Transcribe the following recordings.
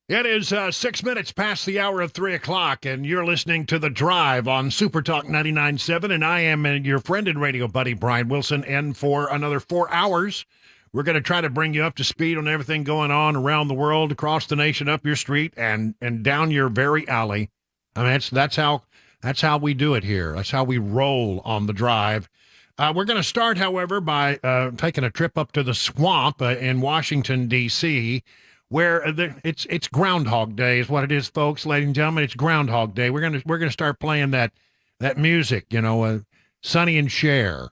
It is 6 minutes past the hour of 3 o'clock, and you're listening to The Drive on Super Talk 99.7, and I am your friend and radio buddy, Brian Wilson, and for another 4 hours, we're going to try to bring you up to speed on everything going on around the world, across the nation, up your street, and down your very alley. I mean, that's how we do it here. That's how we roll on The Drive. We're going to start, however, by taking a trip up to the swamp in Washington, D.C., where it's Groundhog Day is what it is, folks, ladies and gentlemen. It's Groundhog Day. We're gonna start playing that music, Sonny and Cher,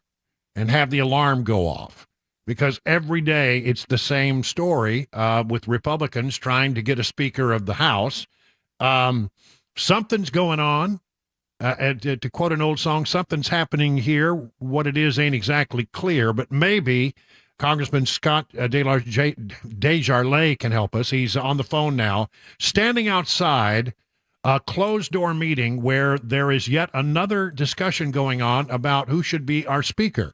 and have the alarm go off, because every day it's the same story with Republicans trying to get a Speaker of the House. Something's going on. To quote an old song, something's happening here. What it is ain't exactly clear, but maybe Congressman Scott Desjardins can help us. He's on the phone now, standing outside a closed-door meeting where there is yet another discussion going on about who should be our speaker.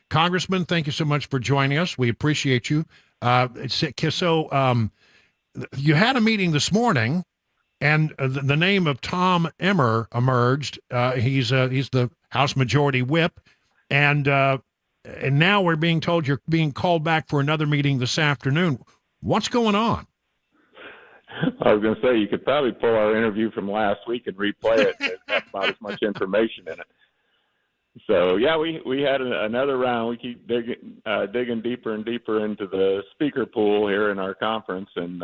Congressman, thank you so much for joining us. We appreciate you. So you had a meeting this morning, and the name of Tom Emmer emerged. He's the House Majority Whip, and now we're being told you're being called back for another meeting this afternoon. What's going on? I was going to say, you could probably pull our interview from last week and replay it. It's got about as much information in it. So, yeah, we had another round. We keep digging deeper and deeper into the speaker pool here in our conference, and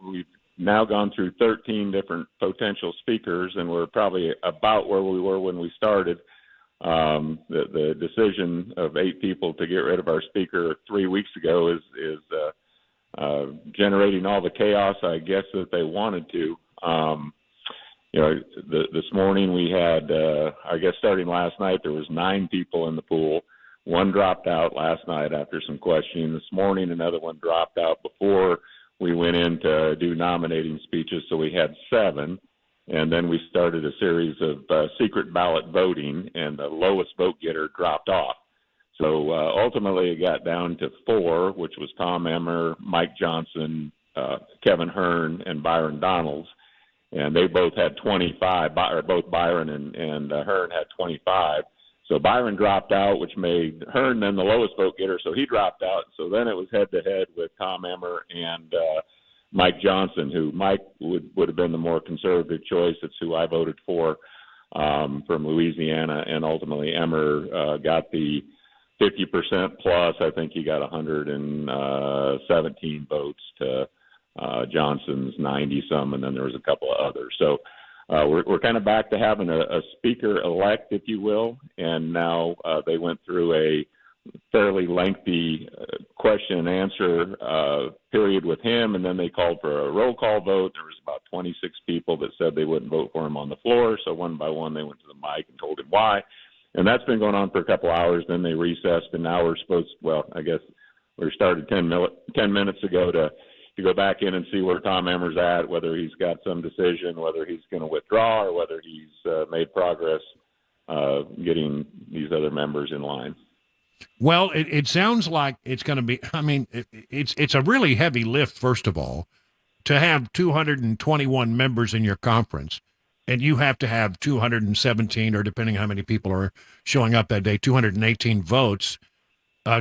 we've now gone through 13 different potential speakers, and we're probably about where we were when we started. The decision of 8 people to get rid of our speaker 3 weeks ago is generating all the chaos, I guess, that they wanted to. This morning we had, I guess starting last night, there was 9 people in the pool. One dropped out last night after some questioning. This morning, another one dropped out before we went in to do nominating speeches, so we had 7. And then we started a series of secret ballot voting, and the lowest vote getter dropped off. So ultimately it got down to 4, which was Tom Emmer, Mike Johnson, Kevin Hern, and Byron Donalds. And they both had 25, or both Byron and Hern had 25. So Byron dropped out, which made Hern then the lowest vote getter, so he dropped out. So then it was head-to-head with Tom Emmer and Mike Johnson, who Mike would have been the more conservative choice. It's who I voted for from Louisiana, and ultimately Emmer got the 50% plus. I think he got 117 votes to Johnson's 90-some, and then there was a couple of others. So we're kind of back to having a speaker-elect, if you will, and now they went through a fairly lengthy question and answer period with him, and then they called for a roll call vote. There was about 26 people that said they wouldn't vote for him on the floor, so one by one they went to the mic and told him why. And that's been going on for a couple hours. Then they recessed, and now we're supposed to, well, I guess we started 10 minutes ago to go back in and see where Tom Emmer's at, whether he's got some decision, whether he's going to withdraw, or whether he's made progress getting these other members in line. Well, it sounds like it's going to be, I mean, it's a really heavy lift, first of all, to have 221 members in your conference, and you have to have 217, or depending on how many people are showing up that day, 218 votes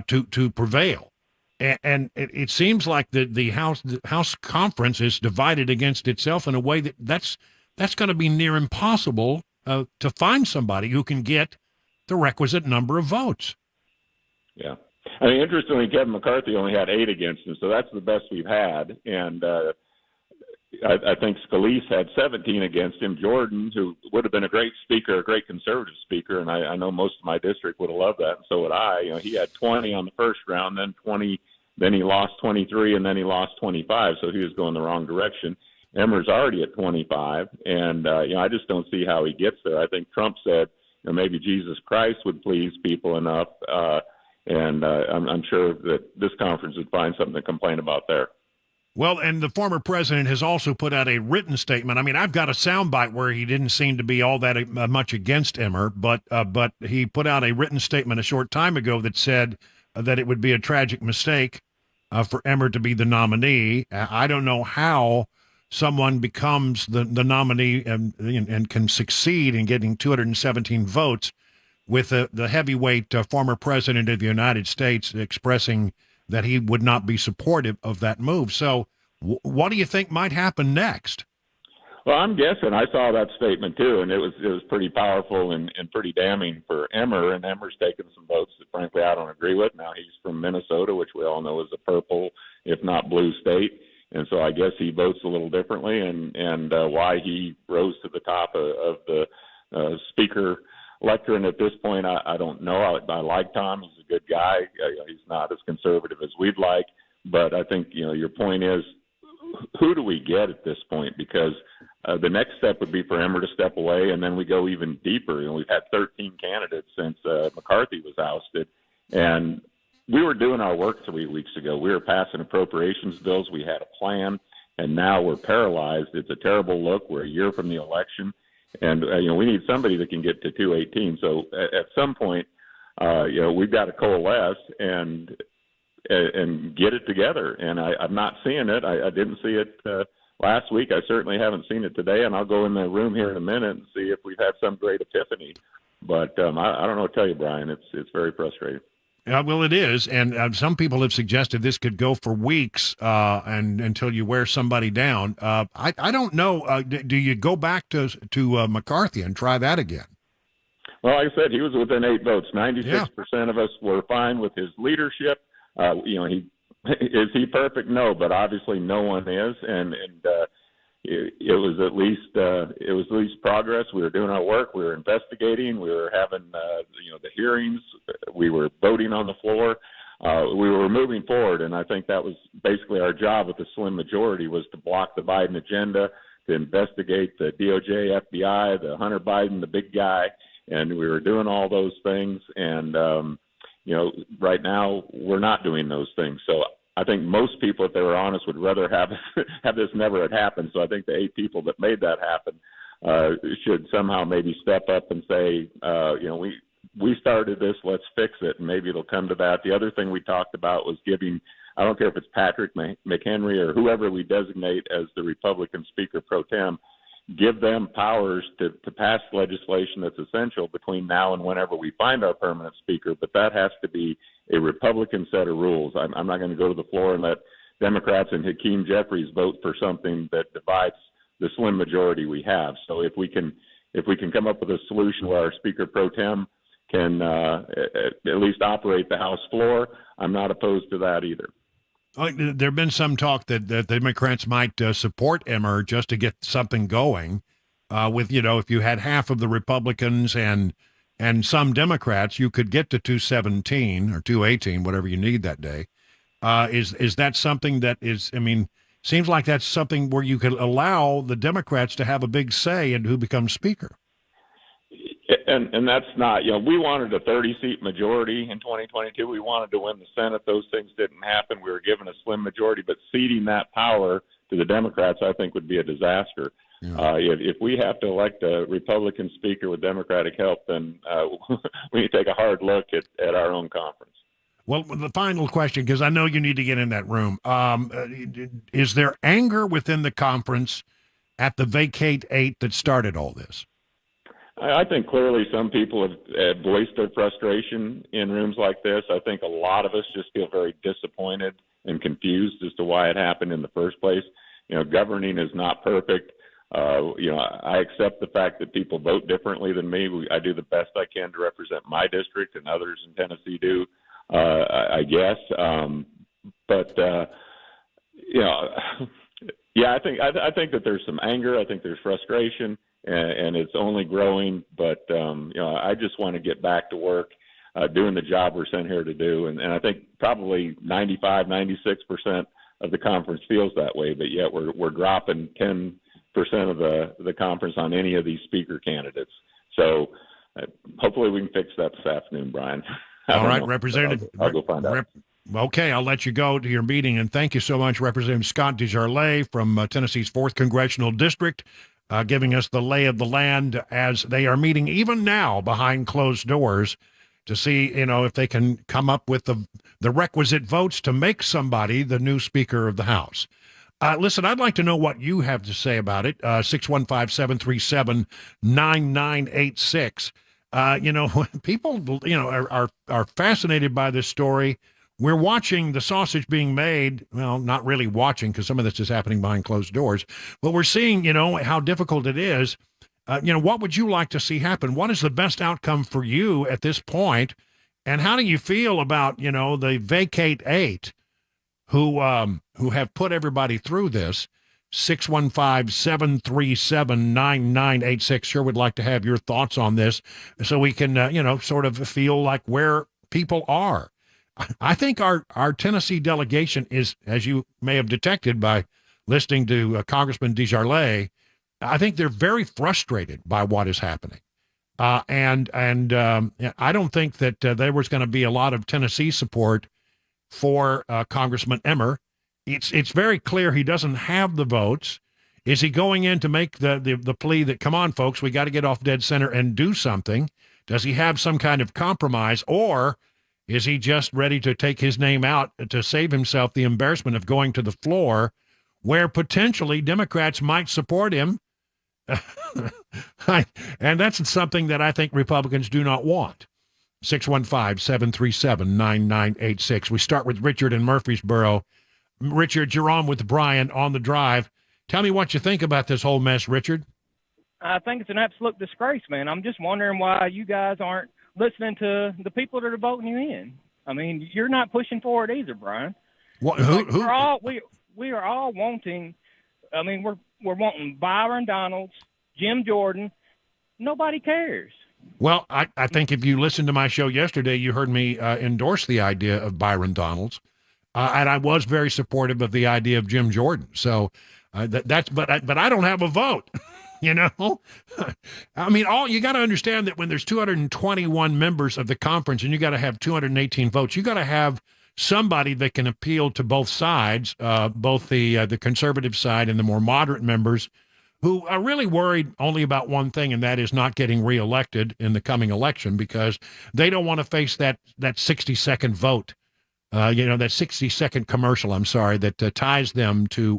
to prevail. And it seems like the House conference is divided against itself in a way that's going to be near impossible to find somebody who can get the requisite number of votes. Yeah. I mean, interestingly, Kevin McCarthy only had 8 against him, so that's the best we've had. And I think Scalise had 17 against him. Jordan, who would have been a great speaker, a great conservative speaker, and I know most of my district would have loved that, and so would I. You know, he had 20 on the first round, then 20, then he lost 23, and then he lost 25, so he was going the wrong direction. Emmer's already at 25, and I just don't see how he gets there. I think Trump said, maybe Jesus Christ would please people enough. And I'm sure that this conference would find something to complain about there. Well, and the former president has also put out a written statement. I mean, I've got a soundbite where he didn't seem to be all that much against Emmer, but he put out a written statement a short time ago that said that it would be a tragic mistake for Emmer to be the nominee. I don't know how someone becomes the nominee and can succeed in getting 217 votes with the heavyweight former president of the United States expressing that he would not be supportive of that move. So what do you think might happen next? Well, I'm guessing I saw that statement too, and it was pretty powerful and pretty damning for Emmer, and Emmer's taken some votes that frankly I don't agree with. Now he's from Minnesota, which we all know is a purple, if not blue state, and so I guess he votes a little differently, and why he rose to the top of the speaker lectern at this point, I don't know. I like Tom. He's a good guy. He's not as conservative as we'd like, but I think, your point is, who do we get at this point? Because the next step would be for Emmer to step away, and then we go even deeper. We've had 13 candidates since McCarthy was ousted, and we were doing our work 3 weeks ago. We were passing appropriations bills. We had a plan, and now we're paralyzed. It's a terrible look. We're a year from the election, and we need somebody that can get to 218. So at some point, we've got to coalesce and get it together. And I'm not seeing it. I didn't see it last week. I certainly haven't seen it today, and I'll go in the room here in a minute and see if we've had some great epiphany. But I don't know what to tell you, Brian. It's very frustrating. Well, it is, and some people have suggested this could go for weeks and until you wear somebody down. I don't know. Do you go back to McCarthy and try that again? Well, like I said, he was within 8 votes. 96% of us were fine with his leadership. Is he perfect? No, but obviously no one is, and it was at least progress. We were doing our work. We were investigating. We were having the hearings. We were voting on the floor. We were moving forward, and I think that was basically our job with the slim majority, was to block the Biden agenda, to investigate the DOJ, FBI, the Hunter Biden, the big guy, and we were doing all those things. And right now we're not doing those things. So I think most people, if they were honest, would rather have this never had happened. So I think the 8 people that made that happen should somehow maybe step up and say, we started this, let's fix it, and maybe it'll come to that. The other thing we talked about was giving, I don't care if it's Patrick McHenry or whoever we designate as the Republican Speaker pro tem, give them powers to pass legislation that's essential between now and whenever we find our permanent speaker, but that has to be a Republican set of rules. I'm not going to go to the floor and let Democrats and Hakeem Jeffries vote for something that divides the slim majority we have. So if we can come up with a solution where our speaker pro tem can at least operate the House floor, I'm not opposed to that either. There have been some talk that the Democrats might support Emmer just to get something going. If you had half of the Republicans and some Democrats, you could get to 217 or 218, whatever you need that day. Is that something that is? I mean, seems like that's something where you could allow the Democrats to have a big say in who becomes speaker. And that's not, we wanted a 30-seat majority in 2022. We wanted to win the Senate. Those things didn't happen. We were given a slim majority, but ceding that power to the Democrats, I think, would be a disaster. Yeah. If we have to elect a Republican speaker with Democratic help, then we need to take a hard look at our own conference. Well, the final question, because I know you need to get in that room, is there anger within the conference at the vacate 8 that started all this? I think clearly some people have voiced their frustration in rooms like this. I think a lot of us just feel very disappointed and confused as to why it happened in the first place. Governing is not perfect. I accept the fact that people vote differently than me. I do the best I can to represent my district, and others in Tennessee do, I guess. I think that there's some anger. I think there's frustration. And it's only growing, but I just want to get back to work, doing the job we're sent here to do, and I think probably 96% of the conference feels that way, but yet we're dropping 10% of the conference on any of these speaker candidates. So hopefully we can fix that this afternoon, Brian. All right, Representative. I'll go find out. Okay, I'll let you go to your meeting, and thank you so much, Representative Scott DesJarlais from Tennessee's 4th Congressional District. Giving us the lay of the land as they are meeting even now behind closed doors to see, if they can come up with the requisite votes to make somebody the new Speaker of the House. Listen, I'd like to know what you have to say about it. 615-737-9986. People, are fascinated by this story. We're watching the sausage being made. Well, not really watching because some of this is happening behind closed doors, but we're seeing, how difficult it is. What would you like to see happen? What is the best outcome for you at this point? And how do you feel about, the Vacate 8 who have put everybody through this? 615-737-9986. Sure would like to have your thoughts on this so we can, sort of feel like where people are. I think our Tennessee delegation is, as you may have detected by listening to Congressman DesJarlais, I think they're very frustrated by what is happening. And I don't think that there was going to be a lot of Tennessee support for Congressman Emmer. It's very clear he doesn't have the votes. Is he going in to make the plea that, come on, folks, we got to get off dead center and do something? Does he have some kind of compromise, or is he just ready to take his name out to save himself the embarrassment of going to the floor where potentially Democrats might support him? And that's something that I think Republicans do not want. 615-737-9986. We start with Richard in Murfreesboro. Richard, you're on with Brian on the drive. Tell me what you think about this whole mess, Richard. I think it's an absolute disgrace, man. I'm just wondering why you guys aren't listening to the people that are voting you in. I mean, you're not pushing for it either, Brian. What, we are all wanting. I mean, we're wanting Byron Donalds, Jim Jordan. Nobody cares. Well, I think if you listened to my show yesterday, you heard me endorse the idea of Byron Donalds, and I was very supportive of the idea of Jim Jordan. So but I don't have a vote. I mean, you got to understand that when there's 221 members of the conference and you got to have 218 votes, you got to have somebody that can appeal to both sides, both the conservative side and the more moderate members, who are really worried only about one thing, and that is not getting reelected in the coming election, because they don't want to face that 60-second vote, that 60-second commercial, that ties them to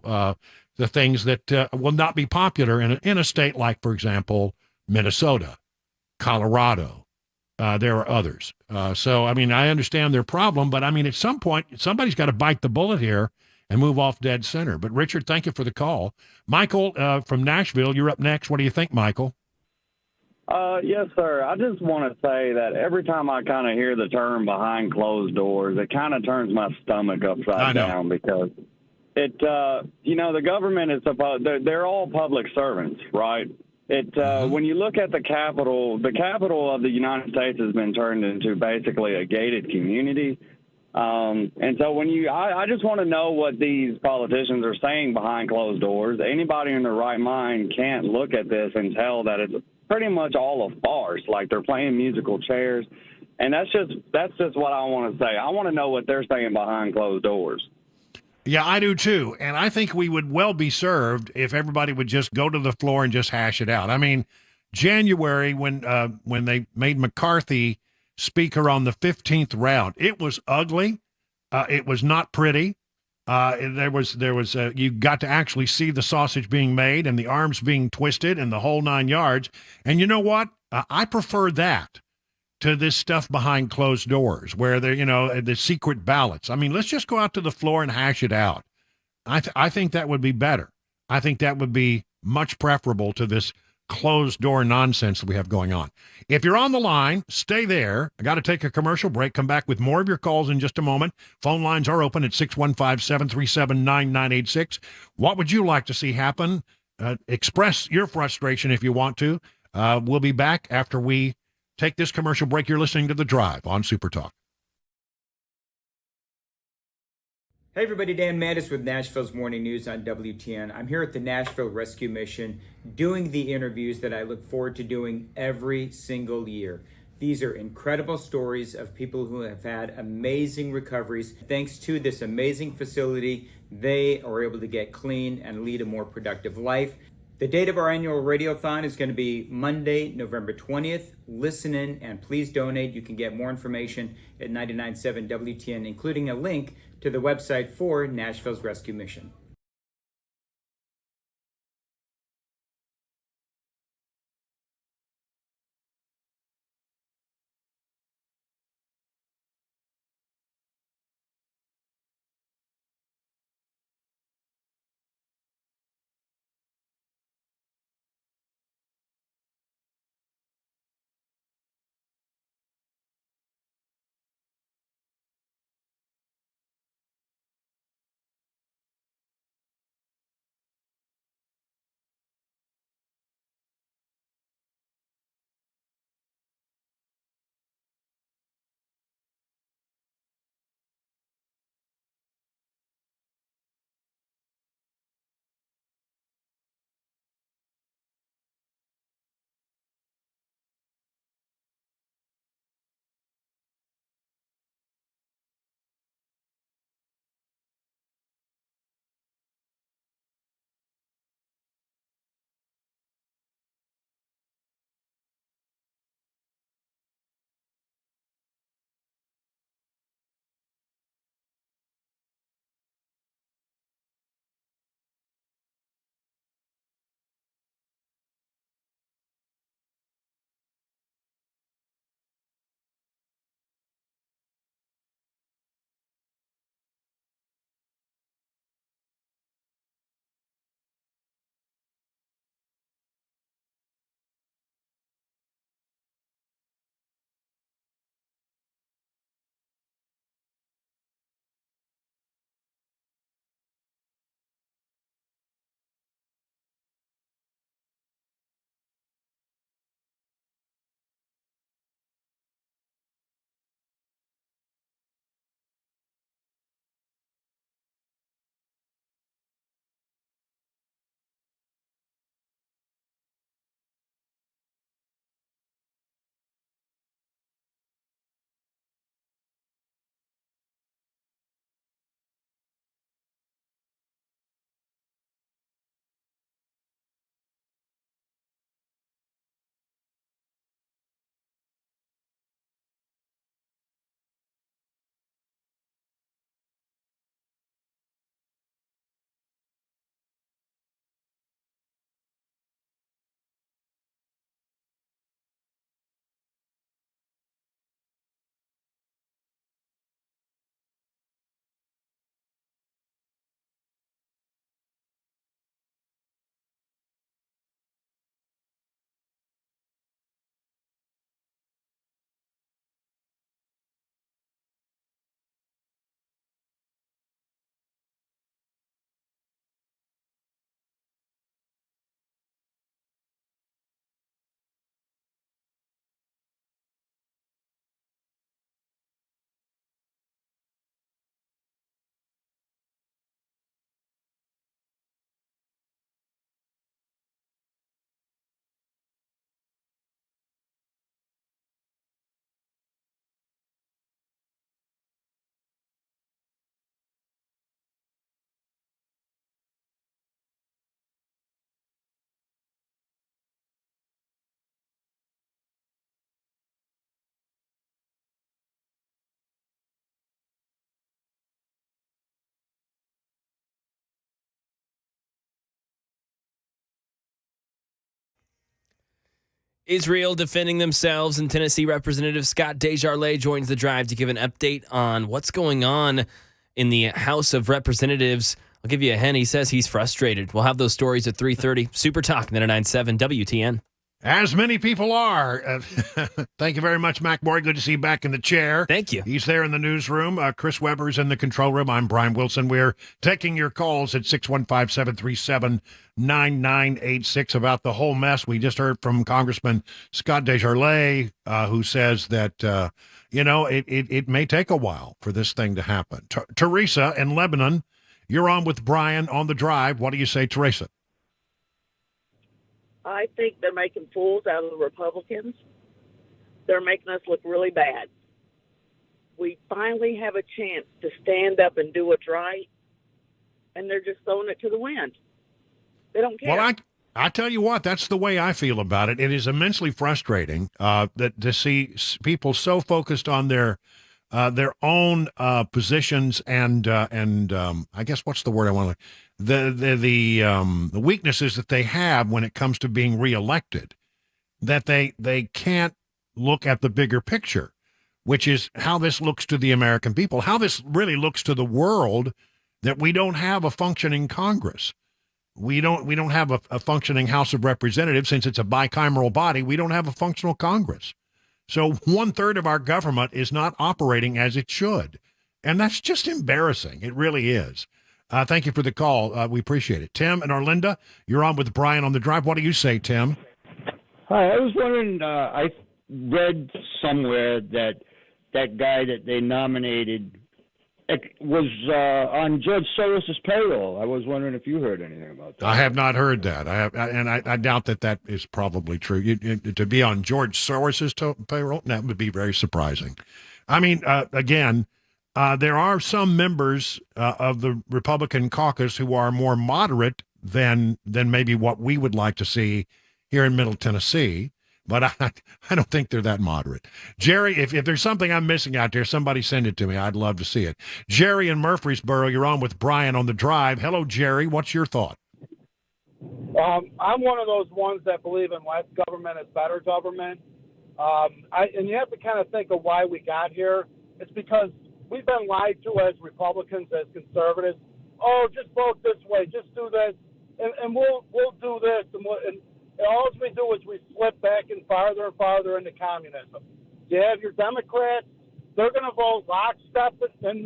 the things that will not be popular in a state like, for example, Minnesota, Colorado. There are others. So, I mean, I understand their problem, but I mean, at some point, somebody's got to bite the bullet here and move off dead center. But Richard, thank you for the call. Michael from Nashville, you're up next. What do you think, Michael? Yes, sir. I just want to say that every time I kind of hear the term behind closed doors, it kind of turns my stomach upside down, because the government is they're all public servants, right? When you look at the capital of the United States has been turned into basically a gated community. And so I just want to know what these politicians are saying behind closed doors. Anybody in their right mind can't look at this and tell that it's pretty much all a farce, like they're playing musical chairs. And that's just what I want to say. I want to know what they're saying behind closed doors. Yeah, I do too. And I think we would well be served if everybody would just go to the floor and just hash it out. I mean, January, when they made McCarthy speaker on the 15th round, it was ugly. It was not pretty. There was you got to actually see the sausage being made and the arms being twisted and the whole 9 yards. And you know what? I prefer that to this stuff behind closed doors where they're, the secret ballots. I mean, let's just go out to the floor and hash it out. I think that would be better. I think that would be much preferable to this closed door nonsense that we have going on. If you're on the line, stay there. I got to take a commercial break. Come back with more of your calls in just a moment. Phone lines are open at 615-737-9986. What would you like to see happen? Express your frustration if you want to. We'll be back after we take this commercial break. You're listening to The Drive on Super Talk. Hey everybody, Dan Mandis with Nashville's Morning News on WTN. I'm here at the Nashville Rescue Mission doing the interviews that I look forward to doing every single year. These are incredible stories of people who have had amazing recoveries. Thanks to this amazing facility, they are able to get clean and lead a more productive life. The date of our annual radiothon is going to be Monday, November 20th. Listen in and please donate. You can get more information at 99.7 WTN, including a link to the website for Nashville's Rescue Mission. Israel defending themselves, and Tennessee Representative Scott Desjardins joins the drive to give an update on what's going on in the House of Representatives. I'll give you a hint. He says he's frustrated. We'll have those stories at 3:30. Super Talk 99.7 WTN. As many people are. Thank you very much, Mac Boy. Good to see you back in the chair. Thank you. He's there in the newsroom. Chris Weber's in the control room. I'm Brian Wilson. We're taking your calls at 615-737-9986 about the whole mess. We just heard from Congressman Scott Desjardins, who says that, it may take a while for this thing to happen. Teresa in Lebanon, you're on with Brian on the drive. What do you say, Teresa? I think they're making fools out of the Republicans. They're making us look really bad. We finally have a chance to stand up and do what's right, and they're just throwing it to the wind. They don't care. Well, I tell you what, that's the way I feel about it. It is immensely frustrating that to see people so focused on their own positions and I guess what's the word I want to the weaknesses that they have when it comes to being reelected, that they can't look at the bigger picture, which is how this looks to the American people, how this really looks to the world, that we don't have a functioning Congress. We don't have a functioning House of Representatives. Since it's a bicameral body, we don't have a functional Congress. So 1/3 of our government is not operating as it should. And that's just embarrassing. It really is. Thank you for the call. We appreciate it. Tim and Arlinda, you're on with Brian on the drive. What do you say, Tim? Hi, I was wondering, I read somewhere that guy that they nominated was on George Soros' payroll. I was wondering if you heard anything about that. I have not heard that. I doubt that is probably true. To be on George Soros' payroll, that would be very surprising. I mean, again, there are some members of the Republican caucus who are more moderate than maybe what we would like to see here in Middle Tennessee, but I don't think they're that moderate. Jerry, if there's something I'm missing out there, somebody send it to me. I'd love to see it. Jerry in Murfreesboro, you're on with Brian on the drive. Hello, Jerry. What's your thought? I'm one of those ones that believe in less government is better government. And you have to kind of think of why we got here. It's because we've been lied to as Republicans, as conservatives. Oh, just vote this way, just do this, and we'll do this, and all we do is we slip back and farther into communism. You have your Democrats; they're going to vote lockstep and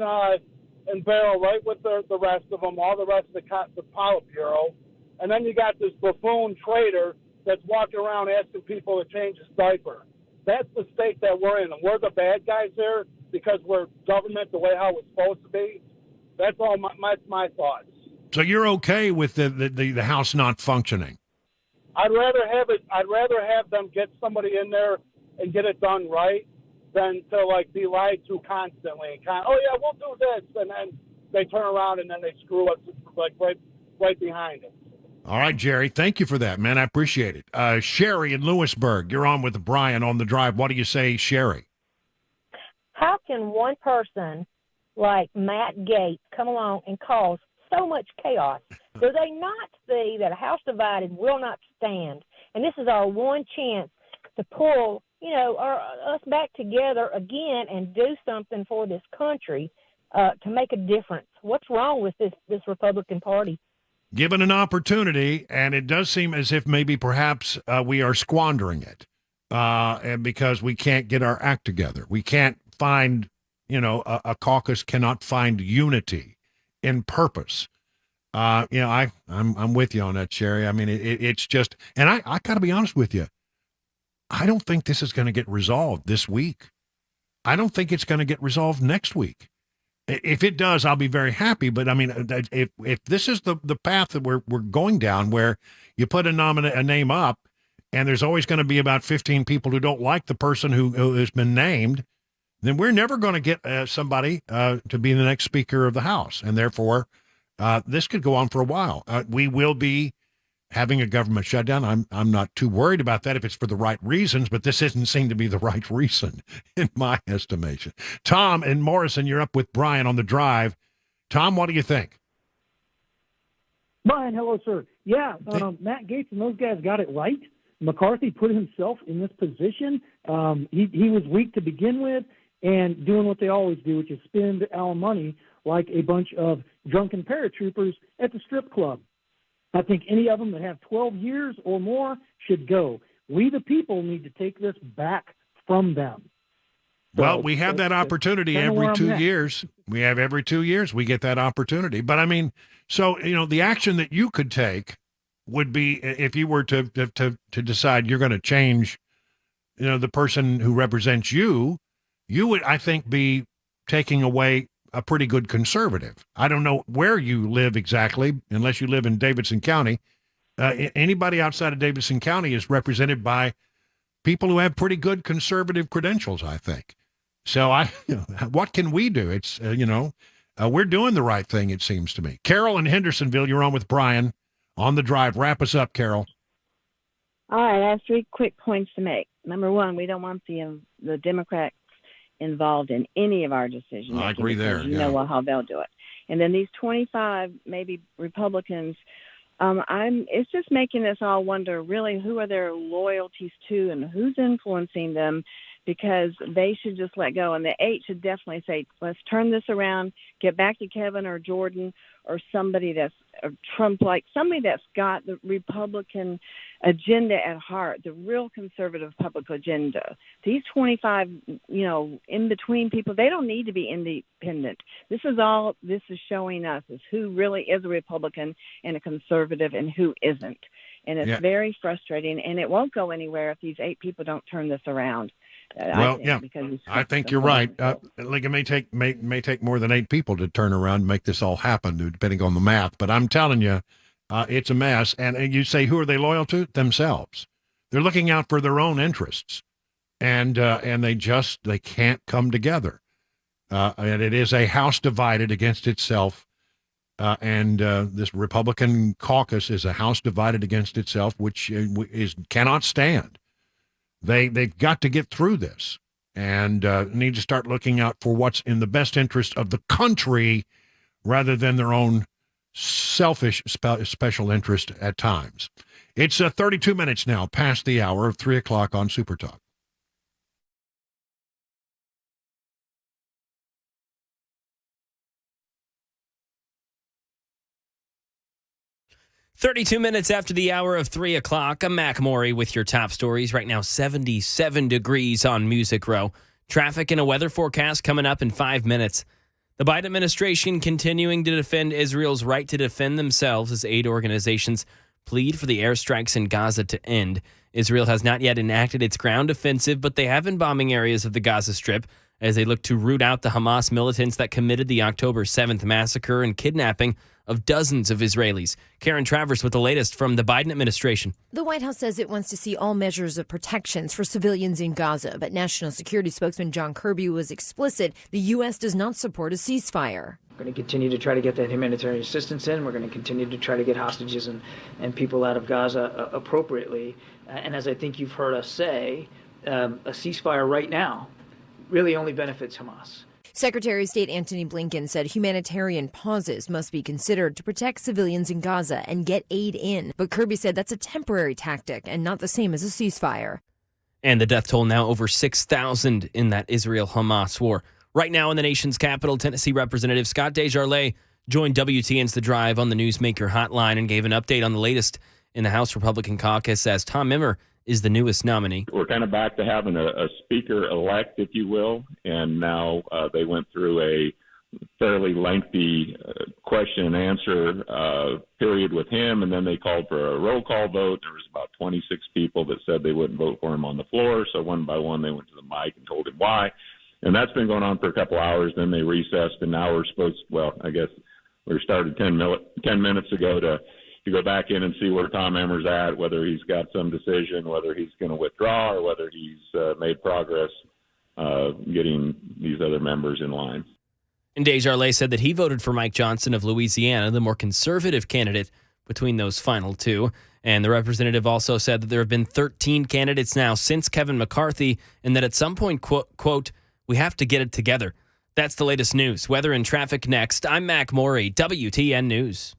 barrel right with the rest of them, all the rest of the Politburo, and then you got this buffoon traitor that's walking around asking people to change his diaper. That's the state that we're in, and we're the bad guys here because we're government the way how it's supposed to be. That's all my thoughts. So you're okay with the House not functioning? I'd rather have them get somebody in there and get it done right than to be lied to constantly. Oh yeah, we'll do this, and then they turn around and then they screw us right behind it. All right, Jerry. Thank you for that, man. I appreciate it. Sherry in Lewisburg, you're on with Brian on the drive. What do you say, Sherry? How can one person like Matt Gaetz come along and cause so much chaos? Do they not see that a house divided will not stand? And this is our one chance to pull, us back together again and do something for this country to make a difference. What's wrong with this Republican Party? Given an opportunity, and it does seem as if maybe perhaps we are squandering it and because we can't get our act together. We can't find, a caucus cannot find unity in purpose. I'm with you on that, Sherry. I mean, it's just, and I got to be honest with you. I don't think this is going to get resolved this week. I don't think it's going to get resolved next week. If it does, I'll be very happy. But I mean, if this is the path that we're going down, where you put a name up, and there's always going to be about 15 people who don't like the person who has been named, then we're never going to get somebody to be the next Speaker of the House, and therefore this could go on for a while. We will be having a government shutdown. I'm not too worried about that if it's for the right reasons, but this doesn't seem to be the right reason in my estimation. Tom and Morrison, you're up with Brian on the drive. Tom, what do you think? Brian, hello, sir. Yeah, Matt Gaetz and those guys got it right. McCarthy put himself in this position. He was weak to begin with, and doing what they always do, which is spend our money like a bunch of drunken paratroopers at the strip club. I think any of them that have 12 years or more should go. We, the people, need to take this back from them. Well, we have that opportunity every 2 years. We have every 2 years we get that opportunity. But, I mean, so, the action that you could take would be if you were to decide you're going to change, the person who represents you, you would, I think, be taking away a pretty good conservative. I don't know where you live exactly, unless you live in Davidson County. Anybody outside of Davidson County is represented by people who have pretty good conservative credentials, I think. So what can we do? It's, we're doing the right thing, it seems to me. Carol in Hendersonville, you're on with Brian on the drive. Wrap us up, Carol. All right, I have 3 quick points to make. Number one, we don't want the Democrats involved in any of our decisions. I agree there. You know how they'll do it. And then these 25 maybe Republicans, it's just making us all wonder really who are their loyalties to and who's influencing them, because they should just let go. And the 8 should definitely say, let's turn this around, get back to Kevin or Jordan or somebody that's Trump-like, somebody that's got the Republican agenda at heart, the real conservative public agenda. These 25, in-between people, they don't need to be independent. This is showing us is who really is a Republican and a conservative and who isn't. And it's very frustrating, and it won't go anywhere if these 8 people don't turn this around. I think you're right. It may take more than 8 people to turn around and make this all happen, depending on the math. But I'm telling you, it's a mess. And you say, who are they loyal to? Themselves. They're looking out for their own interests, and they can't come together. And it is a house divided against itself. And this Republican caucus is a house divided against itself, which cannot stand. They've got to get through this and need to start looking out for what's in the best interest of the country rather than their own selfish special interest at times. It's 32 minutes now past the hour of 3 o'clock on Super Talk. "32 minutes after the hour of 3 o'clock, I'm Mac Maury with your top stories. Right now, 77 degrees on Music Row. Traffic and a weather forecast coming up in 5 minutes. The Biden administration continuing to defend Israel's right to defend themselves as aid organizations plead for the airstrikes in Gaza to end. Israel has not yet enacted its ground offensive, but they have been bombing areas of the Gaza Strip as they look to root out the Hamas militants that committed the October 7th massacre and kidnapping of dozens of Israelis. Karen Travers with the latest from the Biden administration. The White House says it wants to see all measures of protections for civilians in Gaza, but National Security spokesman John Kirby was explicit the U.S. does not support a ceasefire. We're going to continue to try to get that humanitarian assistance in. We're going to continue to try to get hostages and people out of Gaza appropriately. And as I think you've heard us say, a ceasefire right now really only benefits Hamas. Secretary of State Antony Blinken said humanitarian pauses must be considered to protect civilians in Gaza and get aid in. But Kirby said that's a temporary tactic and not the same as a ceasefire. And the death toll now over 6,000 in that Israel-Hamas war. Right now in the nation's capital, Tennessee Representative Scott DesJarlais joined WTN's The Drive on the Newsmaker hotline and gave an update on the latest in the House Republican caucus as Tom Emmer is the newest nominee. We're kind of back to having a speaker-elect, if you will, and now they went through a fairly lengthy question and answer period with him, and then they called for a roll call vote. There was about 26 people that said they wouldn't vote for him on the floor, so one by one they went to the mic and told him why. And that's been going on for a couple hours. Then they recessed, and now we're supposed to, well, I guess we started 10 minutes ago to go back in and see where Tom Emmer's at, whether he's got some decision, whether he's going to withdraw, or whether he's made progress getting these other members in line. And DesJarlais said that he voted for Mike Johnson of Louisiana, the more conservative candidate between those final two. And the representative also said that there have been 13 candidates now since Kevin McCarthy, and that at some point, quote, we have to get it together. That's the latest news. Weather and traffic next. I'm Mac Maury, WTN News.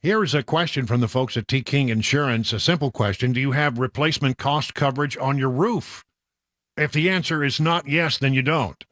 Here is a question from the folks at T. King Insurance. A simple question. Do you have replacement cost coverage on your roof? If the answer is not yes, then you don't.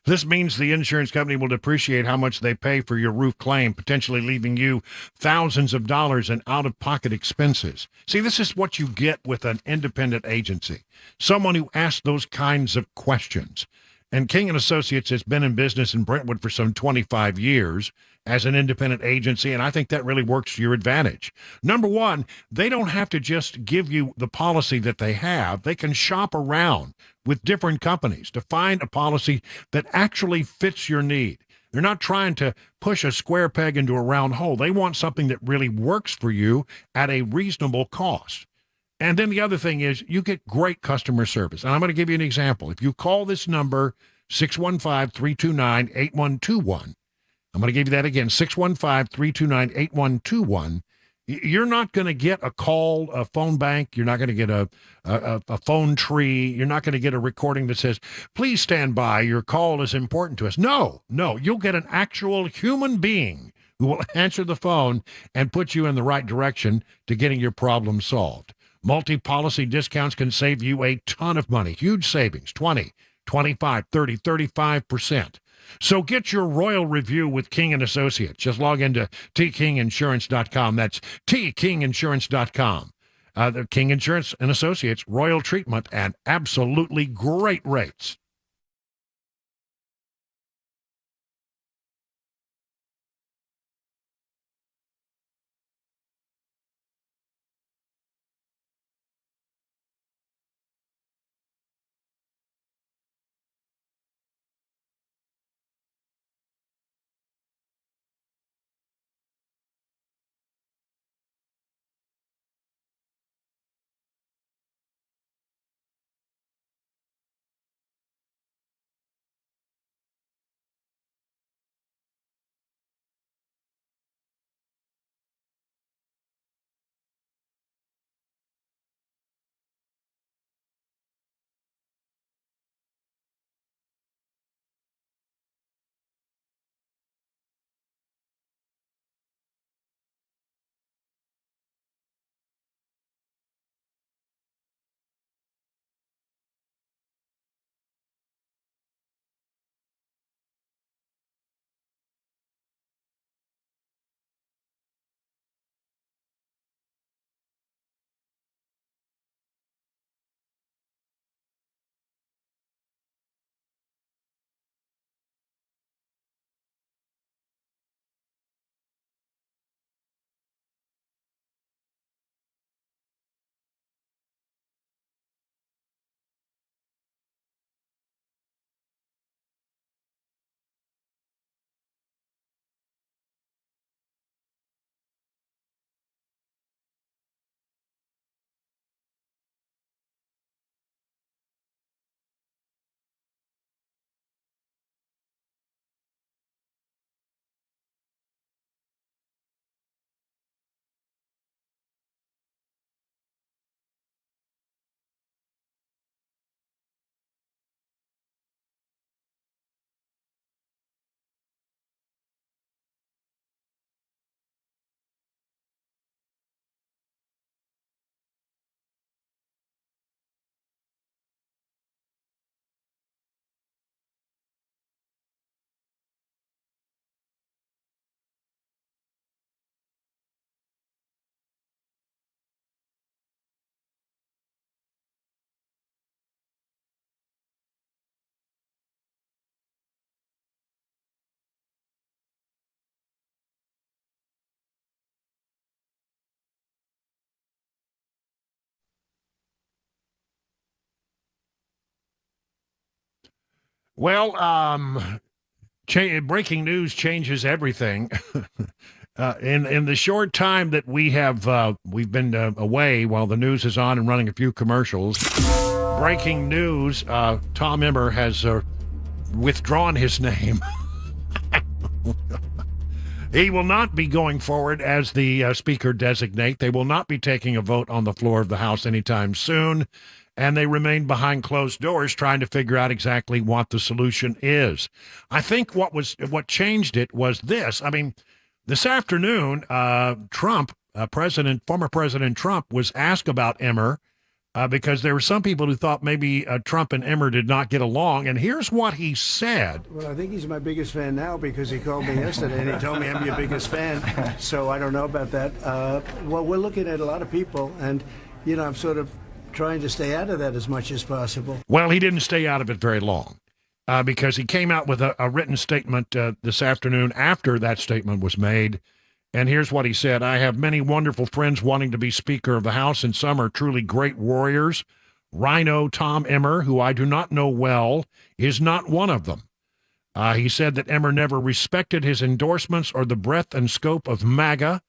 This means the insurance company will depreciate how much they pay for your roof claim, potentially leaving you thousands of dollars in out-of-pocket expenses. See, this is what you get with an independent agency, someone who asks those kinds of questions. And King & Associates has been in business in Brentwood for some 25 years as an independent agency, and I think that really works to your advantage. Number one, they don't have to just give you the policy that they have. They can shop around with different companies to find a policy that actually fits your need. They're not trying to push a square peg into a round hole. They want something that really works for you at a reasonable cost. And then the other thing is you get great customer service. And I'm going to give you an example. If you call this number, 615-329-8121, I'm going to give you that again, 615-329-8121. You're not going to get a call, a phone bank. You're not going to get a phone tree. You're not going to get a recording that says, please stand by. Your call is important to us. No, you'll get an actual human being who will answer the phone and put you in the right direction to getting your problem solved. Multi-policy discounts can save you a ton of money. Huge savings, 20, 25, 30, 35%. So get your royal review with King & Associates. Just log into tkinginsurance.com. That's tkinginsurance.com. The King Insurance & Associates, royal treatment and absolutely great rates. Well, breaking news changes everything. In the short time that we've been away while the news is on and running a few commercials, breaking news, Tom Emmer has withdrawn his name. He will not be going forward as the speaker designate. They will not be taking a vote on the floor of the House anytime soon. And they remain behind closed doors trying to figure out exactly what the solution is. I think what changed it was this. I mean, This afternoon, Trump, former President Trump, was asked about Emmer because there were some people who thought maybe Trump and Emmer did not get along. And here's what he said. Well, I think he's my biggest fan now because he called me yesterday and he told me I'm your biggest fan. So I don't know about that. Well, we're looking at a lot of people, and, I'm sort of trying to stay out of that as much as possible. Well, he didn't stay out of it very long because he came out with a written statement this afternoon after that statement was made. And here's what he said. I have many wonderful friends wanting to be Speaker of the House, and some are truly great warriors. Rhino Tom Emmer, who I do not know well, is not one of them. He said that Emmer never respected his endorsements or the breadth and scope of MAGA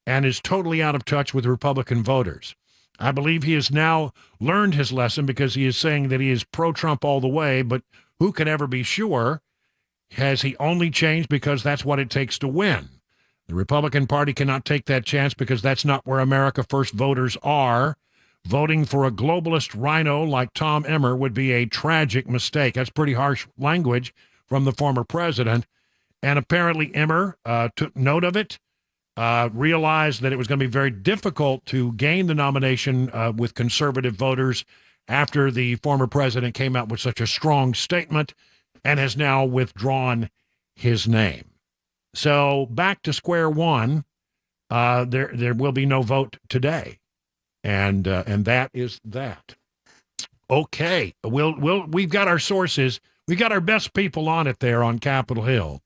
and is totally out of touch with Republican voters. I believe he has now learned his lesson because he is saying that he is pro-Trump all the way, but who can ever be sure? Has he only changed because that's what it takes to win? The Republican Party cannot take that chance because that's not where America First voters are. Voting for a globalist rhino like Tom Emmer would be a tragic mistake. That's pretty harsh language from the former president. And apparently Emmer took note of it, realized that it was going to be very difficult to gain the nomination with conservative voters after the former president came out with such a strong statement, and has now withdrawn his name. So back to square one. There will be no vote today, and that is that. Okay, we've got our sources. We got our best people on it there on Capitol Hill,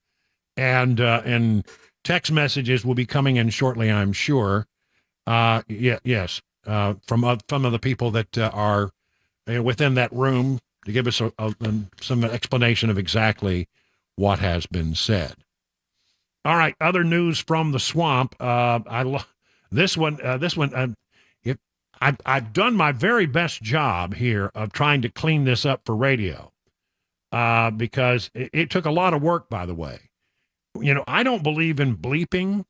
and text messages will be coming in shortly, I'm sure. Yes, from some of the people that are within that room to give us some explanation of exactly what has been said. All right, other news from the swamp. This one. I've done my very best job here of trying to clean this up for radio because it took a lot of work, by the way. I don't believe in bleeping.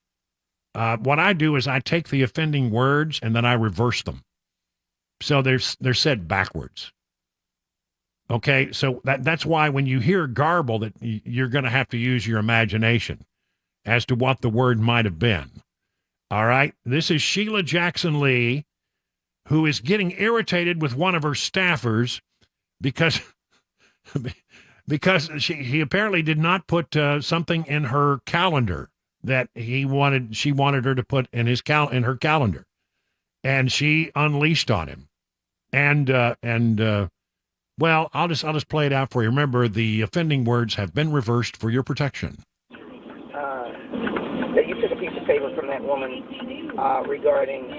What I do is I take the offending words and then I reverse them. So they're said backwards. Okay, so that's why when you hear garble, that you're going to have to use your imagination as to what the word might have been. All right, this is Sheila Jackson Lee, who is getting irritated with one of her staffers because he apparently did not put something in her calendar that she wanted her to put in her calendar, and she unleashed on him. Well, I'll just play it out for you. Remember, the offending words have been reversed for your protection. That you took a piece of paper from that woman regarding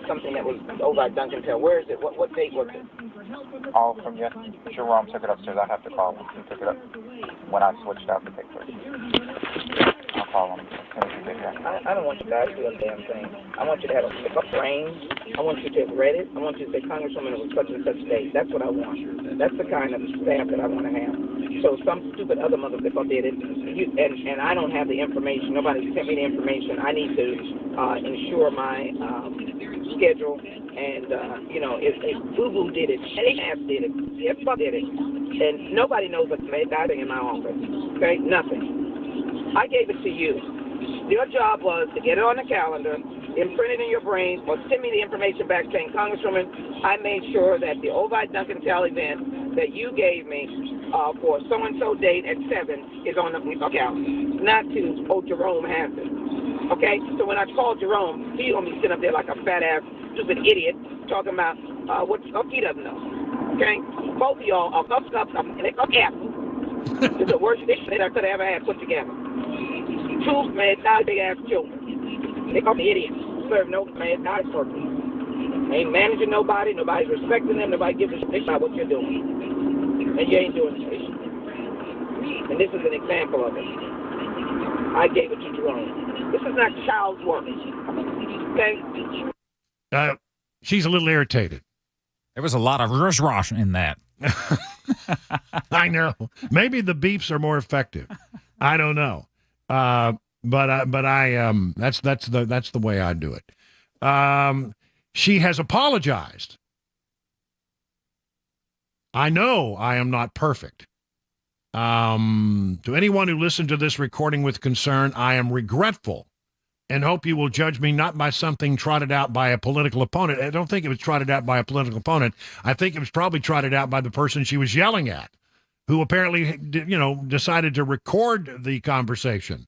something that was over at Duncan Tail. Where is it? What date was it? All from yesterday. Jerome took it upstairs. I have to call him. He took it up when I switched out the paper. I'll call him. I don't want you guys to do a damn thing. I want you to have a brain. I want you to have read it. I want you to say, Congresswoman, it was such and such date. That's what I want. That's the kind of staff that I want to have. So some stupid other motherfucker did it, and I don't have the information. Nobody sent me the information. I need to ensure my schedule. And, if Boo-Boo did it, Ass did it, everybody did it. And nobody knows what's made that thing in my office. Okay? Nothing. I gave it to you. Your job was to get it on the calendar, imprint it in your brain, or send me the information back saying, Congresswoman, I made sure that the Ovi Duncan Tell event that you gave me for so-and-so date at 7 is on the calendar, not to, Jerome has it. Okay? So when I called Jerome, he gonna be sitting up there like a fat-ass, stupid idiot talking about what he doesn't know. Okay? Both of y'all are up, and they up apple. It's the worst thing that I could have ever had put together. Two, man, not big-ass children. They call me idiots. Serve no, man, not purpose. Ain't managing nobody. Nobody's respecting them. Nobody gives a shit about what you're doing. And you ain't doing shit. And this is an example of it. I gave it to Jerome. This is not child's work. Okay? She's a little irritated. There was a lot of rush in that. I know. Maybe the beeps are more effective. I don't know. But I that's the way I do it. She has apologized. I know I am not perfect. To anyone who listened to this recording with concern, I am regretful and hope you will judge me not by something trotted out by a political opponent. I don't think it was trotted out by a political opponent. I think it was probably trotted out by the person she was yelling at, who apparently, decided to record the conversation.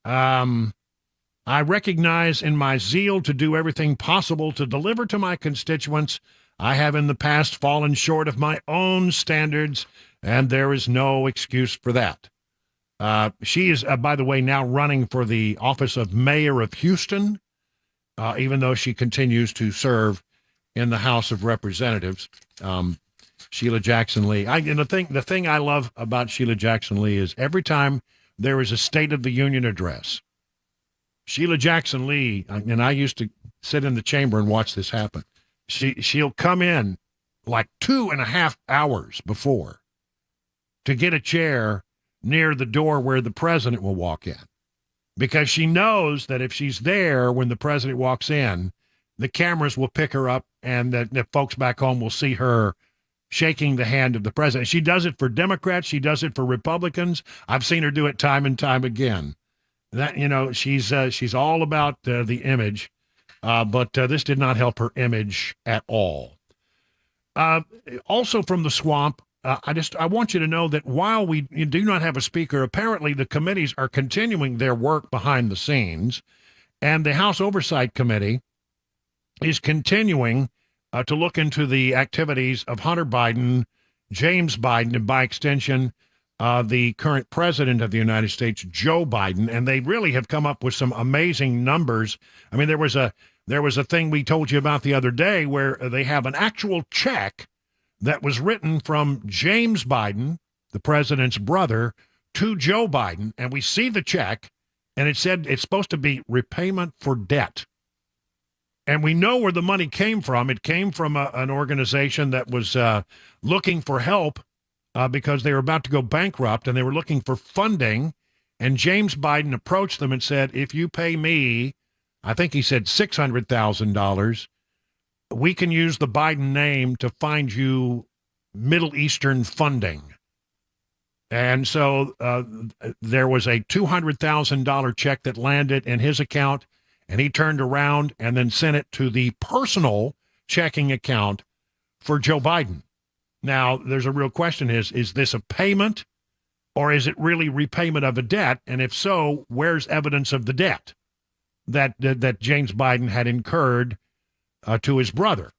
I recognize in my zeal to do everything possible to deliver to my constituents, I have in the past fallen short of my own standards, and there is no excuse for that. She is, by the way, now running for the office of mayor of Houston, even though she continues to serve in the House of Representatives. Sheila Jackson Lee. The thing I love about Sheila Jackson Lee is every time there is a State of the Union address, Sheila Jackson Lee, and I used to sit in the chamber and watch this happen. She'll come in like 2.5 hours before to get a chair near the door where the president will walk in, because she knows that if she's there when the president walks in, the cameras will pick her up and that the folks back home will see her shaking the hand of the president. She does it for Democrats. She does it for Republicans. I've seen her do it time and time again. That, she's all about the image, but this did not help her image at all. Also from the swamp, I want you to know that while we do not have a speaker, apparently the committees are continuing their work behind the scenes, and the House Oversight Committee is continuing to look into the activities of Hunter Biden, James Biden, and by extension, the current president of the United States, Joe Biden, and they really have come up with some amazing numbers. I mean, there was a thing we told you about the other day where they have an actual check that was written from James Biden, the president's brother, to Joe Biden, and we see the check, and it said it's supposed to be repayment for debt. And we know where the money came from. It came from an organization that was looking for help because they were about to go bankrupt, and they were looking for funding. And James Biden approached them and said, if you pay me, I think he said $600,000, we can use the Biden name to find you Middle Eastern funding. And so there was a $200,000 check that landed in his account, and he turned around and then sent it to the personal checking account for Joe Biden. Now, there's a real question is this a payment, or is it really repayment of a debt? And if so, where's evidence of the debt that James Biden had incurred to his brother?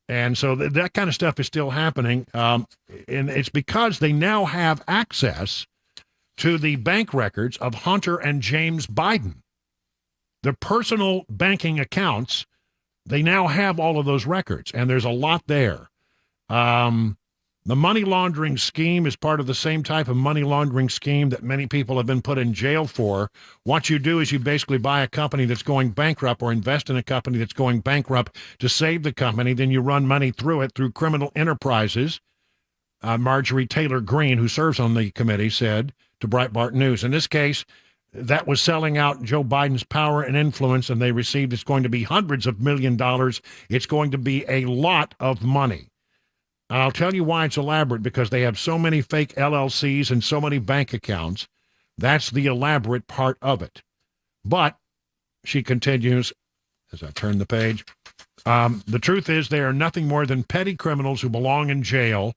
And so that kind of stuff is still happening. And it's because they now have access to the bank records of Hunter and James Biden. The personal banking accounts, they now have all of those records, and there's a lot there. The money laundering scheme is part of the same type of money laundering scheme that many people have been put in jail for. What you do is you basically buy a company that's going bankrupt or invest in a company that's going bankrupt to save the company. Then you run money through it through criminal enterprises. Marjorie Taylor Greene, who serves on the committee, said to Breitbart News. In this case, that was selling out Joe Biden's power and influence, and they received, it's going to be hundreds of $1 million. It's going to be a lot of money. I'll tell you why it's elaborate, because they have so many fake LLCs and so many bank accounts. That's the elaborate part of it. But, she continues, as I turn the page, the truth is they are nothing more than petty criminals who belong in jail,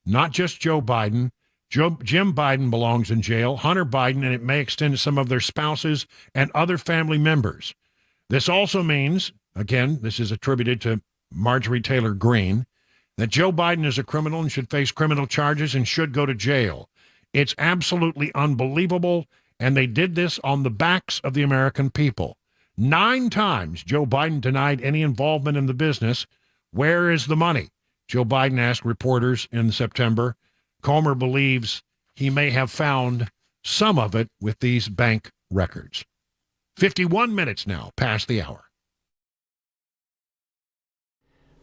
not just Joe Biden. Jim Biden belongs in jail, Hunter Biden, and it may extend to some of their spouses and other family members. This also means, again, this is attributed to Marjorie Taylor Greene, that Joe Biden is a criminal and should face criminal charges and should go to jail. It's absolutely unbelievable, and they did this on the backs of the American people. 9 times Joe Biden denied any involvement in the business. Where is the money? Joe Biden asked reporters in September. Comer believes he may have found some of it with these bank records. 51 minutes now past the hour.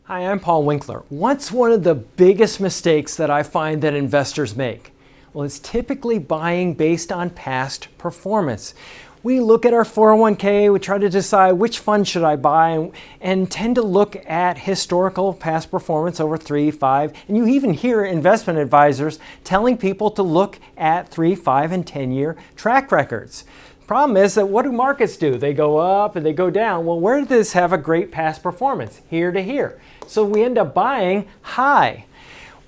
Hi, I'm Paul Winkler. What's one of the biggest mistakes that I find that investors make? Well, it's typically buying based on past performance. We look at our 401k, we try to decide which fund should I buy, and tend to look at historical past performance over 3, 5, and you even hear investment advisors telling people to look at 3, 5, and 10-year track records. Problem is that what do markets do? They go up and they go down. Well, where did this have a great past performance? Here to here. So we end up buying high.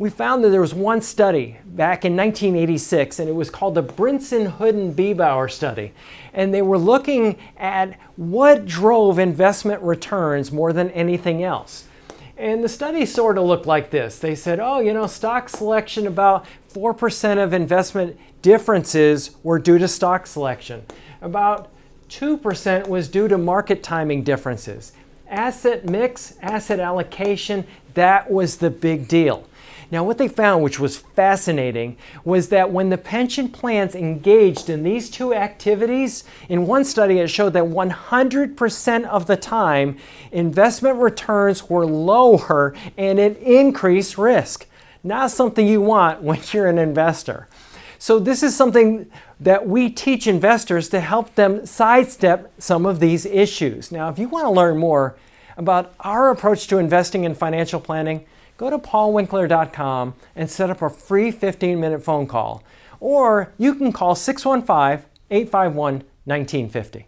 We found that there was one study back in 1986, and it was called the Brinson-Hooden-Biebauer study. And they were looking at what drove investment returns more than anything else. And the study sort of looked like this. They said, stock selection, about 4% of investment differences were due to stock selection. About 2% was due to market timing differences. Asset mix, asset allocation, that was the big deal. Now, what they found, which was fascinating, was that when the pension plans engaged in these two activities, in one study it showed that 100% of the time, investment returns were lower and it increased risk. Not something you want when you're an investor. So this is something that we teach investors to help them sidestep some of these issues. Now, if you want to learn more about our approach to investing in financial planning, go to paulwinkler.com and set up a free 15-minute phone call. Or you can call 615-851-1950.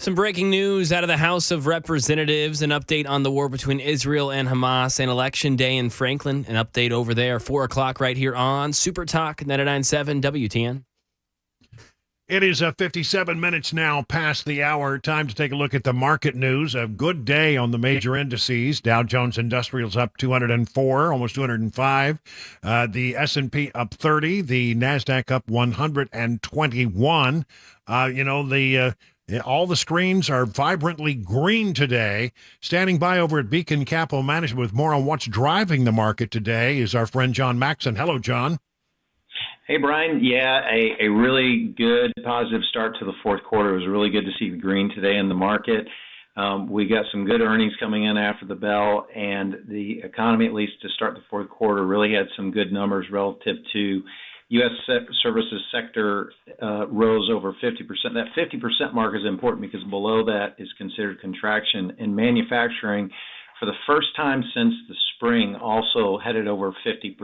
Some breaking news out of the House of Representatives, an update on the war between Israel and Hamas, and Election Day in Franklin, an update over there, 4 o'clock right here on Super Talk 99.7 WTN. It is 57 minutes now past the hour. Time to take a look at the market news. A good day on the major indices. Dow Jones Industrials up 204, almost 205. The S&P up 30. The NASDAQ up 121. All the screens are vibrantly green today. Standing by over at Beacon Capital Management with more on what's driving the market today is our friend John Maxon. Hello, John. Hey, Brian. Yeah, a really good positive start to the fourth quarter. It was really good to see the green today in the market. We got some good earnings coming in after the bell, and the economy, at least to start the fourth quarter, really had some good numbers relative to U.S. services sector rose over 50%. That 50% mark is important because below that is considered contraction. And manufacturing, for the first time since the spring, also headed over 50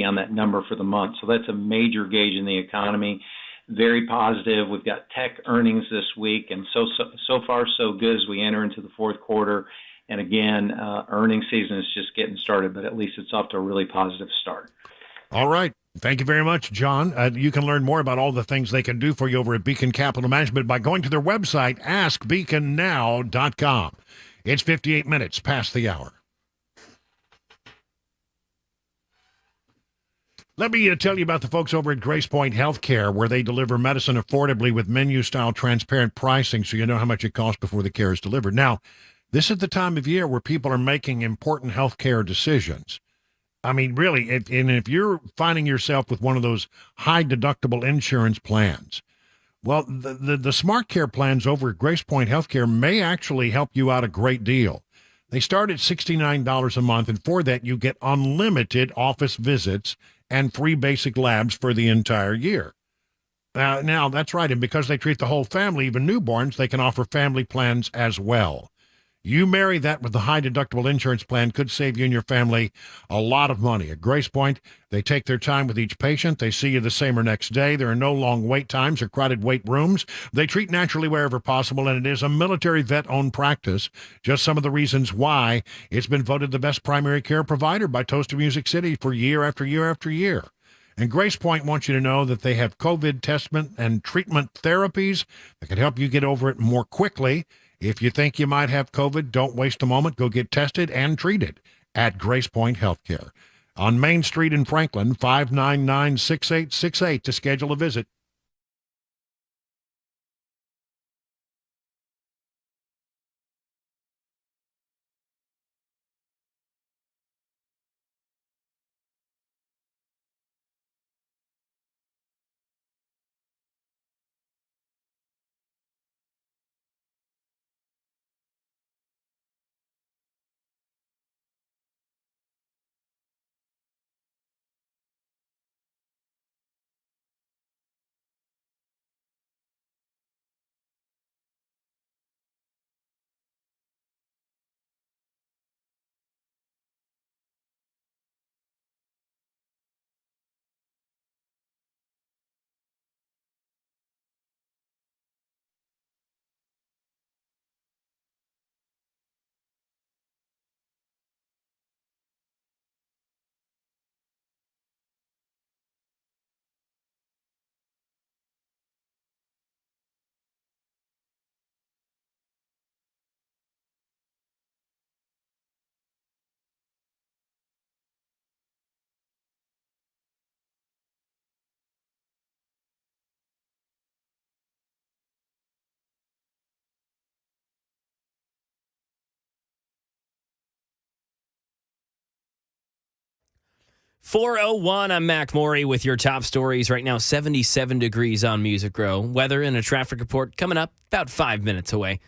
on that number for the month. So that's a major gauge in the economy. Very positive. We've got tech earnings this week, and so far so good as we enter into the fourth quarter. And again, earnings season is just getting started, but at least it's off to a really positive start. All right. Thank you very much, John. You can learn more about all the things they can do for you over at Beacon Capital Management by going to their website, askbeaconnow.com. It's 58 minutes past the hour. Let me tell you about the folks over at Grace Point Healthcare, where they deliver medicine affordably with menu-style transparent pricing so you know how much it costs before the care is delivered. Now, this is the time of year where people are making important healthcare decisions. I mean, really, if you're finding yourself with one of those high-deductible insurance plans, well, the Smart Care plans over at Grace Point Healthcare may actually help you out a great deal. They start at $69 a month, and for that, you get unlimited office visits and free basic labs for the entire year. Now, that's right, and because they treat the whole family, even newborns, they can offer family plans as well. You marry that with the high-deductible insurance plan could save you and your family a lot of money. At Grace Point, they take their time with each patient. They see you the same or next day. There are no long wait times or crowded wait rooms. They treat naturally wherever possible, and it is a military vet-owned practice. Just some of the reasons why it's been voted the best primary care provider by Toast of Music City for year after year after year. And Grace Point wants you to know that they have COVID testament and treatment therapies that can help you get over it more quickly. If you think you might have COVID, don't waste a moment. Go get tested and treated at Grace Point Healthcare. On Main Street in Franklin, 599-6868 to schedule a visit. .401, I'm Mac Maury with your top stories. Right now, 77 degrees on Music Row. Weather and a traffic report coming up about 5 minutes away.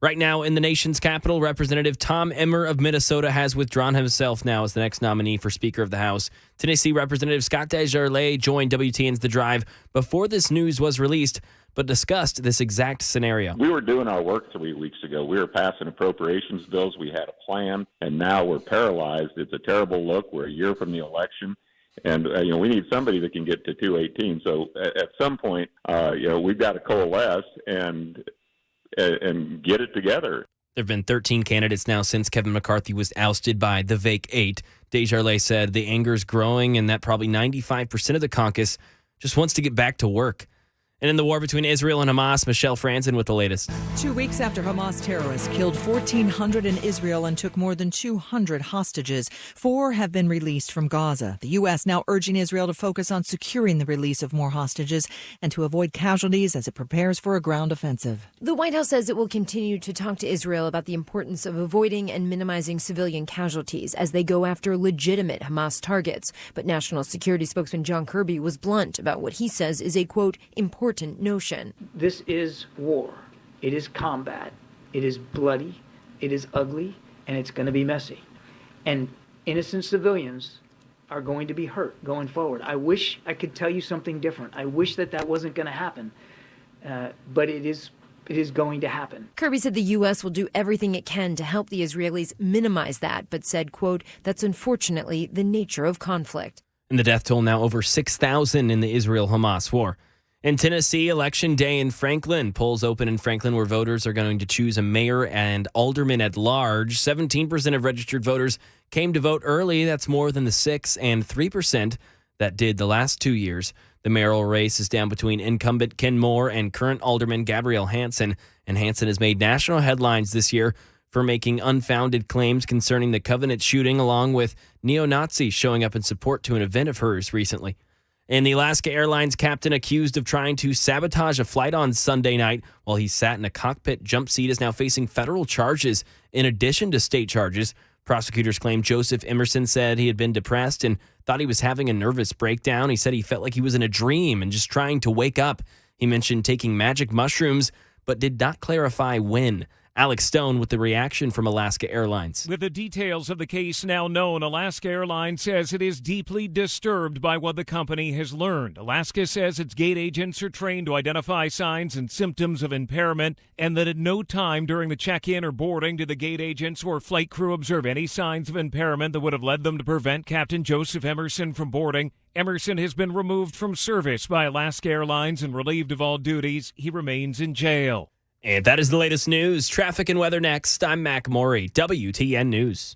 Right now, in the nation's capital, Representative Tom Emmer of Minnesota has withdrawn himself now as the next nominee for Speaker of the House. Tennessee Representative Scott DesJarlais joined WTN's The Drive before this news was released, but discussed this exact scenario. We were doing our work 3 weeks ago. We were passing appropriations bills. We had a plan, and now we're paralyzed. It's a terrible look. We're a year from the election. And, we need somebody that can get to 218. So at some point, we've got to coalesce. And and get it together. There have been 13 candidates now since Kevin McCarthy was ousted by the Vake 8. Desjardins said the anger is growing and that probably 95% of the caucus just wants to get back to work. And in the war between Israel and Hamas, Michelle Franzen with the latest. 2 weeks after Hamas terrorists killed 1,400 in Israel and took more than 200 hostages, 4 have been released from Gaza. The U.S. now urging Israel to focus on securing the release of more hostages and to avoid casualties as it prepares for a ground offensive. The White House says it will continue to talk to Israel about the importance of avoiding and minimizing civilian casualties as they go after legitimate Hamas targets. But National Security spokesman John Kirby was blunt about what he says is a, quote, important notion. This is war. It is combat. It is bloody. It is ugly. And it's going to be messy. And innocent civilians are going to be hurt going forward. I wish I could tell you something different. I wish that wasn't going to happen. But it is going to happen. Kirby said the U.S. will do everything it can to help the Israelis minimize that, but said, quote, that's unfortunately the nature of conflict. And the death toll now over 6,000 in the Israel-Hamas war. In Tennessee, election day in Franklin. Polls open in Franklin where voters are going to choose a mayor and alderman at large. 17% of registered voters came to vote early. That's more than the 6% and 3% that did the last 2 years. The mayoral race is down between incumbent Ken Moore and current alderman Gabrielle Hansen. And Hansen has made national headlines this year for making unfounded claims concerning the Covenant shooting, along with neo-Nazis showing up in support to an event of hers recently. And the Alaska Airlines captain accused of trying to sabotage a flight on Sunday night while he sat in a cockpit jump seat is now facing federal charges in addition to state charges. Prosecutors claim Joseph Emerson said he had been depressed and thought he was having a nervous breakdown. He said he felt like he was in a dream and just trying to wake up. He mentioned taking magic mushrooms, but did not clarify when. Alex Stone with the reaction from Alaska Airlines. With the details of the case now known, Alaska Airlines says it is deeply disturbed by what the company has learned. Alaska says its gate agents are trained to identify signs and symptoms of impairment, and that at no time during the check-in or boarding did the gate agents or flight crew observe any signs of impairment that would have led them to prevent Captain Joseph Emerson from boarding. Emerson has been removed from service by Alaska Airlines and relieved of all duties. He remains in jail. And that is the latest news. Traffic and weather next. I'm Mac Morey, WTN News.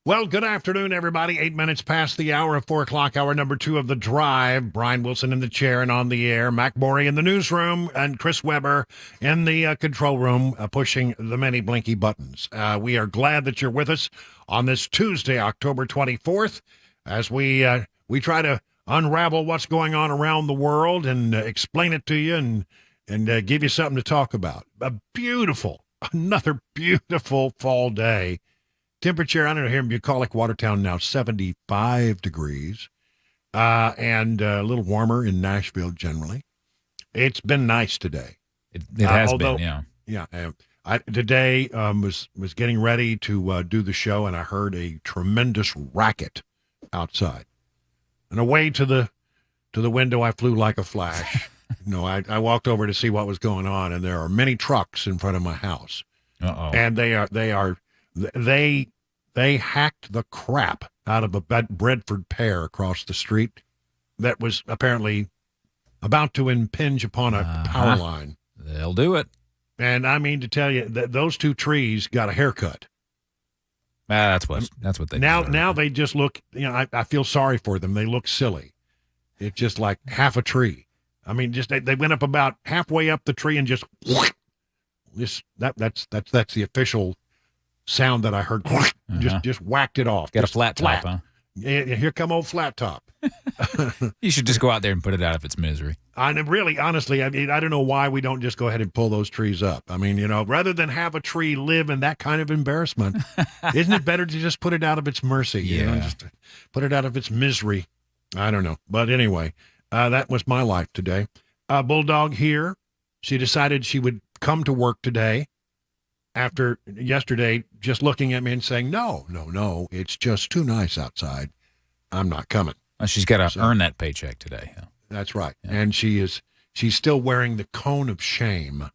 Well, good afternoon, everybody. 8 minutes past the hour of 4 o'clock, hour number 2 of The Drive. Brian Wilson in the chair and on the air. Mac Morey in the newsroom and Chris Weber in the control room pushing the many blinky buttons. We are glad that you're with us on this Tuesday, October 24th, as we try to unravel what's going on around the world and explain it to you and give you something to talk about. Another beautiful fall day. Temperature, I don't know, here in bucolic Watertown now, 75 degrees, and a little warmer in Nashville generally. It's been nice today. It has been, yeah. Yeah. Today was getting ready to do the show, and I heard a tremendous racket outside. And away to the window, I flew like a flash. I walked over to see what was going on, and there are many trucks in front of my house. Uh-oh. And they hacked the crap out of a Bradford pear across the street that was apparently about to impinge upon a power line. They'll do it. And I mean to tell you that those two trees got a haircut. That's what they deserve. Now they just look, I feel sorry for them. They look silly. It's just like half a tree. I mean, just they went up about halfway up the tree and just that's the official sound that I heard. Just whacked it off. Got a flat top, huh? Yeah, here come old flat top. You should just go out there and put it out of its misery. Honestly, I mean, I don't know why we don't just go ahead and pull those trees up. I mean, rather than have a tree live in that kind of embarrassment, isn't it better to just put it out of its mercy? Yeah. Just put it out of its misery. I don't know. But anyway, that was my life today. Bulldog here. She decided she would come to work today after yesterday just looking at me and saying, no, it's just too nice outside. I'm not coming. Well, she's got to earn that paycheck today. Yeah. That's right. Yeah. And she's still wearing the cone of shame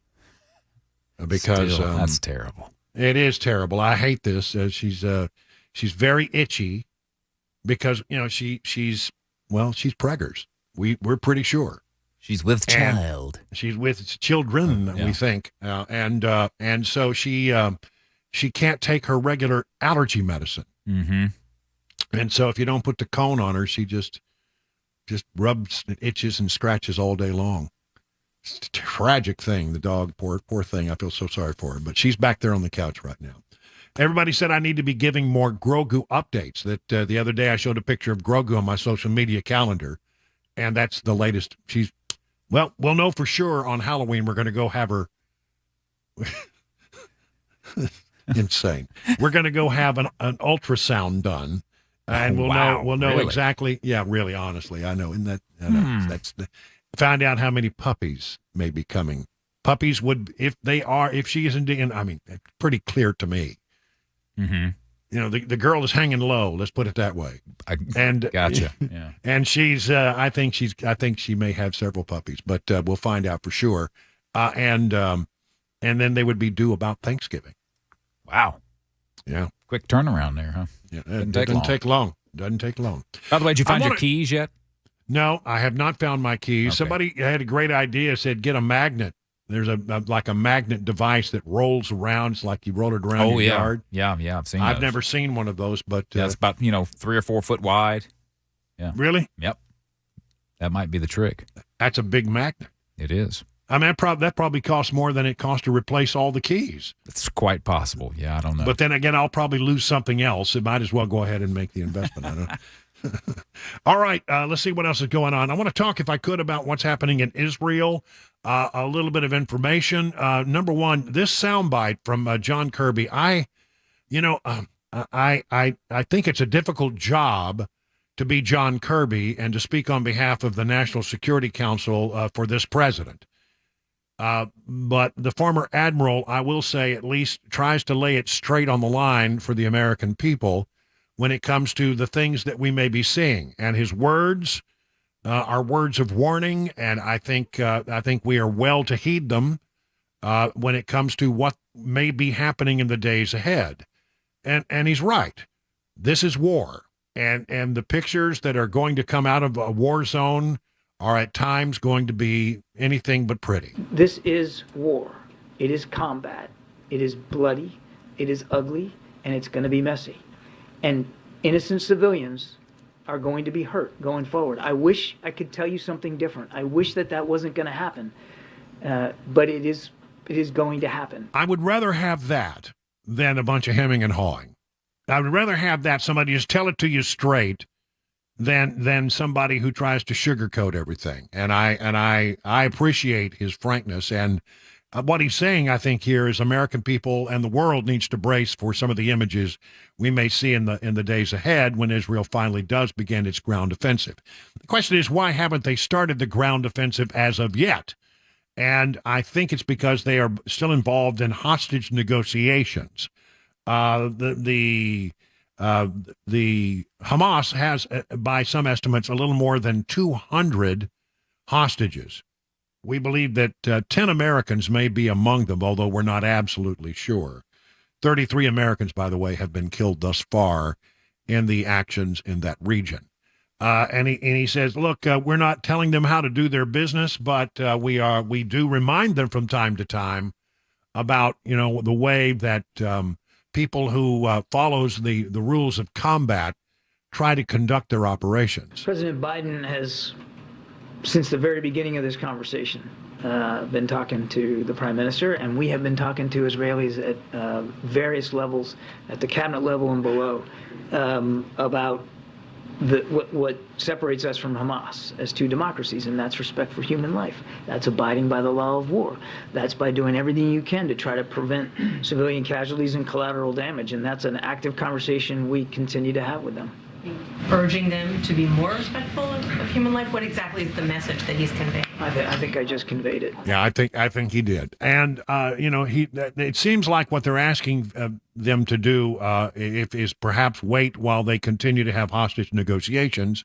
because that's terrible. It is terrible. I hate this. She's very itchy because, she's preggers. We're pretty sure. She's with child. She's with children, we think. And so she can't take her regular allergy medicine. Mm-hmm. And so if you don't put the cone on her, she just rubs, itches, and scratches all day long. It's a tragic thing. The dog, poor thing. I feel so sorry for her. But she's back there on the couch right now. Everybody said I need to be giving more Grogu updates. That the other day I showed a picture of Grogu on my social media calendar, and that's the latest. We'll know for sure on Halloween we're going to go have her. Insane. We're going to go have an ultrasound done, and we'll know really? Exactly. Yeah, really, honestly, I know. That's find out how many puppies may be coming. Puppies would, if she isn't in. I mean, it's pretty clear to me. Mm-hmm. The girl is hanging low. Let's put it that way. Gotcha. Yeah. And she's. I think she may have several puppies, but we'll find out for sure. And then they would be due about Thanksgiving. Wow. Yeah. Quick turnaround there, huh? Yeah. It doesn't take long. Doesn't take long. By the way, did you find your keys yet? No, I have not found my keys. Okay. Somebody had a great idea. Said get a magnet. There's a magnet device that rolls around. It's like you roll it around your yard. Yeah, I've seen. I've never seen one of those, but it's about 3 or 4 foot wide. Yeah. Really? Yep. That might be the trick. That's a big magnet. It is. I mean, that probably costs more than it costs to replace all the keys. It's quite possible. Yeah, I don't know. But then again, I'll probably lose something else. It might as well go ahead and make the investment. I don't know. All right, let's see what else is going on. I want to talk, if I could, about what's happening in Israel. A little bit of information. Number one, this soundbite from John Kirby. I think it's a difficult job to be John Kirby and to speak on behalf of the National Security Council for this president. But the former admiral, I will say, at least tries to lay it straight on the line for the American people when it comes to the things that we may be seeing. And his words are words of warning, and I think we are well to heed them when it comes to what may be happening in the days ahead. And he's right. This is war, and the pictures that are going to come out of a war zone are at times going to be anything but pretty. This is war. It is combat. It is bloody. It is ugly, and it's going to be messy. And innocent civilians are going to be hurt going forward. I wish I could tell you something different. I wish that wasn't going to happen, but it is going to happen. I would rather have that than a bunch of hemming and hawing. I would rather have that, somebody just tell it to you straight, than somebody who tries to sugarcoat everything. And I appreciate his frankness. And what he's saying, I think, here is American people and the world needs to brace for some of the images we may see in the days ahead when Israel finally does begin its ground offensive. The question is, why haven't they started the ground offensive as of yet? And I think it's because they are still involved in hostage negotiations. The Hamas has, by some estimates, a little more than 200 hostages. We believe that 10 Americans may be among them, although we're not absolutely sure. 33 Americans, by the way, have been killed thus far in the actions in that region. And he says, look, we're not telling them how to do their business, but we do remind them from time to time about, the way that people who follows the rules of combat try to conduct their operations. President Biden has, since the very beginning of this conversation, been talking to the Prime Minister, and we have been talking to Israelis at various levels, at the cabinet level and below, about what separates us from Hamas as two democracies, and that's respect for human life. That's abiding by the law of war. That's by doing everything you can to try to prevent civilian casualties and collateral damage, and that's an active conversation we continue to have with them. Urging them to be more respectful of human life? What exactly is the message that he's conveying? I think I just conveyed it. Yeah, I think he did. And, it seems like what they're asking them to do is perhaps wait while they continue to have hostage negotiations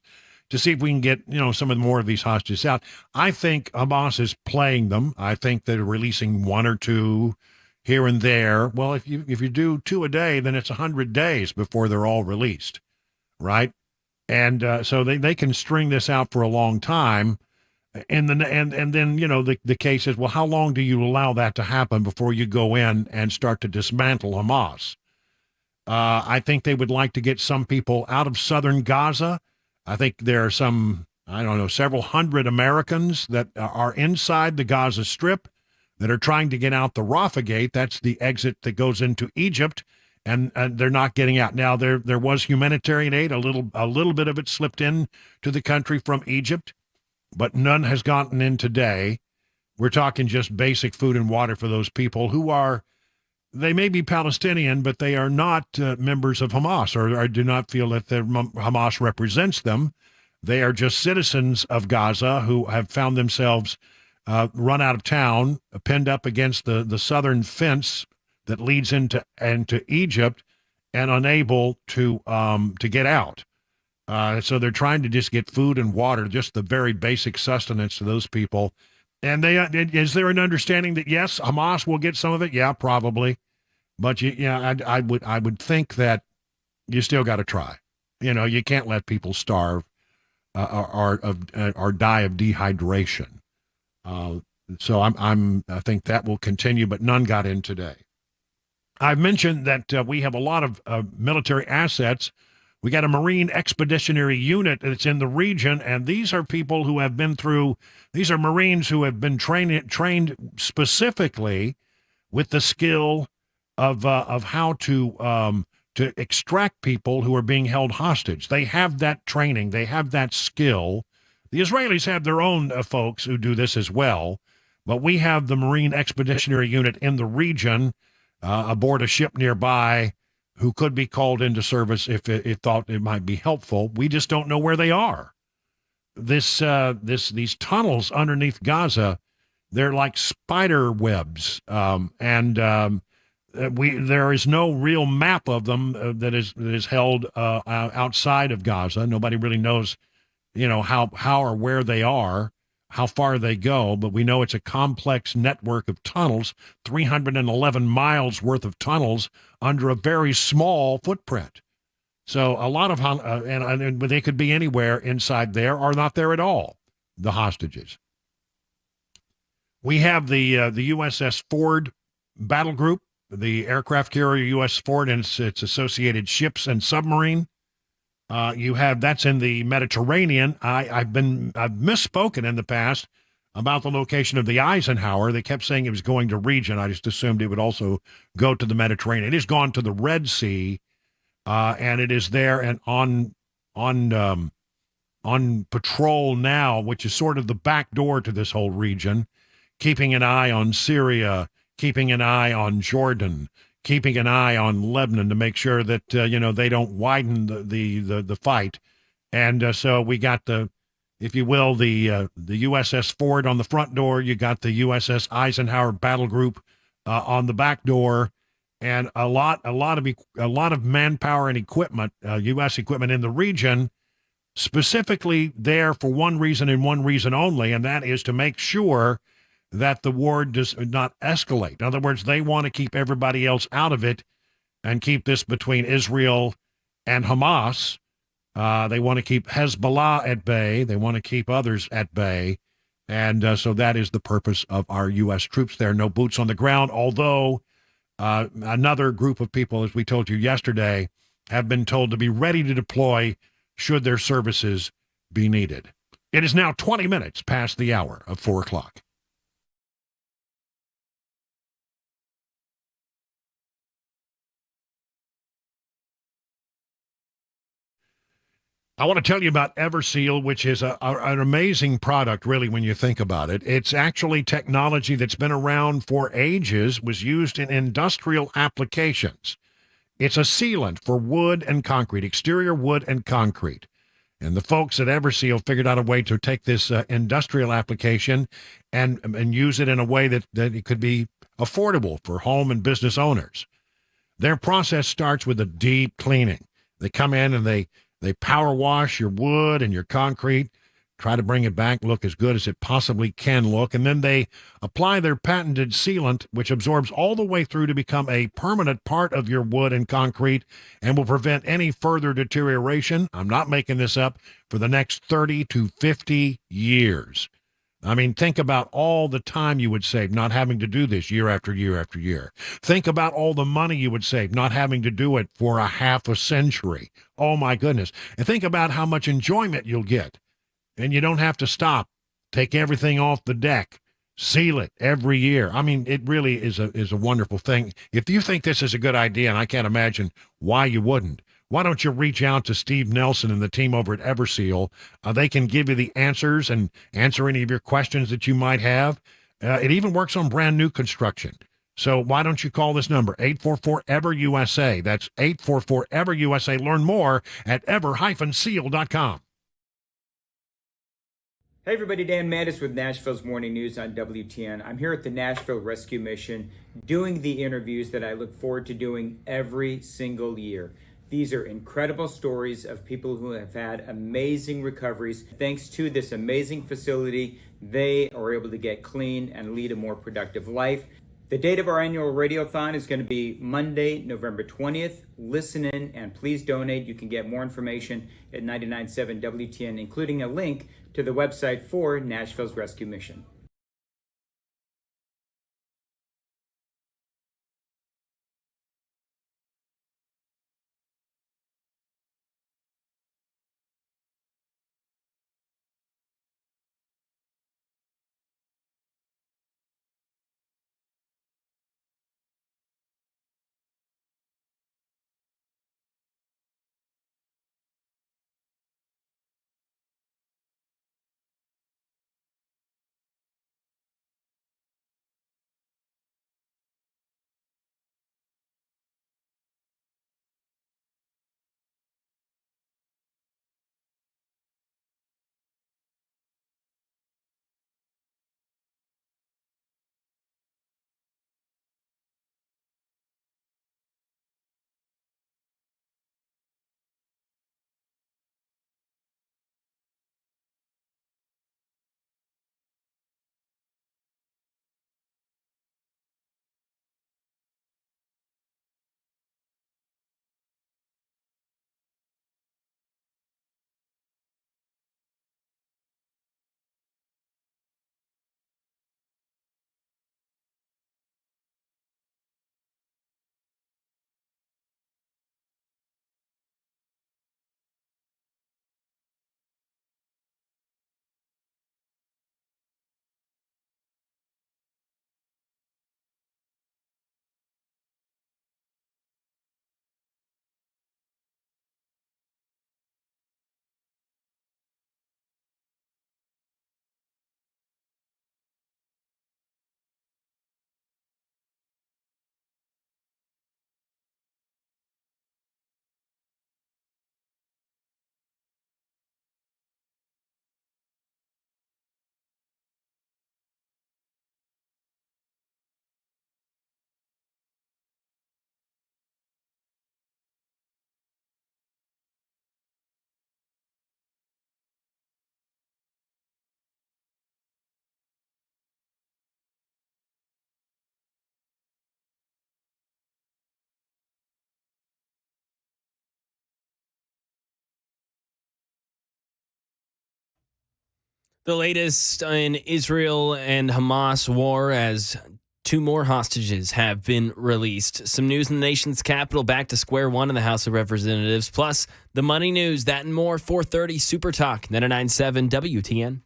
to see if we can get, some of more of these hostages out. I think Hamas is playing them. I think they're releasing one or two here and there. Well, if you do 2 a day, then it's 100 days before they're all released. Right. And so they can string this out for a long time. And then, the case is, well, how long do you allow that to happen before you go in and start to dismantle Hamas? I think they would like to get some people out of southern Gaza. I think there are several hundred Americans that are inside the Gaza Strip that are trying to get out the Rafah Gate. That's the exit that goes into Egypt. And they're not getting out. Now, there was humanitarian aid, a little bit of it slipped in to the country from Egypt, but none has gotten in today. We're talking just basic food and water for those people they may be Palestinian, but they are not members of Hamas or do not feel that Hamas represents them. They are just citizens of Gaza who have found themselves run out of town, pinned up against the southern fence that leads into Egypt, and unable to get out. So they're trying to just get food and water, just the very basic sustenance to those people. And is there an understanding that yes, Hamas will get some of it? Yeah, probably. But I would think that you still got to try. You can't let people starve or die of dehydration. So I think that will continue, but none got in today. I've mentioned that we have a lot of military assets. We got a Marine Expeditionary Unit that's in the region, and these are people who have been through. These are Marines who have been trained specifically with the skill of how to extract people who are being held hostage. They have that training. They have that skill. The Israelis have their own folks who do this as well, but we have the Marine Expeditionary Unit in the region. Aboard a ship nearby who could be called into service if it thought it might be helpful. We just don't know where they are. These tunnels underneath Gaza, they're like spider webs, and there is no real map of them that is held outside of Gaza. Nobody really knows, how or where they are, how far they go, but we know it's a complex network of tunnels, 311 miles worth of tunnels under a very small footprint. So a lot of, and they could be anywhere inside there or not there at all, the hostages. We have the USS Ford battle group the aircraft carrier U.S. Ford and its associated ships and submarine. You have that's in the Mediterranean. I've misspoken in the past about the location of the Eisenhower. They kept saying it was going to region. I just assumed it would also go to the Mediterranean. It has gone to the Red Sea, and it is there and on patrol now, which is sort of the back door to this whole region, keeping an eye on Syria, keeping an eye on Jordan, keeping an eye on Lebanon to make sure that they don't widen the fight. And so we got the, if you will, the USS Ford on the front door. You got the USS Eisenhower battle group on the back door, and a lot of manpower and equipment, U.S. equipment in the region, specifically there for one reason and one reason only, and that is to make sure that the war does not escalate. In other words, they want to keep everybody else out of it and keep this between Israel and Hamas. They want to keep Hezbollah at bay. They want to keep others at bay. And so that is the purpose of our U.S. troops there. No boots on the ground, although another group of people, as we told you yesterday, have been told to be ready to deploy should their services be needed. It is now 20 minutes past the hour of 4 o'clock. I want to tell you about Everseal, which is an amazing product, really, when you think about it. It's actually technology that's been around for ages, was used in industrial applications. It's a sealant for wood and concrete, exterior wood and concrete. And the folks at Everseal figured out a way to take this industrial application and use it in a way that it could be affordable for home and business owners. Their process starts with a deep cleaning. They come in and they power wash your wood and your concrete, try to bring it back, look as good as it possibly can look, and then they apply their patented sealant, which absorbs all the way through to become a permanent part of your wood and concrete and will prevent any further deterioration. I'm not making this up, for the next 30 to 50 years. I mean, think about all the time you would save not having to do this year after year after year. Think about all the money you would save not having to do it for a half a century. Oh, my goodness. And think about how much enjoyment you'll get. And you don't have to stop. Take everything off the deck. Seal it every year. I mean, it really is a wonderful thing. If you think this is a good idea, and I can't imagine why you wouldn't, why don't you reach out to Steve Nelson and the team over at Everseal? They can give you the answers and answer any of your questions that you might have. It even works on brand new construction. So why don't you call this number, 844-EVER-USA. That's 844-EVER-USA. Learn more at ever-seal.com. Hey everybody, Dan Mattis with Nashville's Morning News on WTN. I'm here at the Nashville Rescue Mission doing the interviews that I look forward to doing every single year. These are incredible stories of people who have had amazing recoveries. Thanks to this amazing facility, they are able to get clean and lead a more productive life. The date of our annual Radiothon is going to be Monday, November 20th. Listen in and please donate. You can get more information at 99.7 WTN, including a link to the website for Nashville's Rescue Mission. The latest in Israel and Hamas war as 2 more hostages have been released. Some news in the nation's capital, back to square one in the House of Representatives. Plus, the money news, that and more. 4:30 Super Talk, 99.7 WTN.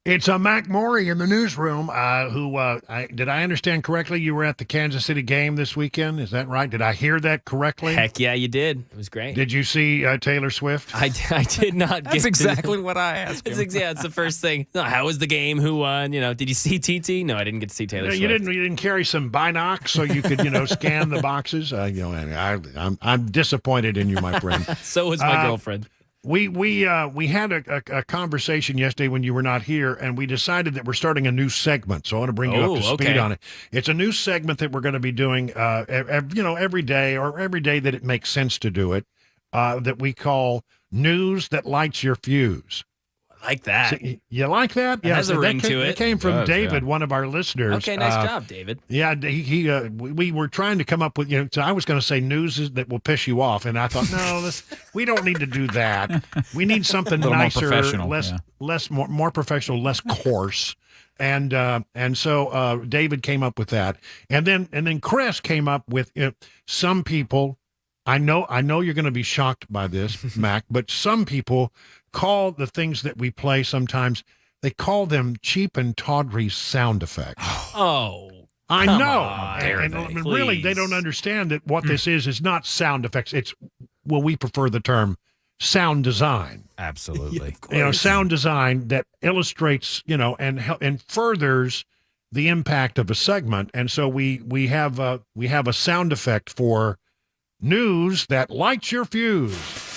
It's Mac Morey in the newsroom. Did I understand correctly? You were at the Kansas City game this weekend. Is that right? Did I hear that correctly? Heck yeah, you did. It was great. Did you see Taylor Swift? I did not. That's exactly what I asked him. It's the first thing. No, how was the game? Who won? Did you see TT? No, I didn't get to see Taylor Swift. You didn't carry some binocs so you could scan the boxes. I'm disappointed in you, my friend. So was my girlfriend. We had a conversation yesterday when you were not here, and we decided that we're starting a new segment. So I want to bring you up to speed on it. It's a new segment that we're going to be doing, every day that it makes sense to do it. That we call News That Lights Your Fuse. I like that. So, you like that? It has a ring to it. It came from David, one of our listeners. Okay, nice job, David. Yeah, we were trying to come up with, so I was going to say news that will piss you off, and I thought, no, we don't need to do that. We need something nicer, more professional, less coarse. And so David came up with that, and then Chris came up with some people. I know you're going to be shocked by this, Mac, but some people call the things that we play sometimes, they call them cheap and tawdry sound effects. Oh, I know. And really, they don't understand that what this is not sound effects. It's, we prefer the term sound design. Absolutely. Sound design that illustrates, and furthers the impact of a segment. And so we have a sound effect for news that lights your fuse.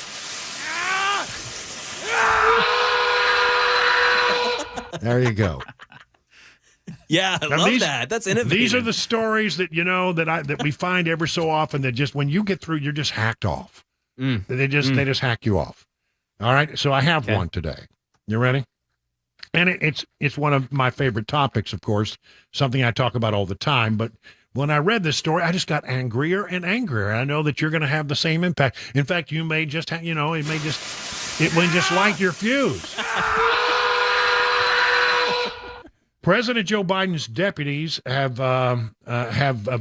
There you go. Yeah, I love that. That's innovative. These are the stories that that we find every so often that just when you get through, you're just hacked off. They just hack you off. All right, so I have one today. You ready? And it's one of my favorite topics, of course, something I talk about all the time. But when I read this story, I just got angrier and angrier. I know that you're going to have the same impact. In fact, you may just it may just light your fuse. President Joe Biden's deputies have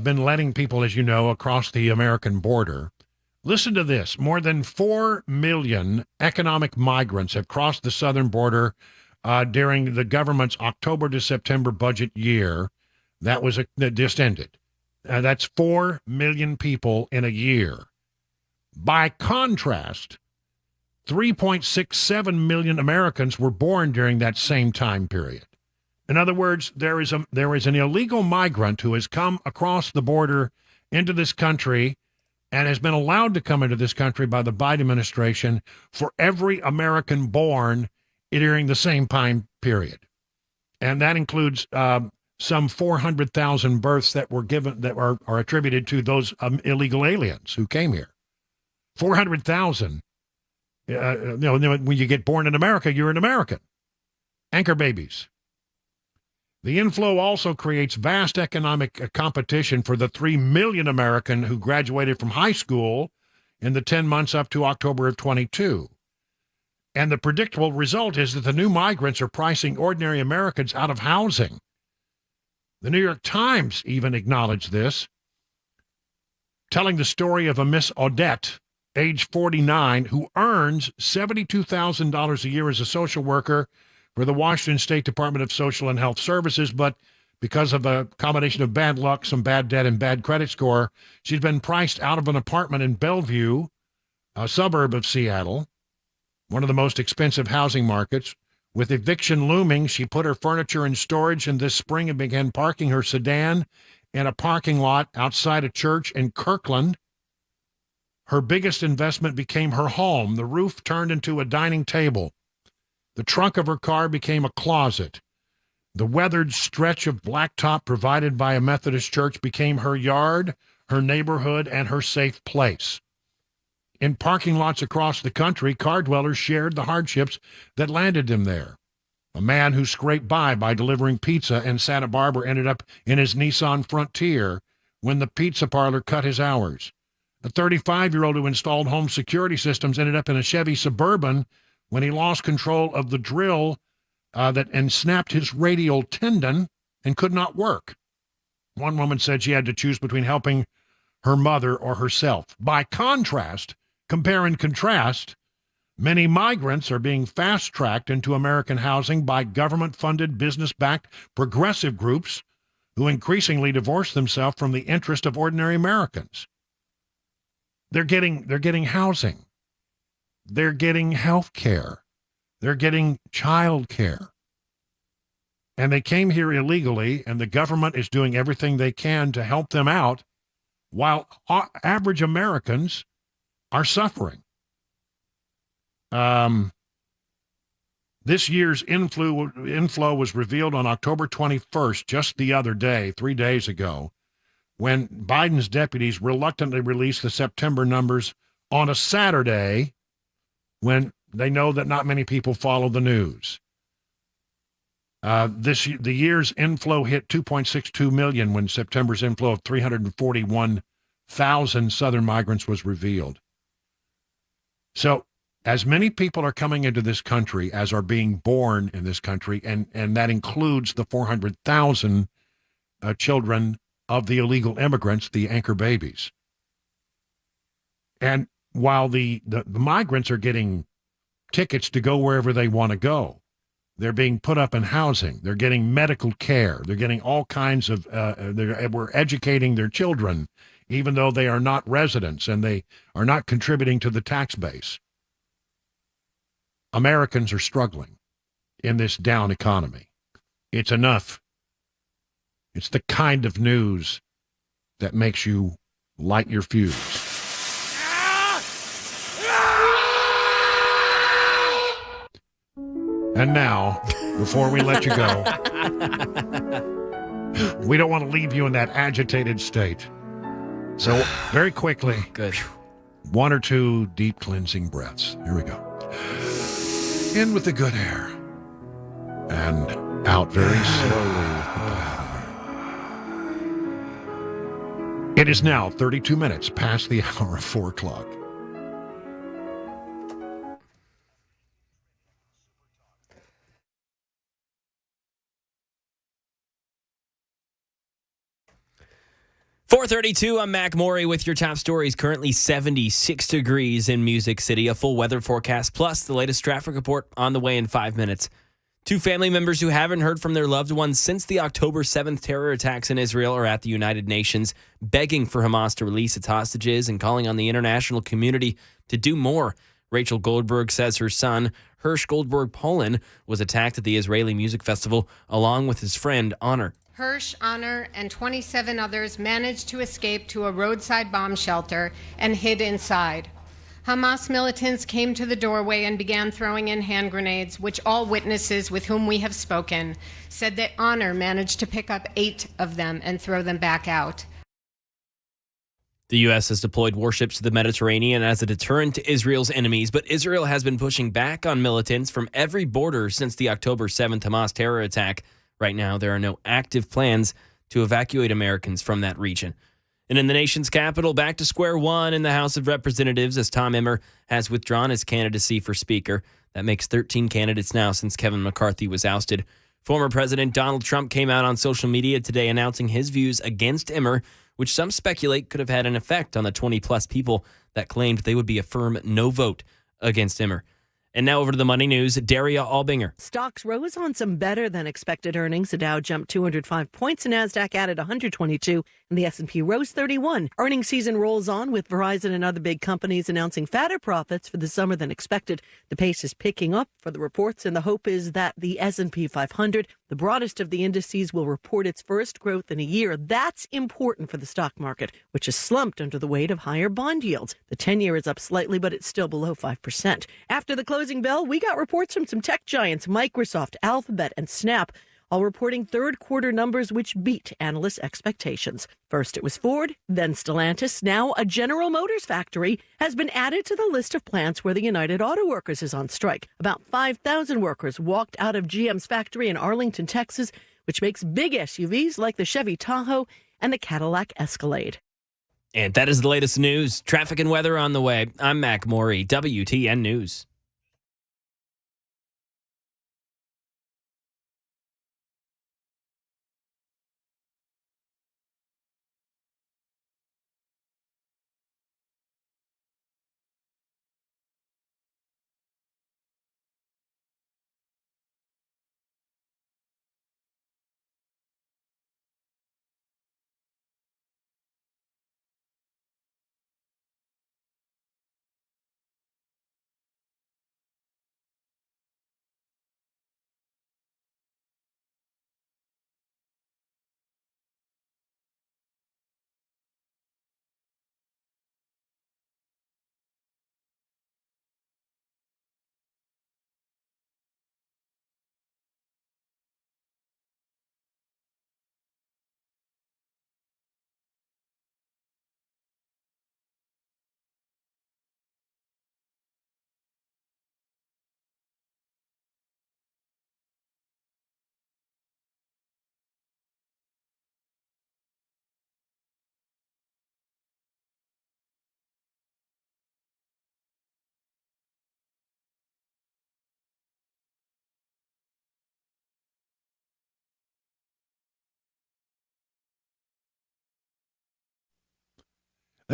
been letting people, as you know, across the American border. Listen to this. More than 4 million economic migrants have crossed the southern border during the government's October to September budget year. That just ended. That's 4 million people in a year. By contrast, 3.67 million Americans were born during that same time period. In other words, there is an illegal migrant who has come across the border into this country and has been allowed to come into this country by the Biden administration for every American born during the same time period. And that includes some 400,000 births that were given that are attributed to those illegal aliens who came here. 400,000. When you get born in America, you're an American. Anchor babies. The inflow also creates vast economic competition for the 3 million American who graduated from high school in the 10 months up to October of 22. And the predictable result is that the new migrants are pricing ordinary Americans out of housing. The New York Times even acknowledged this, telling the story of a Miss Odette, age 49, who earns $72,000 a year as a social worker for the Washington State Department of Social and Health Services, but because of a combination of bad luck, some bad debt, and bad credit score, she's been priced out of an apartment in Bellevue, a suburb of Seattle, one of the most expensive housing markets. With eviction looming, she put her furniture in storage in this spring and began parking her sedan in a parking lot outside a church in Kirkland. Her biggest investment became her home. The roof turned into a dining table. The trunk of her car became a closet. The weathered stretch of blacktop provided by a Methodist church became her yard, her neighborhood, and her safe place. In parking lots across the country, car dwellers shared the hardships that landed them there. A man who scraped by delivering pizza in Santa Barbara ended up in his Nissan Frontier when the pizza parlor cut his hours. A 35-year-old who installed home security systems ended up in a Chevy Suburban when he lost control of the drill and snapped his radial tendon and could not work. One woman said she had to choose between helping her mother or herself. By contrast, compare and contrast, many migrants are being fast-tracked into American housing by government-funded, business-backed progressive groups who increasingly divorce themselves from the interest of ordinary Americans. They're getting housing. They're getting health care. They're getting child care. And they came here illegally, and the government is doing everything they can to help them out while average Americans are suffering. This year's inflow was revealed on October 21st, just the other day, 3 days ago, when Biden's deputies reluctantly released the September numbers on a Saturday when they know that not many people follow the news. The year's inflow hit 2.62 million when September's inflow of 341,000 Southern migrants was revealed. So, as many people are coming into this country as are being born in this country, and that includes the 400,000 children of the illegal immigrants, the anchor babies. And while the migrants are getting tickets to go wherever they want to go, they're being put up in housing. They're getting medical care. They're getting all kinds of, we're educating their children, even though they are not residents and they are not contributing to the tax base. Americans are struggling in this down economy. It's enough. It's the kind of news that makes you light your fuse. And now, before we let you go, we don't want to leave you in that agitated state. So, very quickly, good. 1 or 2 deep cleansing breaths. Here we go. In with the good air. And out very slowly with the bad. It is now 32 minutes past the hour of 4 o'clock. .432, I'm Mac Maury with your top stories. Currently 76 degrees in Music City. A full weather forecast plus the latest traffic report on the way in 5 minutes. 2 family members who haven't heard from their loved ones since the October 7th terror attacks in Israel are at the United Nations, begging for Hamas to release its hostages and calling on the international community to do more. Rachel Goldberg says her son, Hirsch Goldberg Polin, was attacked at the Israeli Music Festival along with his friend Honor. Hirsch, Honor, and 27 others managed to escape to a roadside bomb shelter and hid inside. Hamas militants came to the doorway and began throwing in hand grenades, which all witnesses with whom we have spoken said that Honor managed to pick up 8 of them and throw them back out. The U.S. has deployed warships to the Mediterranean as a deterrent to Israel's enemies, but Israel has been pushing back on militants from every border since the October 7th Hamas terror attack. Right now, there are no active plans to evacuate Americans from that region. And in the nation's capital, back to square one in the House of Representatives as Tom Emmer has withdrawn his candidacy for Speaker. That makes 13 candidates now since Kevin McCarthy was ousted. Former President Donald Trump came out on social media today announcing his views against Emmer, which some speculate could have had an effect on the 20-plus people that claimed they would be a firm no vote against Emmer. And now over to the money news, Daria Albinger. Stocks rose on some better than expected earnings. The Dow jumped 205 points, the Nasdaq added 122, and the S&P rose 31. Earnings season rolls on with Verizon and other big companies announcing fatter profits for the summer than expected. The pace is picking up for the reports, and the hope is that the S&P 500, the broadest of the indices, will report its first growth in a year. That's important for the stock market, which has slumped under the weight of higher bond yields. The 10-year is up slightly, but it's still below 5%. After the closing bell, we got reports from some tech giants, Microsoft, Alphabet, and Snap, all reporting third quarter numbers which beat analysts' expectations. First it was Ford, then Stellantis. Now a General Motors factory has been added to the list of plants where the United Auto Workers is on strike. About 5,000 workers walked out of GM's factory in Arlington, Texas, which makes big SUVs like the Chevy Tahoe and the Cadillac Escalade. And that is the latest news. Traffic and weather on the way. I'm Mac Maury, WTN News.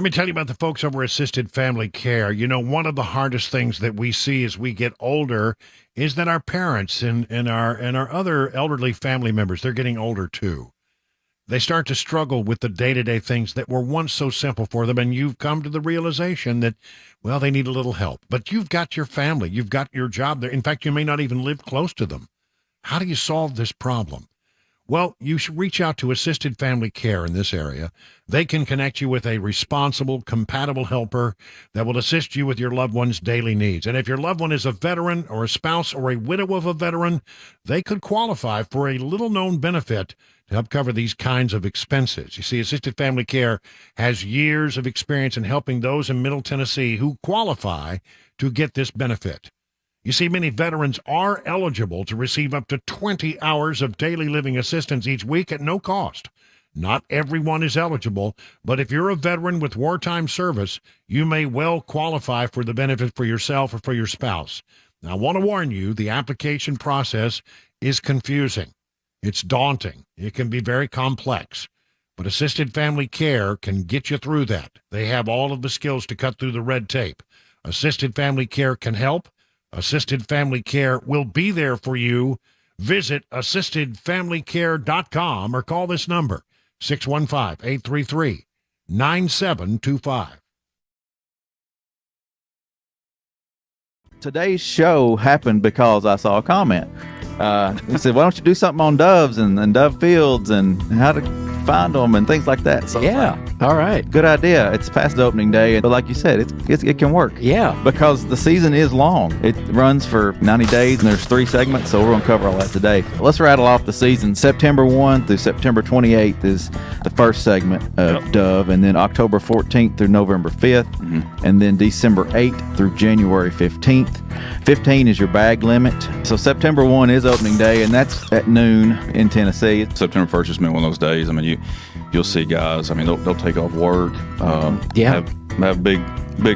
Let me tell you about the folks over Assisted Family Care. You know, one of the hardest things that we see as we get older is that our parents and our other elderly family members, they're getting older too. They start to struggle with the day-to-day things that were once so simple for them, and you've come to the realization that, well, they need a little help. But you've got your family. You've got your job there. In fact, you may not even live close to them. How do you solve this problem? Well, you should reach out to Assisted Family Care in this area. They can connect you with a responsible, compatible helper that will assist you with your loved one's daily needs. And if your loved one is a veteran or a spouse or a widow of a veteran, they could qualify for a little-known benefit to help cover these kinds of expenses. You see, Assisted Family Care has years of experience in helping those in Middle Tennessee who qualify to get this benefit. You see, many veterans are eligible to receive up to 20 hours of daily living assistance each week at no cost. Not everyone is eligible, but if you're a veteran with wartime service, you may well qualify for the benefit for yourself or for your spouse. Now, I want to warn you, the application process is confusing. It's daunting. It can be very complex. But Assisted Family Care can get you through that. They have all of the skills to cut through the red tape. Assisted Family Care can help. Assisted Family Care will be there for you. Visit assistedfamilycare.com or call this number, 615-833-9725. Today's show happened because I saw a comment. He said, why don't you do something on doves and dove fields and how to find them and things like that. So yeah, all right. Good idea. It's past the opening day, but like you said, it can work. Yeah. Because the season is long. It runs for 90 days and there's 3 segments, so we're going to cover all that today. Let's rattle off the season. September 1 through September 28th is the first segment of Dove, and then October 14th through November 5th, and then December 8th through January 15th. 15 is your bag limit. So September 1 is opening day, and that's at noon in Tennessee. September 1st has been one of those days. I mean, you'll see guys. I mean, they'll take off work. Have big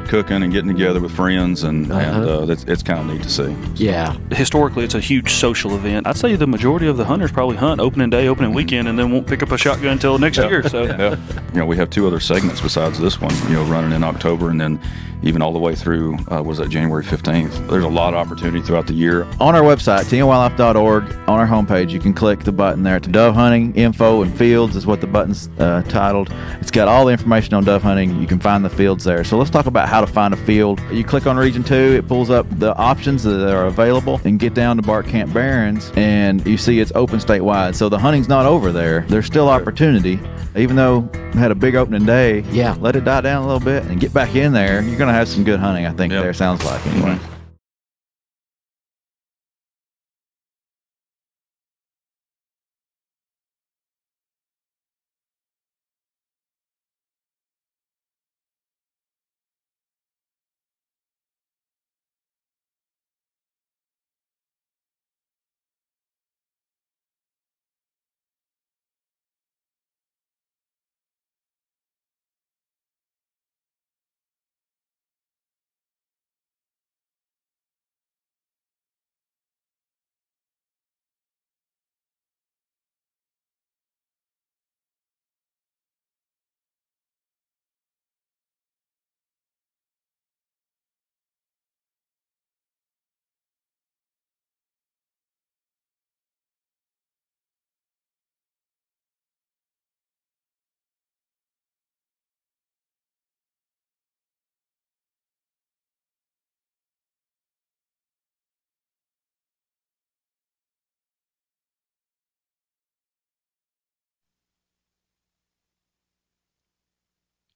cooking and getting together with friends, and it's kind of neat to see. Yeah. Historically, it's a huge social event. I'd say the majority of the hunters probably hunt opening day, opening weekend, and then won't pick up a shotgun until next year. So, You know, we have 2 other segments besides this one. You know, running in October, and then even all the way through was that January 15th. There's a lot of opportunity throughout the year. On our website, tnwildlife.org, on our homepage, you can click the button there to dove hunting info and fields is what the button's titled. It's got all the information on dove hunting. You can find the fields there. So let's talk about how to find a field. You click on Region 2, it pulls up the options that are available, and get down to Bart Camp Barrens, and you see it's open statewide. So the hunting's not over there. There's still opportunity. Even though we had a big opening day, let it die down a little bit and get back in there. You're going to have some good hunting, I think, there, sounds like, anyway.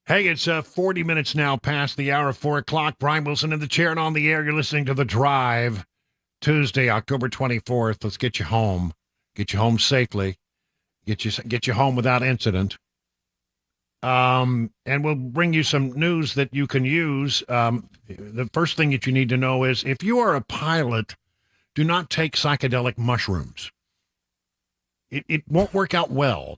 Hey, it's 40 minutes now past the hour of 4 o'clock. Brian Wilson in the chair and on the air. You're listening to The Drive, Tuesday, October 24th. Let's get you home. Get you home safely. Get you home without incident. And we'll bring you some news that you can use. The first thing that you need to know is if you are a pilot, do not take psychedelic mushrooms. It won't work out well.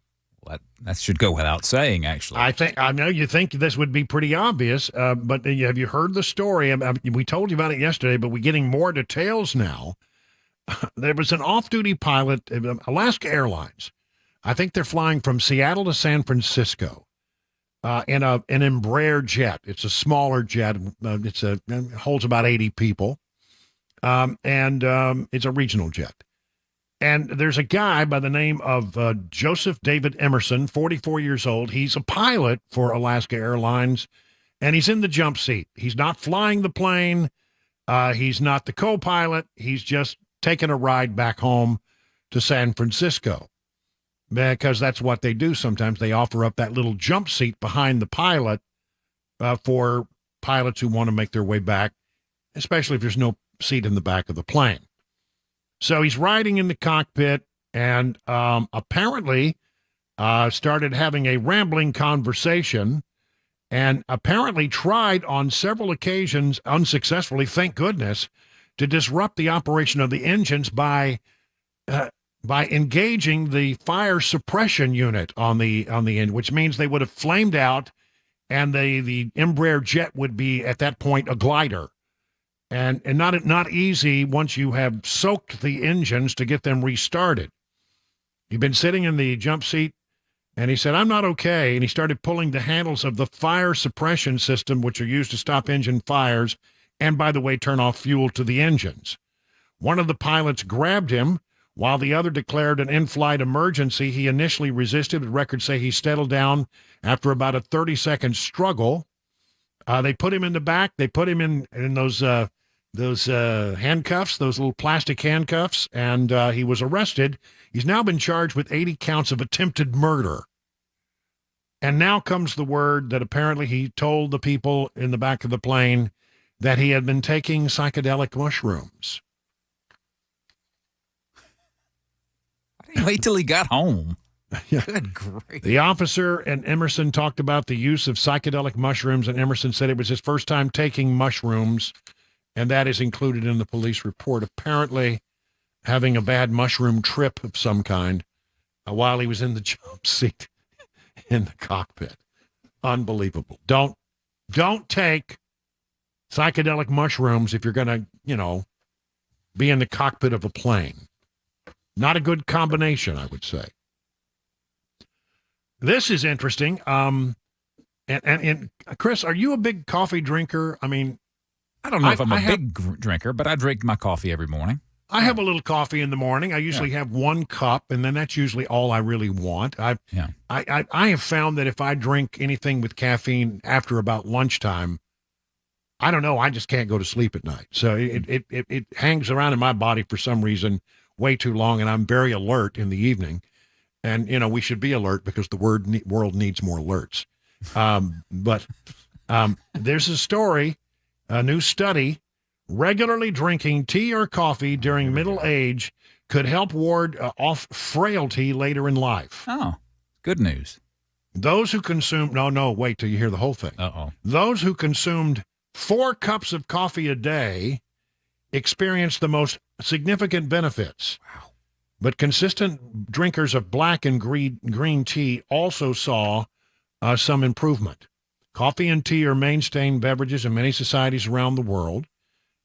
That should go without saying, actually. I know you think this would be pretty obvious, but have you heard the story? We told you about it yesterday, but we're getting more details now. There was an off-duty pilot, Alaska Airlines. I think they're flying from Seattle to San Francisco. in an Embraer jet. It's a smaller jet. It holds about 80 people, and it's a regional jet. And there's a guy by the name of Joseph David Emerson, 44 years old. He's a pilot for Alaska Airlines, and he's in the jump seat. He's not flying the plane. He's not the co-pilot. He's just taking a ride back home to San Francisco, because that's what they do sometimes. They offer up that little jump seat behind the pilot for pilots who want to make their way back, especially if there's no seat in the back of the plane. So he's riding in the cockpit and apparently started having a rambling conversation, and apparently tried on several occasions, unsuccessfully, thank goodness, to disrupt the operation of the engines by engaging the fire suppression unit on the end, which means they would have flamed out, and the Embraer jet would be at that point a glider. And not easy once you have soaked the engines to get them restarted. He'd been sitting in the jump seat, and he said, "I'm not okay." And he started pulling the handles of the fire suppression system, which are used to stop engine fires, and, by the way, turn off fuel to the engines. One of the pilots grabbed him, while the other declared an in-flight emergency. He initially resisted, but records say he settled down after about a 30-second struggle. They put him in the back. They put him in those handcuffs, those little plastic handcuffs, and he was arrested. He's now been charged with 80 counts of attempted murder. And now comes the word that apparently he told the people in the back of the plane that he had been taking psychedelic mushrooms. Why didn't he wait till he got home? Yeah. Good grief. The officer and Emerson talked about the use of psychedelic mushrooms, and Emerson said it was his first time taking mushrooms, and that is included in the police report. Apparently having a bad mushroom trip of some kind while he was in the jump seat in the cockpit. Unbelievable. Don't take psychedelic mushrooms if you're going to, be in the cockpit of a plane. Not a good combination, I would say. This is interesting. And Chris, are you a big coffee drinker? I mean, I don't know if I'm a big drinker, but I drink my coffee every morning. I have a little coffee in the morning. I usually have 1 cup, and then that's usually all I really want. I have found that if I drink anything with caffeine after about lunchtime, I don't know, I just can't go to sleep at night. So it hangs around in my body for some reason way too long, and I'm very alert in the evening. And, we should be alert because the world needs more alerts. But there's a story, a new study. Regularly drinking tea or coffee during middle age could help ward off frailty later in life. Oh, good news. Those who consume, wait till you hear the whole thing. Uh-oh. Those who consumed 4 cups of coffee a day experienced the most significant benefits. Wow. But consistent drinkers of black and green tea also saw some improvement. Coffee and tea are mainstay beverages in many societies around the world.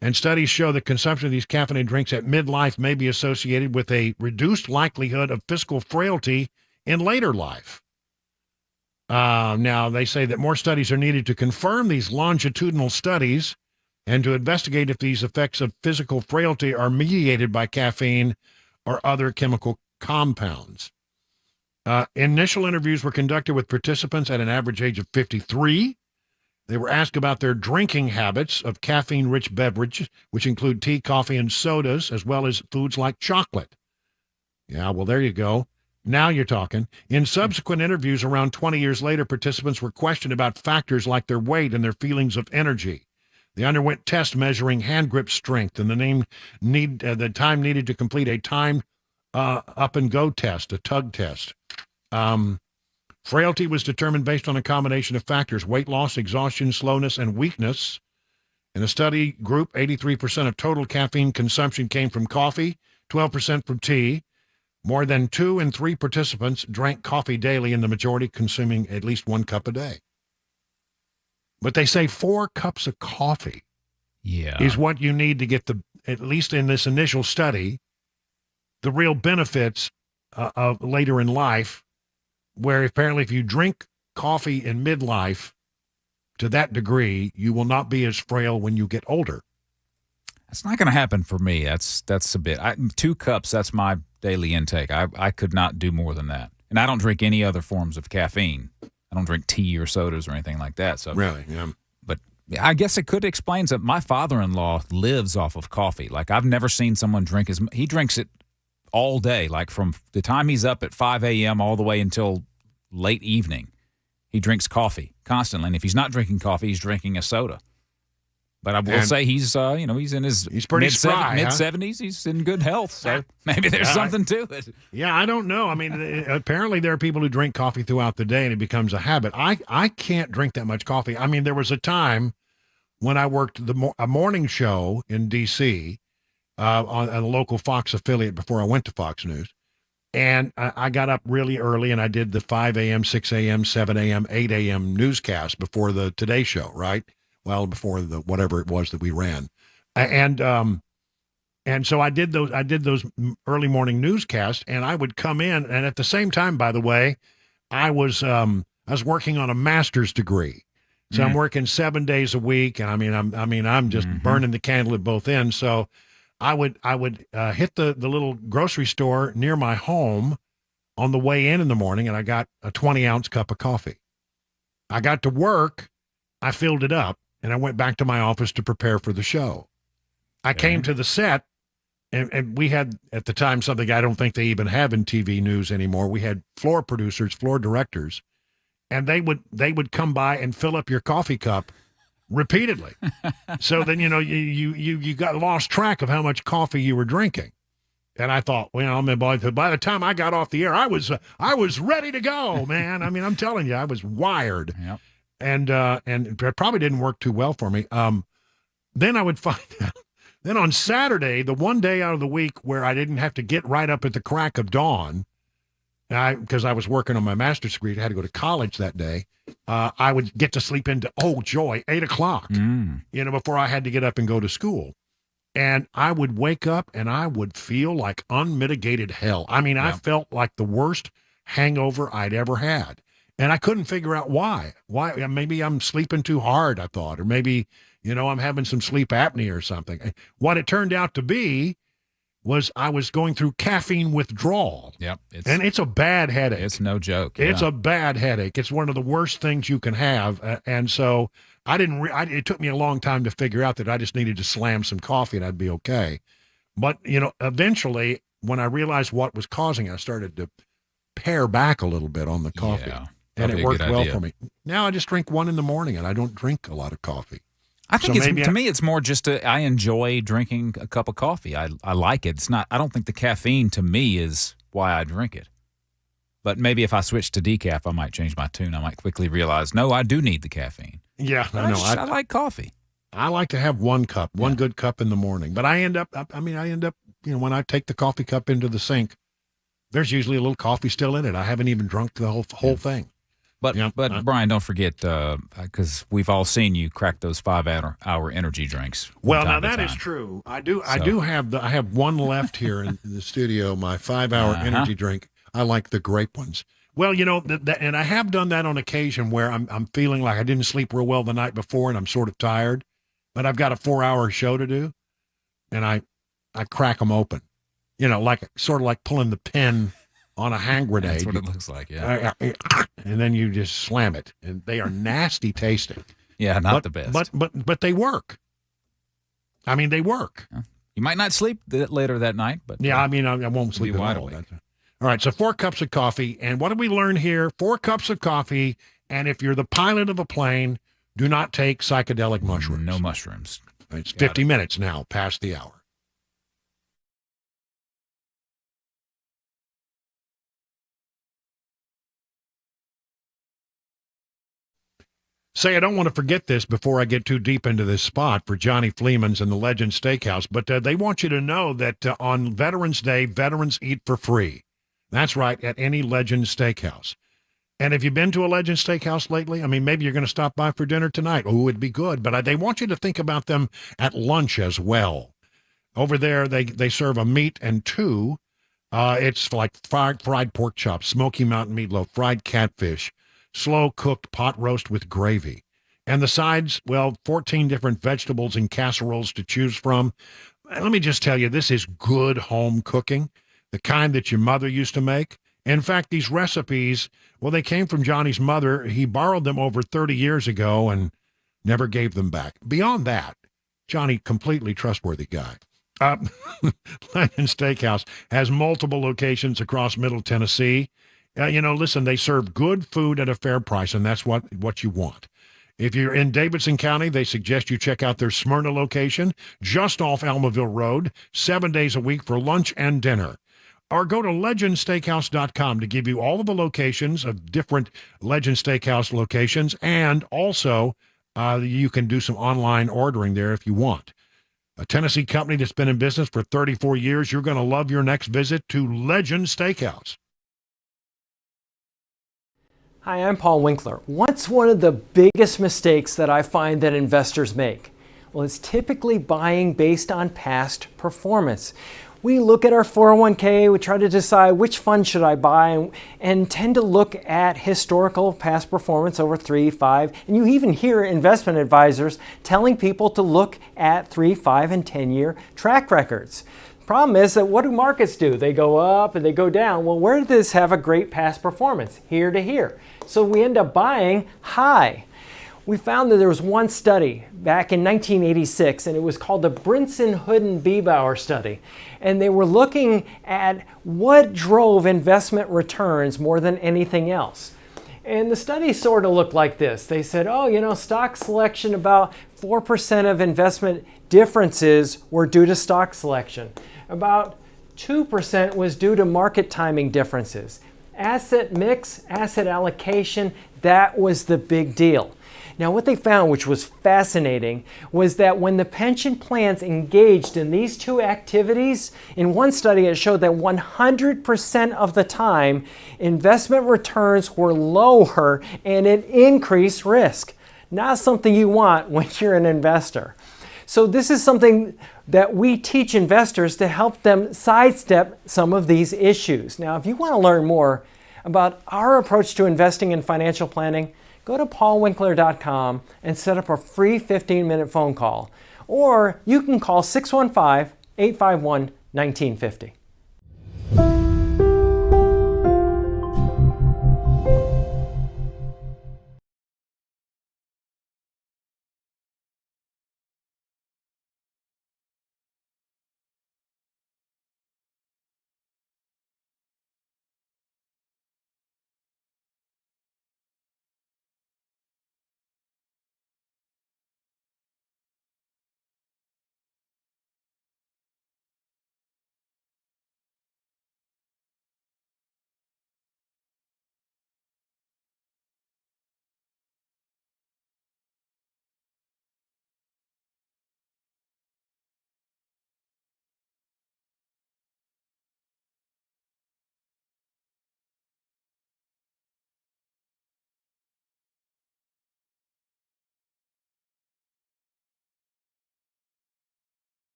And studies show that consumption of these caffeinated drinks at midlife may be associated with a reduced likelihood of physical frailty in later life. Now, they say that more studies are needed to confirm these longitudinal studies and to investigate if these effects of physical frailty are mediated by caffeine or other chemical compounds. Initial interviews were conducted with participants at an average age of 53. They were asked about their drinking habits of caffeine-rich beverages, which include tea, coffee, and sodas, as well as foods like chocolate. Yeah, well, there you go. Now you're talking. In subsequent interviews around 20 years later, participants were questioned about factors like their weight and their feelings of energy. They underwent tests measuring hand grip strength and the time needed to complete a timed up-and-go test, a tug test. Frailty was determined based on a combination of factors: weight loss, exhaustion, slowness, and weakness. In a study group, 83% of total caffeine consumption came from coffee, 12% from tea. More than 2 in 3 participants drank coffee daily, and the majority consuming at least 1 cup a day. But they say 4 cups of coffee is what you need to get at least in this initial study, the real benefits of later in life, where apparently if you drink coffee in midlife to that degree, you will not be as frail when you get older. That's not going to happen for me. That's a bit. 2 cups, that's my daily intake. I could not do more than that. And I don't drink any other forms of caffeine. I don't drink tea or sodas or anything like that. So really, yeah. But I guess it could explain that my father-in-law lives off of coffee. Like, I've never seen someone drink he drinks it all day, like from the time he's up at 5 a.m. all the way until late evening. He drinks coffee constantly. And if he's not drinking coffee, he's drinking a soda. But I will say he's in his mid-70s. He's in good health, so maybe there's something to it. Yeah, I don't know. I mean, apparently there are people who drink coffee throughout the day and it becomes a habit. I can't drink that much coffee. I mean, there was a time when I worked a morning show in D.C. On a local Fox affiliate before I went to Fox News, and I got up really early and I did the 5 a.m., 6 a.m., 7 a.m., 8 a.m. newscast before the Today Show, right? Well, before the whatever it was that we ran, and so I did those early morning newscasts, and I would come in, and at the same time, by the way, I was working on a master's degree, so I'm working 7 days a week, and I'm just burning the candle at both ends. So I would hit the little grocery store near my home on the way in the morning, and I got a 20-ounce cup of coffee. I got to work, I filled it up, and I went back to my office to prepare for the show. I came to the set, and we had, at the time, something I don't think they even have in TV news anymore. We had floor producers, floor directors, and they would come by and fill up your coffee cup repeatedly. So then, you got lost track of how much coffee you were drinking. And I thought, well, by the time I got off the air, I was ready to go, man. I mean, I'm telling you, I was wired. Yep. And it probably didn't work too well for me. Then I would find out. Then on Saturday, the one day out of the week where I didn't have to get right up at the crack of dawn, because I was working on my master's degree, I had to go to college that day. I would get to sleep into 8 o'clock, before I had to get up and go to school. And I would wake up and I would feel like unmitigated hell. I mean, I felt like the worst hangover I'd ever had. And I couldn't figure out why. Maybe I'm sleeping too hard, I thought, or maybe, I'm having some sleep apnea or something. What it turned out to be was I was going through caffeine withdrawal. Yep. And it's a bad headache. It's no joke. It's a bad headache. It's one of the worst things you can have. And so it took me a long time to figure out that I just needed to slam some coffee and I'd be okay. But, eventually when I realized what was causing it, I started to pare back a little bit on the coffee. Yeah. And it worked well for me. Now I just drink one in the morning, and I don't drink a lot of coffee. I think to me, it's more just I enjoy drinking a cup of coffee. I like it. It's not. I don't think the caffeine to me is why I drink it. But maybe if I switch to decaf, I might change my tune. I might quickly realize, no, I do need the caffeine. Yeah, I know. I like coffee. I like to have one good cup in the morning. But I end up, when I take the coffee cup into the sink, there's usually a little coffee still in it. I haven't even drunk the whole thing. But Brian, don't forget, because we've all seen you crack those 5-hour energy drinks. Well, now that is true. I have one left here in the studio. My 5-hour energy drink. I like the grape ones. Well, and I have done that on occasion where I'm feeling like I didn't sleep real well the night before and I'm sort of tired, but I've got a 4-hour show to do, and I crack them open. Sort of like pulling the pin on a hand grenade. That's what it looks like, yeah. And then you just slam it, and they are nasty tasting. Yeah, the best. But they work. I mean, they work. You might not sleep later that night, but yeah, I won't sleep at all. All right, so 4 cups of coffee, and what did we learn here? 4 cups of coffee, and if you're the pilot of a plane, do not take psychedelic mushrooms. No mushrooms. It's 50 minutes now past the hour. Say, I don't want to forget this before I get too deep into this spot for Johnny Fleeman's and the Legend Steakhouse, but they want you to know that on Veterans Day, veterans eat for free. That's right, at any Legend Steakhouse. And have you been to a Legend Steakhouse lately? Maybe you're going to stop by for dinner tonight. Oh, it'd be good. But they want you to think about them at lunch as well. Over there, they serve a meat and 2. It's like fried pork chops, smoky mountain meatloaf, fried catfish, slow-cooked pot roast with gravy. And the sides, well, 14 different vegetables and casseroles to choose from. Let me just tell you, this is good home cooking, the kind that your mother used to make. In fact, these recipes, well, they came from Johnny's mother. He borrowed them over 30 years ago and never gave them back. Beyond that, Johnny, completely trustworthy guy. Legend Steakhouse has multiple locations across Middle Tennessee. Listen, they serve good food at a fair price, and that's what you want. If you're in Davidson County, they suggest you check out their Smyrna location, just off Almaville Road, 7 days a week for lunch and dinner. Or go to legendsteakhouse.com to give you all of the locations of different Legend Steakhouse locations, and also you can do some online ordering there if you want. A Tennessee company that's been in business for 34 years, you're going to love your next visit to Legend Steakhouse. Hi, I'm Paul Winkler. What's one of the biggest mistakes that I find that investors make? Well, it's typically buying based on past performance. We look at our 401k, we try to decide which fund should I buy, and tend to look at historical past performance over 3, 5, and you even hear investment advisors telling people to look at 3, 5, and 10-year track records. Problem is that what do markets do? They go up and they go down. Well, where did this have a great past performance? Here to here. So we end up buying high. We found that there was one study back in 1986, and it was called the Brinson-Huden-Biebauer study. And they were looking at what drove investment returns more than anything else. And the study sort of looked like this. They said, stock selection, about 4% of investment differences were due to stock selection. About 2% was due to market timing differences. Asset mix, asset allocation, that was the big deal. Now, what they found, which was fascinating, was that when the pension plans engaged in these two activities, in one study it showed that 100% of the time, investment returns were lower and it increased risk. Not something you want when you're an investor. So this is something that we teach investors to help them sidestep some of these issues. Now, if you want to learn more about our approach to investing and financial planning, go to paulwinkler.com and set up a free 15-minute phone call. Or you can call 615-851-1950.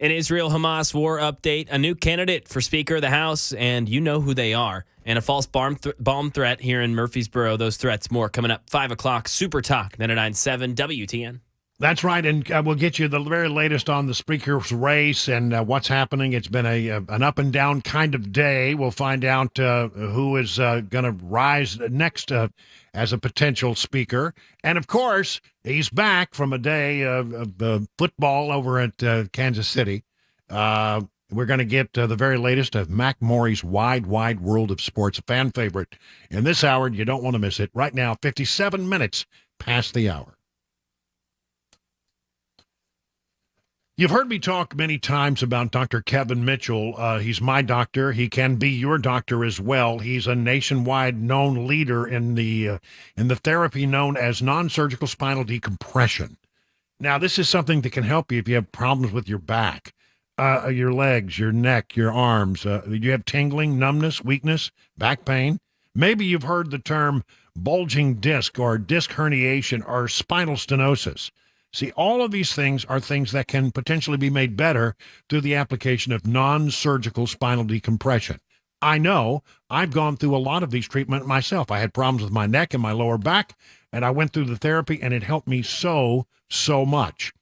An Israel-Hamas war update, a new candidate for Speaker of the House, and you know who they are, and a false bomb threat here in Murfreesboro. Those threats more coming up 5 o'clock. Super Talk 99.7 WTN. That's right, and we'll get you the very latest on the Speaker's race and what's happening. It's been an up and down kind of day. We'll find out who is going to rise next as a potential Speaker. And, of course, he's back from a day of football over at Kansas City. We're going to get the very latest of Mac Morey's Wide World of Sports, a fan favorite. In this hour, you don't want to miss it. Right now, 57 minutes past the hour. You've heard me talk many times about Dr. Kevin Mitchell. He's my doctor. He can be your doctor as well. He's a nationwide known leader in the therapy known as non-surgical spinal decompression. Now, this is something that can help you if you have problems with your back, your legs, your neck, your arms. You have tingling, numbness, weakness, back pain. Maybe you've heard the term bulging disc or disc herniation or spinal stenosis. See, all of these things are things that can potentially be made better through the application of non-surgical spinal decompression. I know I've gone through a lot of these treatments myself. I had problems with my neck and my lower back, and I went through the therapy, and it helped me so much.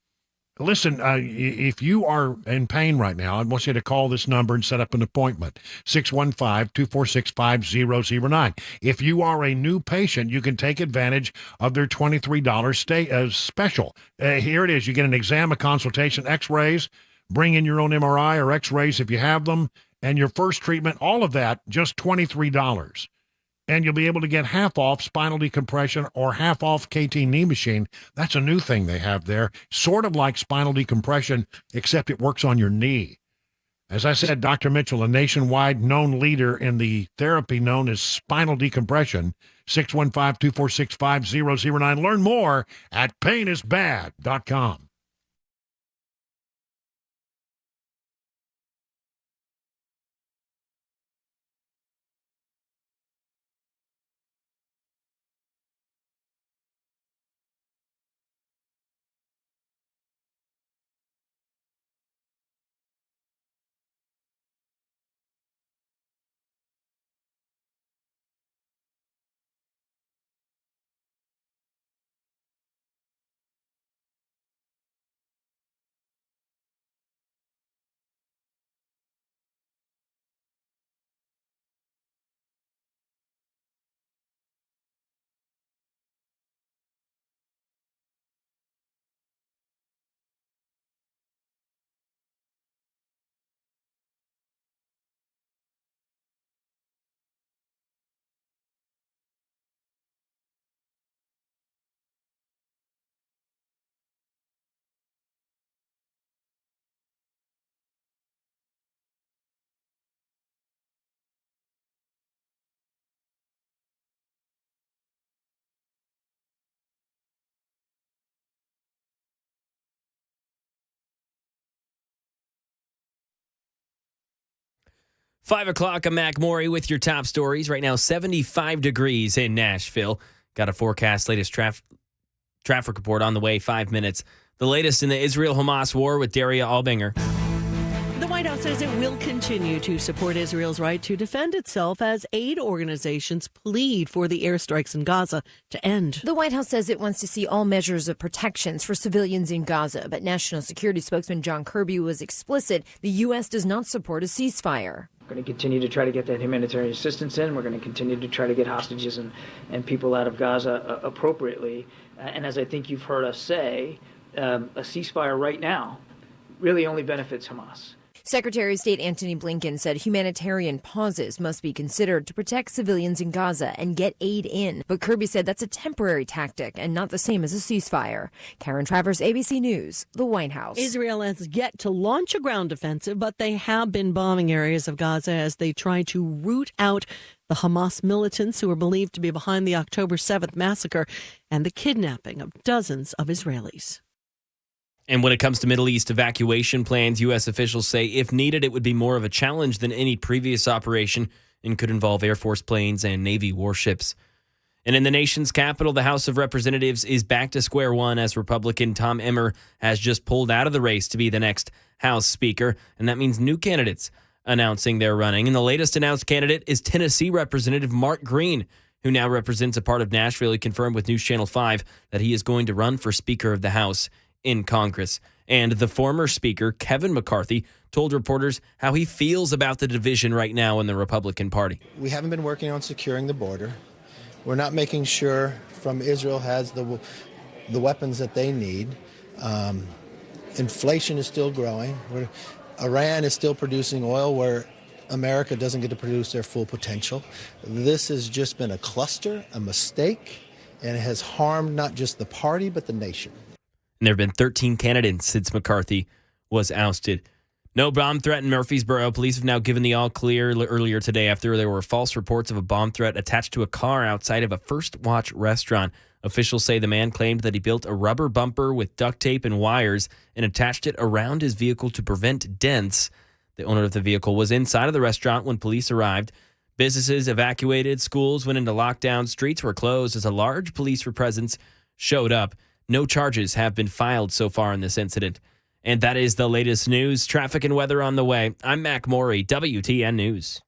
Listen, if you are in pain right now, I want you to call this number and set up an appointment, 615-246-5009. If you are a new patient, you can take advantage of their $23 special. Here it is. You get an exam, a consultation, x-rays, bring in your own MRI or x-rays if you have them, and your first treatment, all of that, just $23. And you'll be able to get half off spinal decompression or half off KT knee machine. That's a new thing they have there, sort of like spinal decompression, except it works on your knee. As I said, Dr. Mitchell, a nationwide known leader in the therapy known as spinal decompression, 615-246-5009. Learn more at painisbad.com. Five o'clock, I'm Mac Morey with your top stories. Right now, 75 degrees in Nashville. Got a forecast, latest traffic report on the way, 5 minutes. The latest in the Israel-Hamas war with Daria Albinger. The White House says it will continue to support Israel's right to defend itself as aid organizations plead for the airstrikes in Gaza to end. The White House says it wants to see all measures of protections for civilians in Gaza, but National Security Spokesman John Kirby was explicit the U.S. does not support a ceasefire. We're going to continue to try to get that humanitarian assistance in. We're going to continue to try to get hostages and people out of Gaza appropriately. And as I think you've heard us say, a ceasefire right now really only benefits Hamas. Secretary of State Antony Blinken said humanitarian pauses must be considered to protect civilians in Gaza and get aid in. But Kirby said that's a temporary tactic and not the same as a ceasefire. Karen Travers, ABC News, the White House. Israel has yet to launch a ground offensive, but they have been bombing areas of Gaza as they try to root out the Hamas militants who are believed to be behind the October 7th massacre and the kidnapping of dozens of Israelis. And when it comes to Middle East evacuation plans, U.S. officials say if needed, it would be more of a challenge than any previous operation and could involve Air Force planes and Navy warships. And in the nation's capital, the House of Representatives is back to square one as Republican Tom Emmer has just pulled out of the race to be the next House Speaker, and that means new candidates announcing they're running. And the latest announced candidate is Tennessee Representative Mark Green, who now represents a part of Nashville. He confirmed with News Channel 5 that he is going to run for Speaker of the House in Congress. And the former Speaker, Kevin McCarthy, told reporters how he feels about the division right now in the Republican Party. We haven't been working on securing the border. We're not making sure from Israel has the weapons that they need. Inflation is still growing. Iran is still producing oil where America doesn't get to produce their full potential. This has just been a cluster, a mistake, and it has harmed not just the party, but the nation. And there have been 13 candidates since McCarthy was ousted. No bomb threat in Murfreesboro. Police have now given the all clear earlier today after there were false reports of a bomb threat attached to a car outside of a First Watch restaurant. Officials say the man claimed that he built a rubber bumper with duct tape and wires and attached it around his vehicle to prevent dents. The owner of the vehicle was inside of the restaurant when police arrived. Businesses evacuated, schools went into lockdown, streets were closed as a large police presence showed up. No charges have been filed so far in this incident. And that is the latest news, traffic and weather on the way. I'm Mac Morey, WTN News.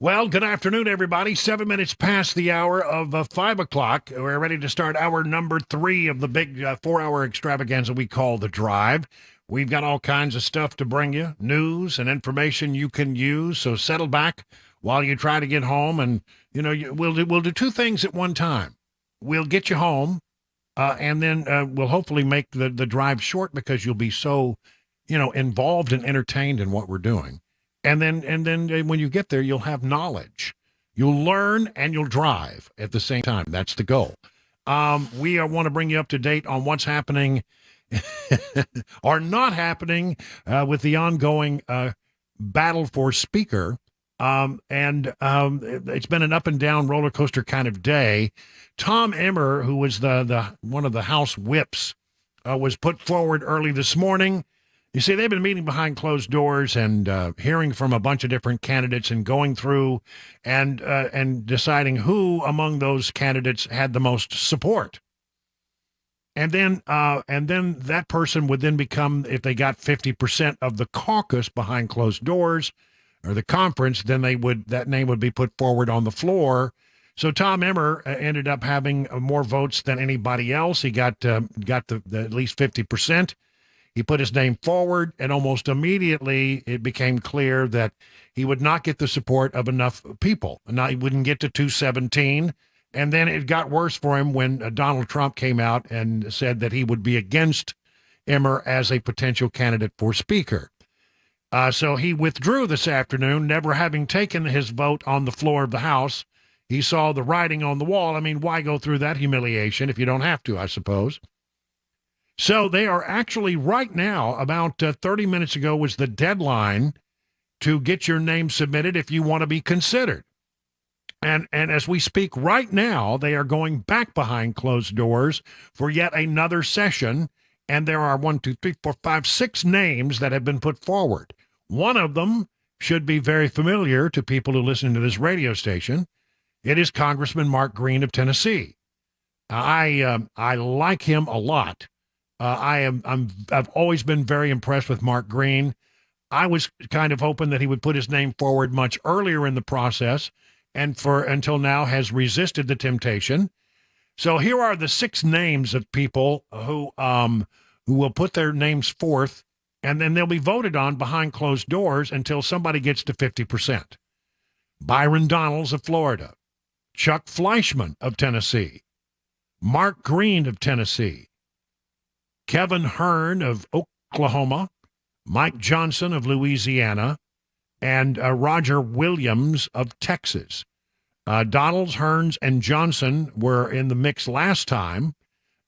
Well, good afternoon, everybody. 7 minutes past the hour of 5 o'clock. We're ready to start hour number 3 of the big 4-hour extravaganza we call The Drive. We've got all kinds of stuff to bring you, news and information you can use. So settle back while you try to get home. And, we'll do two things at one time. We'll get you home, and then we'll hopefully make the drive short because you'll be so, involved and entertained in what we're doing. And then when you get there, you'll have knowledge. You'll learn and you'll drive at the same time. That's the goal. We want to bring you up to date on what's happening or not happening with the ongoing battle for Speaker. It's been an up and down roller coaster kind of day. Tom Emmer, who was the one of the House whips, was put forward early this morning. You see, they've been meeting behind closed doors and hearing from a bunch of different candidates and going through and deciding who among those candidates had the most support. And then that person would then become, if they got 50% of the caucus behind closed doors or the conference, then that name would be put forward on the floor. So Tom Emmer ended up having more votes than anybody else. He got the at least 50%. He put his name forward, and almost immediately it became clear that he would not get the support of enough people. Now, he wouldn't get to 217, and then it got worse for him when Donald Trump came out and said that he would be against Emmer as a potential candidate for Speaker. So he withdrew this afternoon, never having taken his vote on the floor of the House. He saw the writing on the wall. I mean, why go through that humiliation if you don't have to, I suppose? So they are actually right now, about 30 minutes ago was the deadline to get your name submitted if you want to be considered. And as we speak right now, they are going back behind closed doors for yet another session. And there are 6 names that have been put forward. One of them should be very familiar to people who listen to this radio station. It is Congressman Mark Green of Tennessee. I like him a lot. I've always been very impressed with Mark Green. I was kind of hoping that he would put his name forward much earlier in the process, and until now has resisted the temptation. So here are the 6 names of people who will put their names forth, and then they'll be voted on behind closed doors until somebody gets to 50%. Byron Donalds of Florida, Chuck Fleischman of Tennessee, Mark Green of Tennessee, Kevin Hern of Oklahoma, Mike Johnson of Louisiana, and Roger Williams of Texas. Donalds, Hearns, and Johnson were in the mix last time.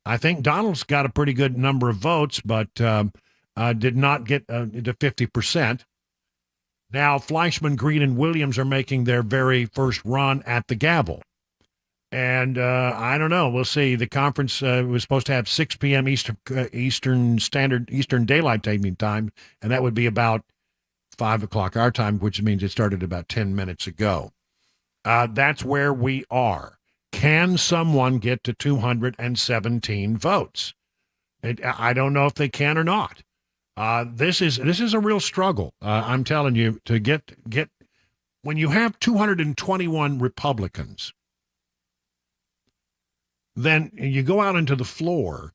I think Donalds got a pretty good number of votes, but did not get to 50%. Now, Fleischman, Green, and Williams are making their very first run at the gavel. And I don't know. We'll see. The conference was supposed to have 6 p.m. Eastern Daylight Saving Time, and that would be about 5 o'clock our time, which means it started about 10 minutes ago. That's where we are. Can someone get to 217 votes? I don't know if they can or not. This is a real struggle. I'm telling you, to get when you have 221 Republicans. Then you go out into the floor.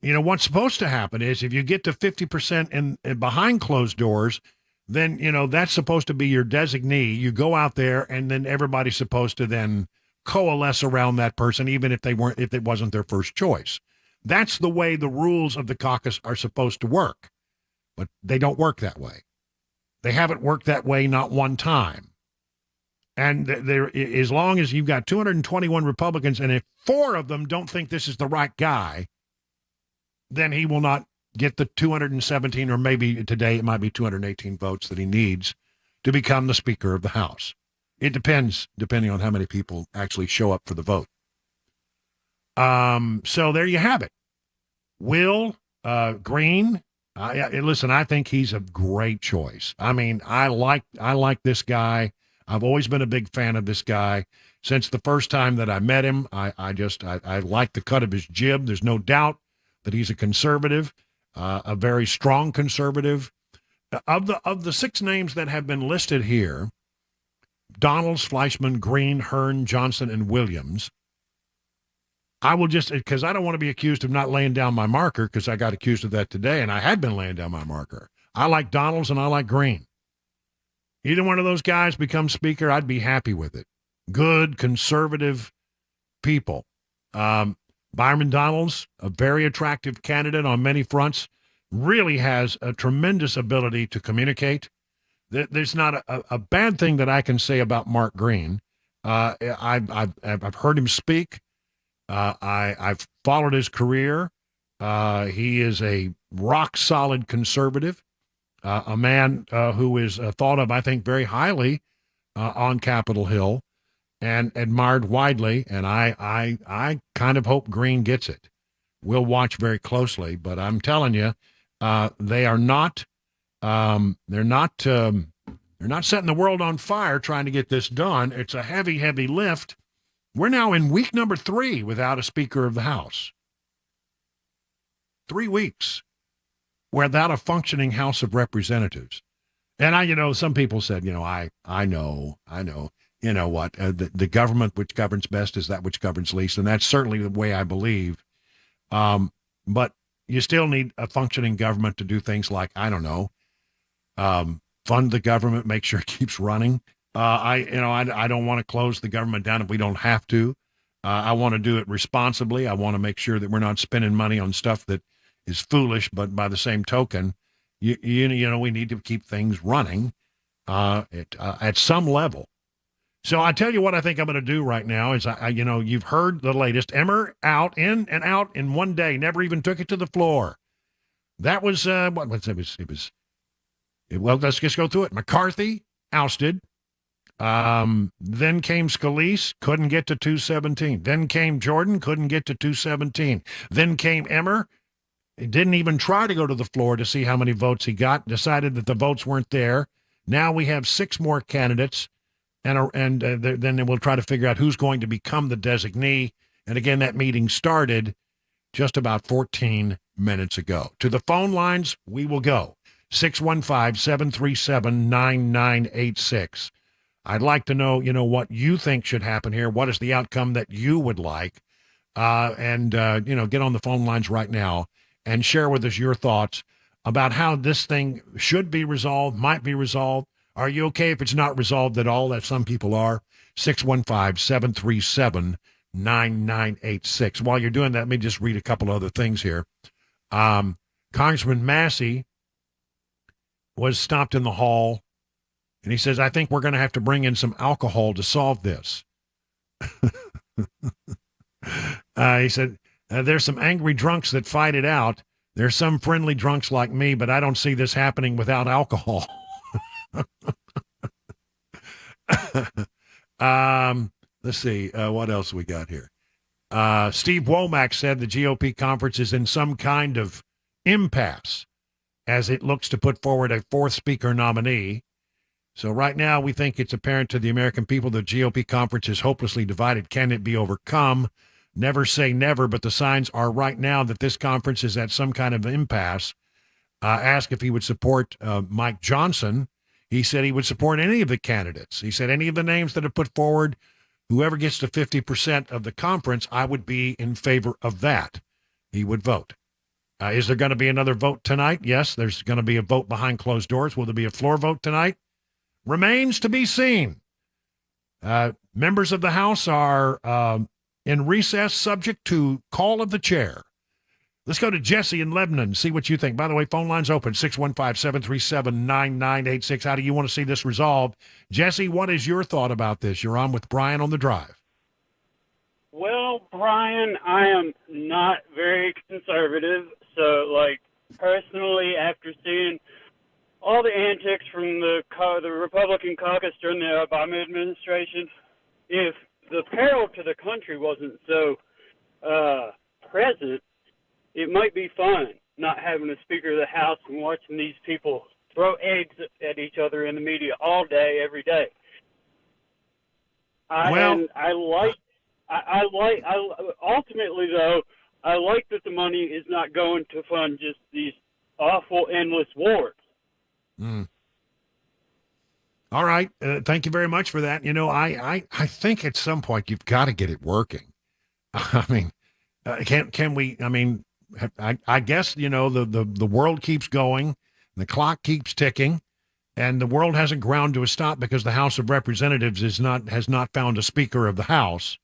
What's supposed to happen is if you get to 50% in behind closed doors, then, that's supposed to be your designee. You go out there and then everybody's supposed to then coalesce around that person, even if it wasn't their first choice. That's the way the rules of the caucus are supposed to work, but they don't work that way. They haven't worked that way not one time. And as long as you've got 221 Republicans, and if 4 of them don't think this is the right guy, then he will not get the 217, or maybe today it might be 218 votes that he needs to become the Speaker of the House. It depends, depending on how many people actually show up for the vote. So there you have it. Will Green, listen, I think he's a great choice. I mean, I like this guy. I've always been a big fan of this guy. Since the first time that I met him, I like the cut of his jib. There's no doubt that he's a conservative, a very strong conservative. Of the 6 names that have been listed here, Donalds, Fleischman, Green, Hearn, Johnson, and Williams. I will just, because I don't want to be accused of not laying down my marker, because I got accused of that today, and I had been laying down my marker. I like Donalds and I like Green. Either one of those guys becomes speaker, I'd be happy with it. Good, conservative people. Byron Donalds, a very attractive candidate on many fronts, really has a tremendous ability to communicate. There's not a bad thing that I can say about Mark Green. I've heard him speak. I've followed his career. He is a rock-solid conservative, a man who is thought of, I think, very highly on Capitol Hill and admired widely, and I kind of hope Green gets it. We'll watch very closely, but I'm telling you, they are not they're not setting the world on fire trying to get this done. It's a heavy, heavy lift. We're now in week number 3 without a Speaker of the House. 3 weeks without a functioning House of Representatives. And some people said, I know. You know what? The government which governs best is that which governs least, and that's certainly the way I believe. But you still need a functioning government to do things like, I don't know, fund the government, make sure it keeps running. I don't want to close the government down if we don't have to. I want to do it responsibly. I want to make sure that we're not spending money on stuff that is foolish. But by the same token, we need to keep things running at some level. So I tell you what I think I'm going to do right now is, you've heard the latest. Emmer out, in and out in one day, never even took it to the floor. That was, well, let's just go through it. McCarthy, ousted. Then came Scalise, couldn't get to 217. Then came Jordan, couldn't get to 217. Then came Emmer, didn't even try to go to the floor to see how many votes he got, decided that the votes weren't there. Now we have 6 more candidates. And then we'll try to figure out who's going to become the designee. And again, that meeting started just about 14 minutes ago. To the phone lines, we will go. 615-737-9986. I'd like to know, what you think should happen here. What is the outcome that you would like? Get on the phone lines right now and share with us your thoughts about how this thing should be resolved, might be resolved. Are you okay if it's not resolved at all, that some people are? 615-737-9986. While you're doing that, let me just read a couple other things here. Congressman Massey was stopped in the hall, and he says, I think we're going to have to bring in some alcohol to solve this. He said, there's some angry drunks that fight it out. There's some friendly drunks like me, but I don't see this happening without alcohol. Let's see. What else we got here? Steve Womack said the GOP conference is in some kind of impasse as it looks to put forward a 4th speaker nominee. So right now we think it's apparent to the American people the GOP conference is hopelessly divided. Can it be overcome? Never say never, but the signs are right now that this conference is at some kind of impasse. Asked if he would support Mike Johnson. He said he would support any of the candidates. He said any of the names that are put forward, whoever gets to 50% of the conference, I would be in favor of that. He would vote. Is there going to be another vote tonight? Yes, there's going to be a vote behind closed doors. Will there be a floor vote tonight? Remains to be seen. Members of the House are in recess subject to call of the chair. Let's go to Jesse in Lebanon, see what you think. By the way, phone line's open, 615-737-9986. How do you want to see this resolved? Jesse, what is your thought about this? You're on with Brian on the Drive. Well, Brian, I am not very conservative. So, personally, after seeing all the antics from the Republican caucus during the Obama administration, if the peril to the country wasn't so present, it might be fun not having a Speaker of the House and watching these people throw eggs at each other in the media all day, every day. Ultimately, though, I like that the money is not going to fund just these awful, endless wars. All right. Thank you very much for that. You know, I think at some point you've got to get it working. I mean, can we? I mean, I guess, you know, the world keeps going, the clock keeps ticking, and the world hasn't ground to a stop because the House of Representatives has not found a Speaker of the House.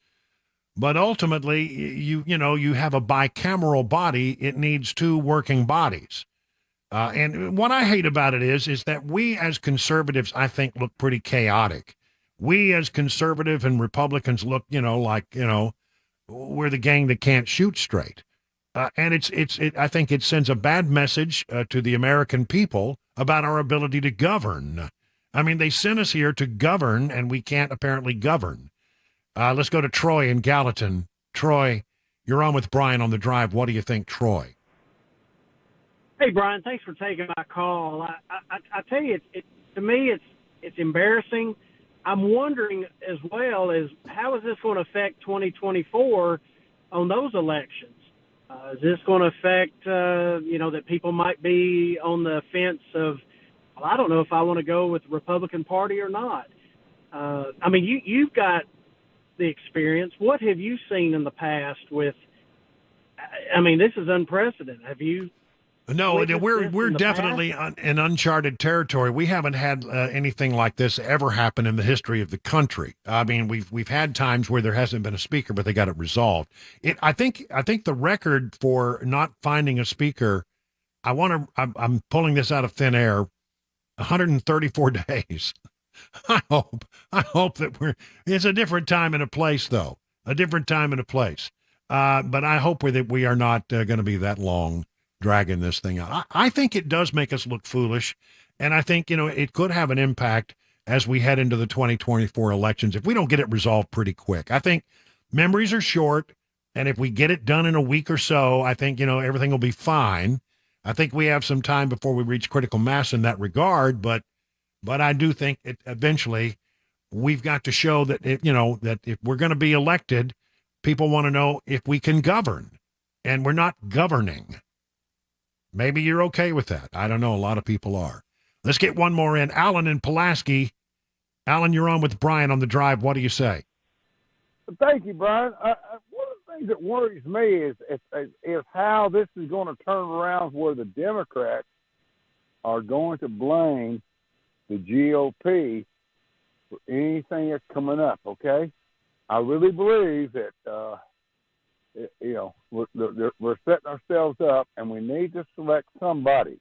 But ultimately, you have a bicameral body. It needs two working bodies. And what I hate about it is that we as conservatives, I think, look pretty chaotic. We as conservative and Republicans look, like, we're the gang that can't shoot straight. And I think it sends a bad message to the American people about our ability to govern. I mean, they sent us here to govern, and we can't apparently govern. Let's go to Troy in Gallatin. Troy, you're on with Brian on the Drive. What do you think, Troy? Hey, Brian, thanks for taking my call. I tell you, to me, it's embarrassing. I'm wondering as well as how is this going to affect 2024 on those elections? Is this going to affect, that people might be on the fence of, well, I don't know if I want to go with the Republican Party or not. I mean, you've got the experience. What have you seen in the past with, I mean, this is unprecedented. Have you? No, we're definitely in uncharted territory. We haven't had anything like this ever happen in the history of the country. I mean, we've had times where there hasn't been a speaker, but they got it resolved. I think the record for not finding a speaker, I'm pulling this out of thin air, 134 days. I hope that it's a different time and a place, though, a different time and a place. But I hope that we are not going to be that long dragging this thing out. I think it does make us look foolish, and I think, it could have an impact as we head into the 2024 elections if we don't get it resolved pretty quick. I think memories are short, and if we get it done in a week or so, I think, everything will be fine. I think we have some time before we reach critical mass in that regard, but I do think eventually we've got to show that, that if we're going to be elected, people want to know if we can govern, and we're not governing. Maybe you're okay with that. I don't know. A lot of people are. Let's get one more in. Alan in Pulaski. Alan, you're on with Brian on the Drive. What do you say? Thank you, Brian. One of the things that worries me is how this is going to turn around where the Democrats are going to blame the GOP for anything that's coming up, okay? I really believe that we're setting ourselves up, and we need to select somebody.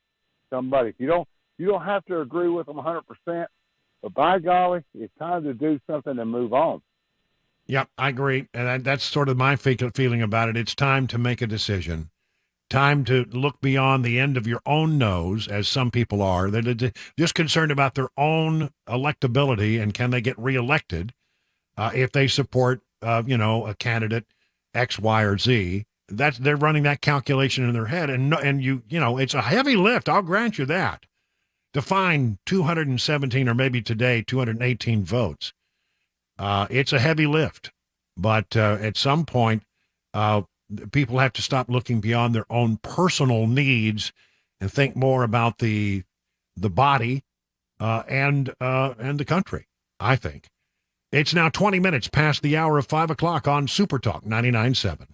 You don't have to agree with them 100%, but by golly, it's time to do something and move on. Yep, I agree, and that's sort of my feeling about it. It's time to make a decision. Time to look beyond the end of your own nose, as some people are. They're just concerned about their own electability and can they get reelected if they support, a candidate X, Y, or Z. They're running that calculation in their head, and it's a heavy lift. I'll grant you that. To find 217 or maybe today 218 votes, it's a heavy lift. But at some point, people have to stop looking beyond their own personal needs and think more about the body and the country. I think. It's now 20 minutes past the hour of 5 o'clock on Super Talk 99.7.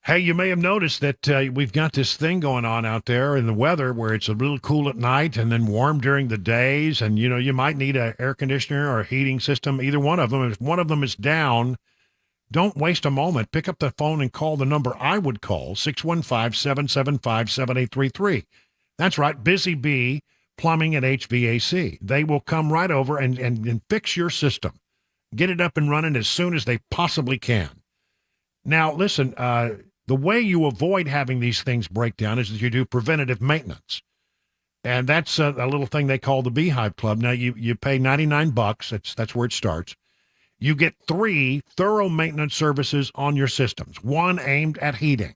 Hey, you may have noticed that we've got this thing going on out there in the weather where it's a little cool at night and then warm during the days. And, you might need an air conditioner or a heating system, either one of them. If one of them is down, don't waste a moment. Pick up the phone and call the number I would call, 615-775-7833. That's right, Busy Bee Plumbing and HVAC. They will come right over and fix your system. Get it up and running as soon as they possibly can. Now, listen, the way you avoid having these things break down is that you do preventative maintenance. And that's a little thing they call the Beehive Club. Now, you pay $99. That's where it starts. You get 3 thorough maintenance services on your systems, one aimed at heating,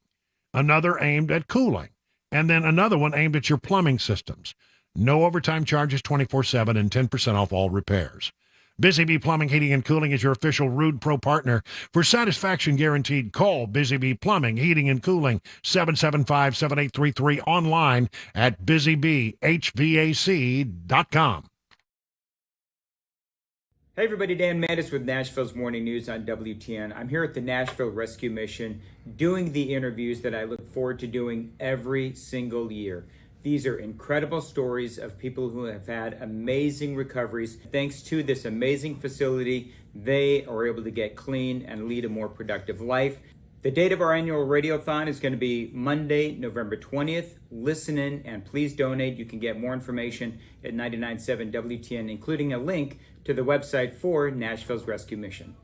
another aimed at cooling, and then another one aimed at your plumbing systems. No overtime charges 24/7 and 10% off all repairs. Busy Bee Plumbing, Heating, and Cooling is your official Rude Pro partner. For satisfaction guaranteed, call Busy Bee Plumbing, Heating, and Cooling, 775-7833, online at busybhvac.com. Hey everybody, Dan Mattis with Nashville's Morning News on WTN. I'm here at the Nashville Rescue Mission doing the interviews that I look forward to doing every single year. These are incredible stories of people who have had amazing recoveries. Thanks to this amazing facility, they are able to get clean and lead a more productive life. The date of our annual Radiothon is going to be Monday, November 20th. Listen in and please donate. You can get more information at 99.7 WTN, including a link to the website for Nashville's Rescue Mission.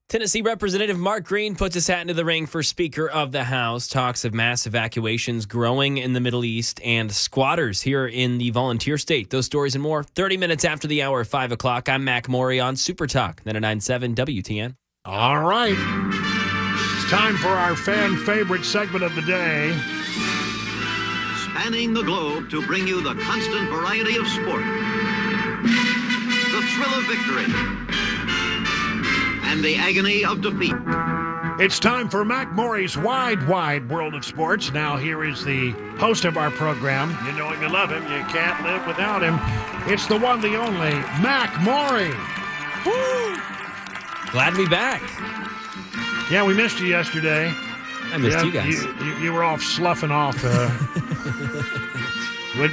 Tennessee Representative Mark Green puts his hat into the ring for Speaker of the House. Talks of mass evacuations growing in the Middle East and squatters here in the volunteer state. Those stories and more 30 minutes after the hour of 5 o'clock. I'm Mac Maury on Super Talk 99.7 WTN. All right. It's time for our fan favorite segment of the day. Spanning the globe to bring you the constant variety of sport, the thrill of victory, and the agony of defeat. It's time for Mac Maury's Wide World of Sports. Now here is the host of our program. You know him, you love him, you can't live without him. It's the one, the only, Mac Maury. Woo! Glad to be back. Yeah, we missed you yesterday. I missed you guys. You were off sloughing off.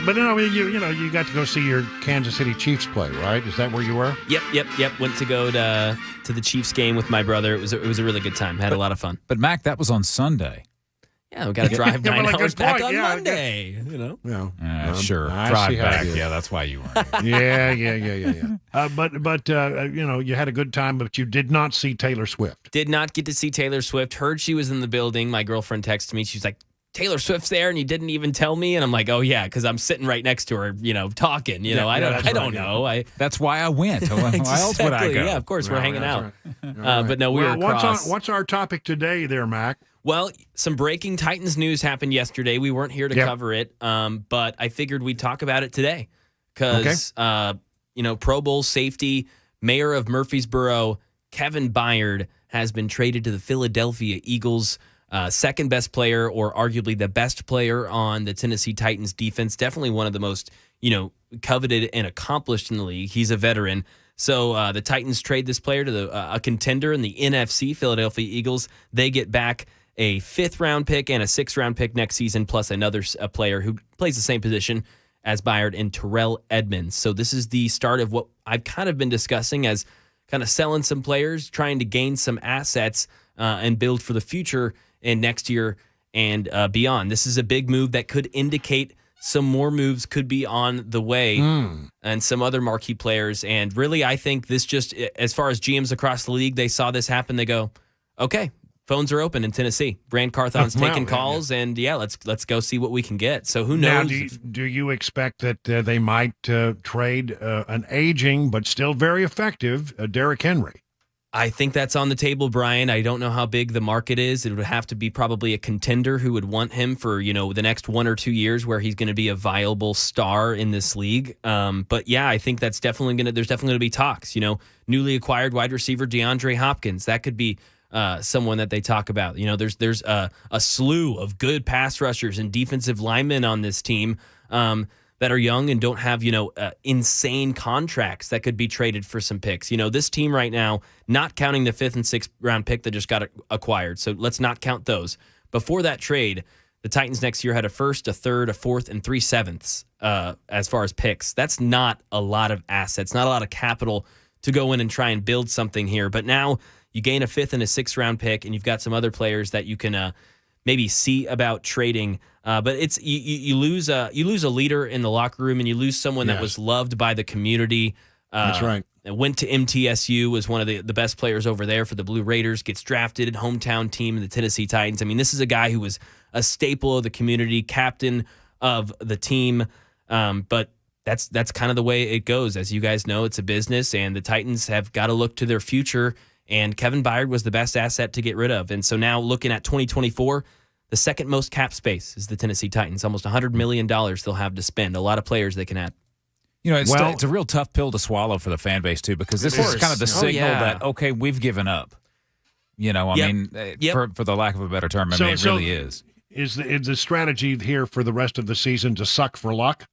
But no, I mean, you got to go see your Kansas City Chiefs play, right? Is that where you were? Yep. Went to go to the Chiefs game with my brother. It was a really good time. Had a lot of fun. But Mac, that was on Sunday. Yeah, we got to drive 9 hours back on Monday. Yeah. Sure. I Drive back. Yeah, that's why you weren't. Yeah. But you had a good time, but you did not see Taylor Swift. Did not get to see Taylor Swift. Heard she was in the building. My girlfriend texted me. She's like, Taylor Swift's there and you didn't even tell me. And I'm like, oh, yeah, because I'm sitting right next to her, talking. I don't know. That's why I went. Why else would I go? Yeah, of course, we're hanging out. Right. But no, we were across. What's our topic today there, Mac? Well, some breaking Titans news happened yesterday. We weren't here to cover it, but I figured we'd talk about it today because, Pro Bowl safety, mayor of Murfreesboro, Kevin Byard, has been traded to the Philadelphia Eagles. Second best player, or arguably the best player on the Tennessee Titans defense. Definitely one of the most, coveted and accomplished in the league. He's a veteran. So the Titans trade this player to a contender in the NFC, Philadelphia Eagles. They get back a 5th-round pick and a 6th-round pick next season, plus another player who plays the same position as Byard in Terrell Edmonds. So this is the start of what I've kind of been discussing as kind of selling some players, trying to gain some assets and build for the future and next year and beyond. This is a big move that could indicate some more moves could be on the way and some other marquee players. And really, I think this just, as far as GMs across the league, they saw this happen. They go, okay, phones are open in Tennessee. Brand Carthon's taking calls, and let's go see what we can get. So who knows? Now, do you expect that they might trade an aging but still very effective Derrick Henry? I think that's on the table, Brian. I don't know how big the market is. It would have to be probably a contender who would want him for, the next 1 or 2 years where he's going to be a viable star in this league. But yeah, I think that's there's definitely going to be talks. Newly acquired wide receiver DeAndre Hopkins, that could be someone that they talk about. There's a slew of good pass rushers and defensive linemen on this team that are young and don't have, insane contracts that could be traded for some picks. This team right now, not counting the 5th and 6th round pick that just got acquired. So let's not count those. Before that trade, the Titans next year had a 1st, a 3rd, a 4th, and 3 7ths as far as picks. That's not a lot of assets, not a lot of capital to go in and try and build something here. But now you gain a 5th and a 6th round pick, and you've got some other players that you can maybe see about trading. But it's you lose a leader in the locker room, and you lose someone that was loved by the community. That's right. Went to MTSU, was one of the best players over there for the Blue Raiders, gets drafted, hometown team, the Tennessee Titans. I mean, this is a guy who was a staple of the community, captain of the team. But that's kind of the way it goes. As you guys know, it's a business, and the Titans have got to look to their future. And Kevin Byard was the best asset to get rid of. And so now looking at 2024, the second most cap space is the Tennessee Titans. Almost $100 million they'll have to spend. A lot of players they can add. It's a real tough pill to swallow for the fan base, too, because this is kind of the signal that, okay, we've given up. For the lack of a better term, it really is. Is the strategy here for the rest of the season to suck for luck?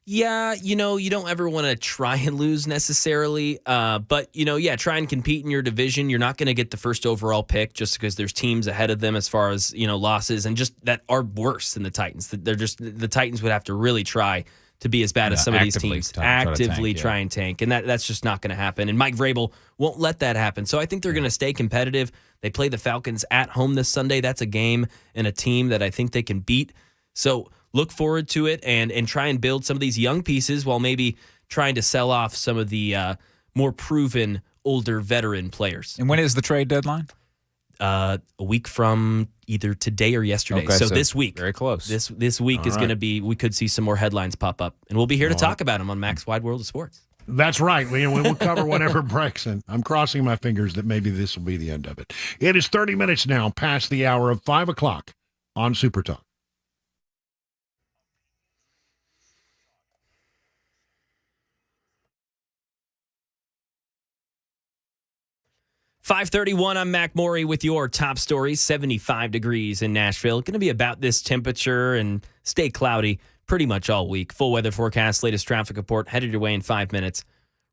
Yeah, you don't ever want to try and lose necessarily. But, try and compete in your division. You're not going to get the first overall pick just because there's teams ahead of them as far as, losses and just that are worse than the Titans. The Titans would have to really try to be as bad as some of these teams. Actively try and tank. And that's just not going to happen. And Mike Vrabel won't let that happen. So I think they're going to stay competitive. They play the Falcons at home this Sunday. That's a game and a team that I think they can beat. So look forward to it and try and build some of these young pieces while maybe trying to sell off some of the more proven, older veteran players. And when is the trade deadline? A week from either today or yesterday. Okay, so this week. Very close. This week is going to be, we could see some more headlines pop up. And we'll be here to talk about them on Mac's Wide World of Sports. That's right. We'll cover whatever breaks, and I'm crossing my fingers that maybe this will be the end of it. It is 30 minutes now past the hour of 5 o'clock on Super Talk. .531, I'm Mac Morey with your top stories. 75 degrees in Nashville. Going to be about this temperature and stay cloudy pretty much all week. Full weather forecast, latest traffic report headed your way in 5 minutes.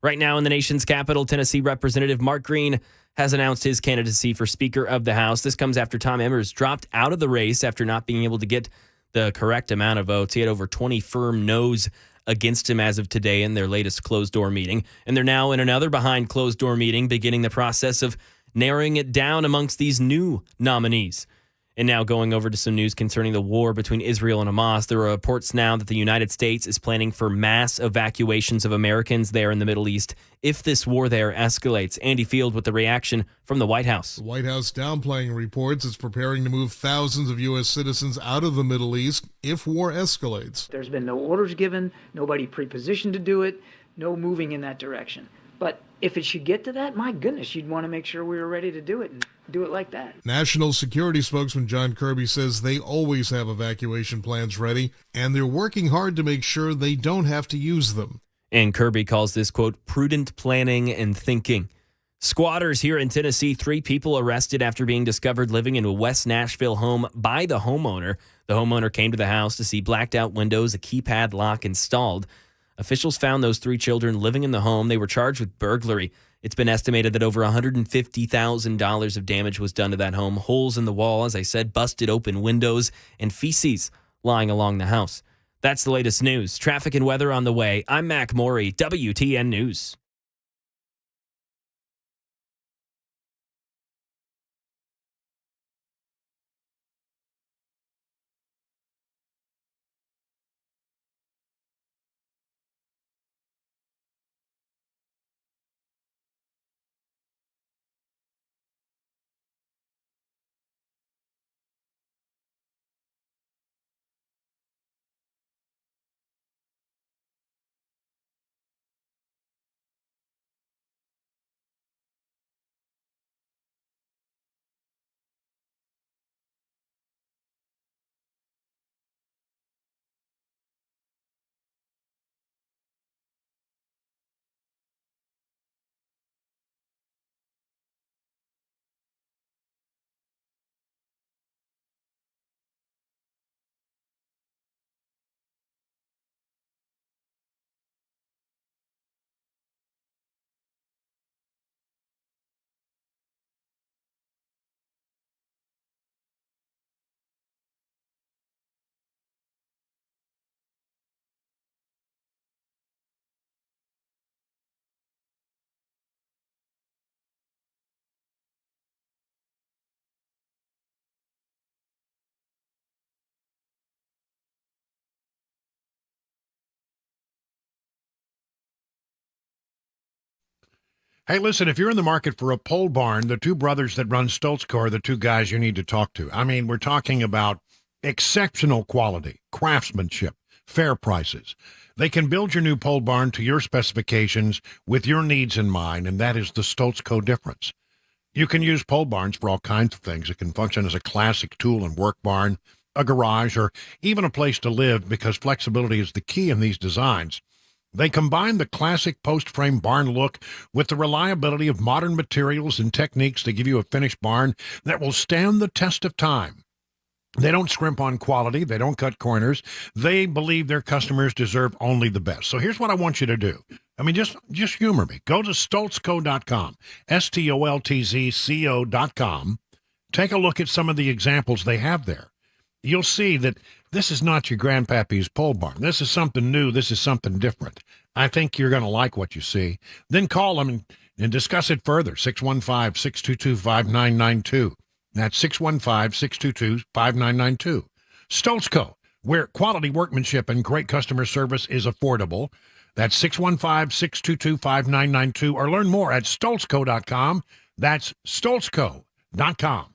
Right now in the nation's capital, Tennessee Representative Mark Green has announced his candidacy for Speaker of the House. This comes after Tom Emmers dropped out of the race after not being able to get the correct amount of votes. He had over 20 firm no's against him as of today in their latest closed-door meeting. And they're now in another behind closed-door meeting, beginning the process of narrowing it down amongst these new nominees. And now going over to some news concerning the war between Israel and Hamas. There are reports now that the United States is planning for mass evacuations of Americans there in the Middle East if this war there escalates. Andy Field with the reaction from the White House. The White House downplaying reports it's preparing to move thousands of U.S. citizens out of the Middle East if war escalates. There's been no orders given, nobody pre-positioned to do it, no moving in that direction. But if it should get to that, my goodness, you'd want to make sure we were ready to do it and do it like that. National Security spokesman John Kirby says they always have evacuation plans ready, and they're working hard to make sure they don't have to use them. And Kirby calls this, quote, prudent planning and thinking. Squatters here in Tennessee, 3 people arrested after being discovered living in a West Nashville home by the homeowner. The homeowner came to the house to see blacked out windows, a keypad lock installed. Officials found those 3 children living in the home. They were charged with burglary. It's been estimated that over $150,000 of damage was done to that home. Holes in the wall, as I said, busted open windows, and feces lying along the house. That's the latest news. Traffic and weather on the way. I'm Mac Morey, WTN News. Hey, listen, if you're in the market for a pole barn, the 2 brothers that run Stoltzco are the 2 guys you need to talk to. I mean, we're talking about exceptional quality, craftsmanship, fair prices. They can build your new pole barn to your specifications with your needs in mind, and that is the Stoltzco difference. You can use pole barns for all kinds of things. It can function as a classic tool and work barn, a garage, or even a place to live because flexibility is the key in these designs. They combine the classic post-frame barn look with the reliability of modern materials and techniques to give you a finished barn that will stand the test of time. They don't scrimp on quality. They don't cut corners. They believe their customers deserve only the best. So here's what I want you to do. I mean, just humor me. Go to Stoltzco.com, STOLTZCO.com. Take a look at some of the examples they have there. You'll see that this is not your grandpappy's pole barn. This is something new. This is something different. I think you're going to like what you see. Then call them and discuss it further. 615-622-5992. That's 615-622-5992. Stoltzco, where quality workmanship and great customer service is affordable. That's 615-622-5992. Or learn more at Stoltzco.com. That's Stoltzco.com.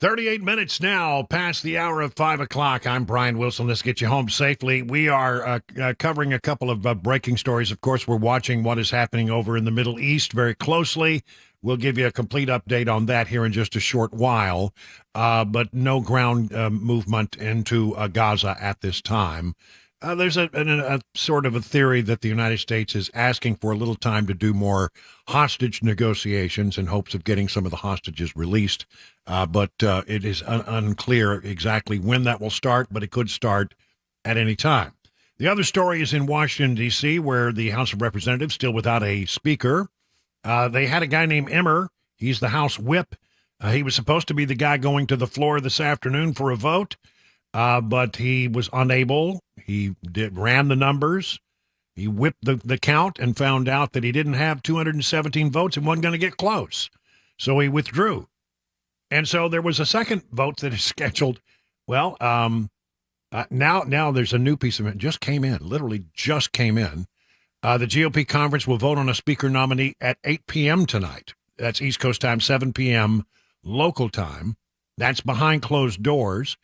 38 minutes now past the hour of 5 o'clock. I'm Brian Wilson. Let's get you home safely. We are covering a couple of breaking stories. Of course, we're watching what is happening over in the Middle East very closely. We'll give you a complete update on that here in just a short while, but no ground movement into Gaza at this time. There's a sort of a theory that the United States is asking for a little time to do more hostage negotiations in hopes of getting some of the hostages released. But it is unclear exactly when that will start, but it could start at any time. The other story is in Washington, D.C., where the House of Representatives, still without a speaker, they had a guy named Emmer. He's the House whip. He was supposed to be the guy going to the floor this afternoon for a vote, but he was unable. He ran the numbers. He whipped the count and found out that he didn't have 217 votes and wasn't going to get close. So he withdrew. And so there was a second vote that is scheduled. Well, now there's a new piece of it. Just came in, literally just came in. The GOP conference will vote on a speaker nominee at 8 p.m. tonight. That's East Coast time, 7 p.m. local time. That's behind closed doors.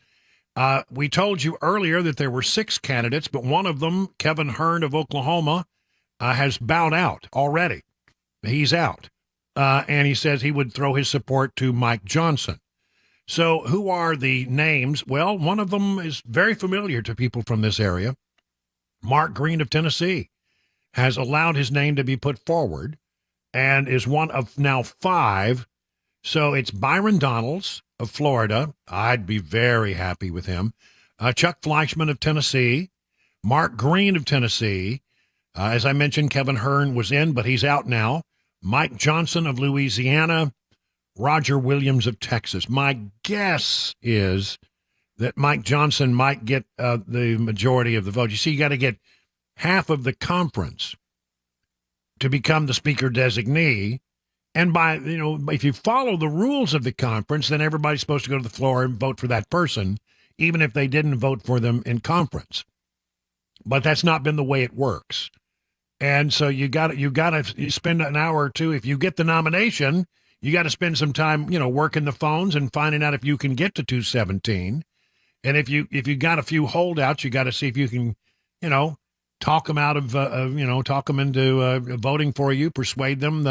We told you earlier that there were 6 candidates, but one of them, Kevin Hern of Oklahoma, has bowed out already. He's out. And he says he would throw his support to Mike Johnson. So who are the names? Well, one of them is very familiar to people from this area. Mark Green of Tennessee has allowed his name to be put forward and is one of now 5. So it's Byron Donalds of Florida. I'd be very happy with him. Chuck Fleischman of Tennessee. Mark Green of Tennessee. As I mentioned, Kevin Hern was in, but he's out now. Mike Johnson of Louisiana. Roger Williams of Texas. My guess is that Mike Johnson might get the majority of the vote. You see, you got to get half of the conference to become the speaker designee. And if you follow the rules of the conference, then everybody's supposed to go to the floor and vote for that person, even if they didn't vote for them in conference. But that's not been the way it works. And so you got to spend an hour or two. If you get the nomination, you got to spend some time, working the phones and finding out if you can get to 217. And if you got a few holdouts, you got to see if you can, talk them out of, talk them into voting for you, persuade them,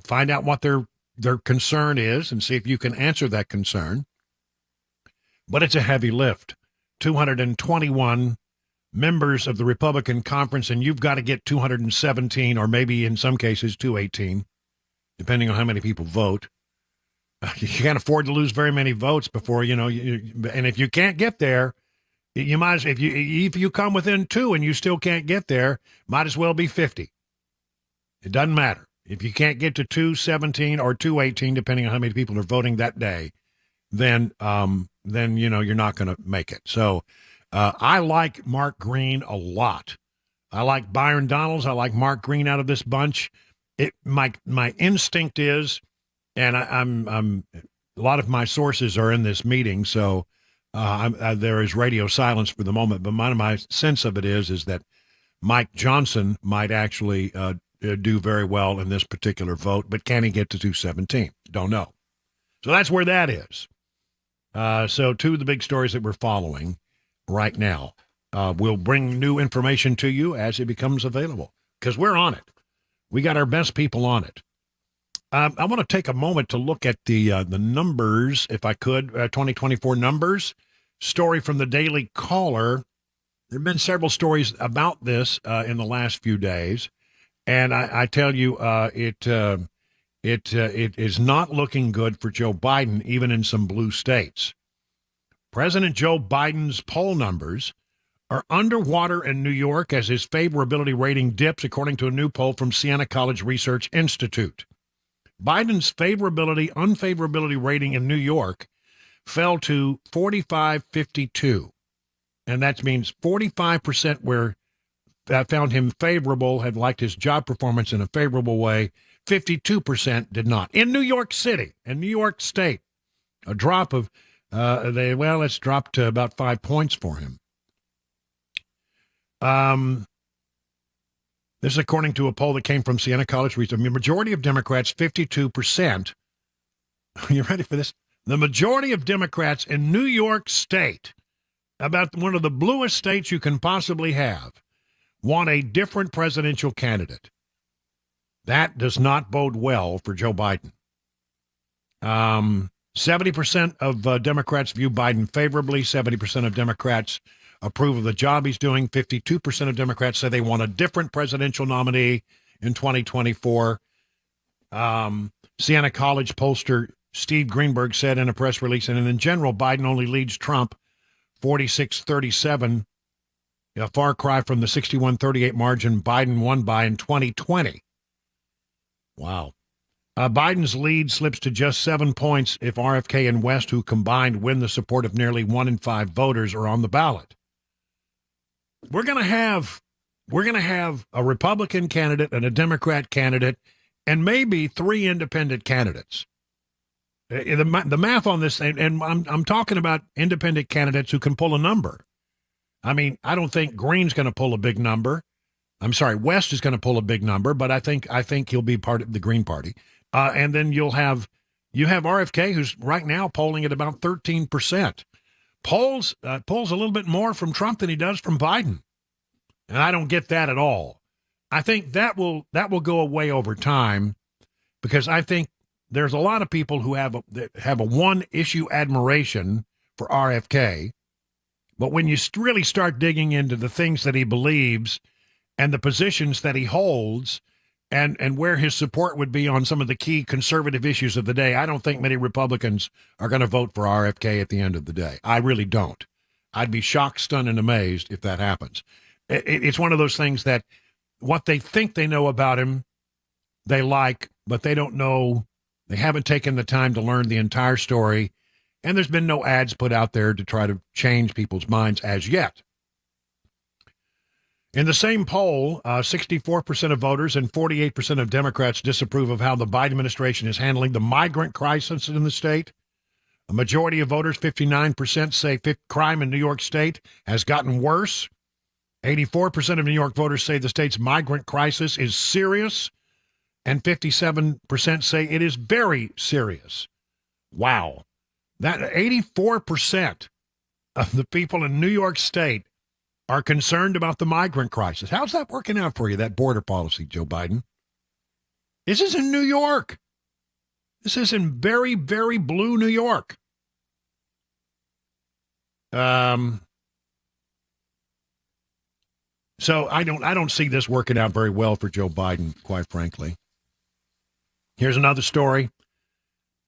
find out what their concern is and see if you can answer that concern. But it's a heavy lift. 221 members of the Republican conference, and you've got to get 217 or maybe in some cases 218, depending on how many people vote. You can't afford to lose very many votes before, and if you can't get there, you might, if you come within 2 and you still can't get there, might as well be 50. It doesn't matter. If you can't get to 217 or 218, depending on how many people are voting that day, then you're not going to make it. So I like Mark Green a lot. I like Byron Donalds. I like Mark Green out of this bunch. My instinct is, and I'm a lot of my sources are in this meeting, so there is radio silence for the moment. But my sense of it is that Mike Johnson might actually do very well in this particular vote, but can he get to 217? Don't know. So that's where that is. So 2 of the big stories that we're following right now. We'll bring new information to you as it becomes available because we're on it. We got our best people on it. I want to take a moment to look at the numbers, if I could, 2024 numbers. Story from the Daily Caller. There have been several stories about this in the last few days, and I tell you, it is not looking good for Joe Biden, even in some blue states. President Joe Biden's poll numbers are underwater in New York as his favorability rating dips, according to a new poll from Siena College Research Institute. Biden's unfavorability rating in New York fell to 45-52. And that means 45% found him favorable, had liked his job performance in a favorable way. 52% did not. In New York City and New York State, a drop of, it's dropped to about 5 points for him. This is according to a poll that came from Siena College Research. The majority of Democrats, 52%, are you ready for this? The majority of Democrats in New York State, about one of the bluest states you can possibly have, want a different presidential candidate. That does not bode well for Joe Biden. 70% of Democrats view Biden favorably. 70% of Democrats approve of the job he's doing. 52% of Democrats say they want a different presidential nominee in 2024. Siena College pollster Steve Greenberg said in a press release, and in general, Biden only leads Trump 46-37, a far cry from the 61-38 margin Biden won by in 2020. Wow. Biden's lead slips to just 7 points if RFK and West, who combined win the support of nearly 1 in 5 voters, are on the ballot. We're going to have a Republican candidate and a Democrat candidate and maybe 3 independent candidates. The math on this, and I'm talking about independent candidates who can pull a number. I mean, I don't think Green's going to pull a big number. I'm sorry, West is going to pull a big number, but I think he'll be part of the Green Party. And then you have RFK, who's right now polling at about 13%. Pulls a little bit more from Trump than he does from Biden, and I don't get that at all. I think that will go away over time, because I think there's a lot of people who have a one-issue admiration for RFK, but when you really start digging into the things that he believes and the positions that he holds and where his support would be on some of the key conservative issues of the day, I don't think many Republicans are going to vote for RFK at the end of the day. I really don't. I'd be shocked, stunned, and amazed if that happens. It's one of those things that what they think they know about him, they like, but they don't know. They haven't taken the time to learn the entire story, and there's been no ads put out there to try to change people's minds as yet. In the same poll, 64% of voters and 48% of Democrats disapprove of how the Biden administration is handling the migrant crisis in the state. A majority of voters, 59%, say crime in New York State has gotten worse. 84% of New York voters say the state's migrant crisis is serious, and 57% say it is very serious. Wow. That 84% of the people in New York State are concerned about the migrant crisis. How's that working out for you, that border policy, Joe Biden? This is in New York. This is in very, very blue New York. So I don't see this working out very well for Joe Biden, quite frankly. Here's another story.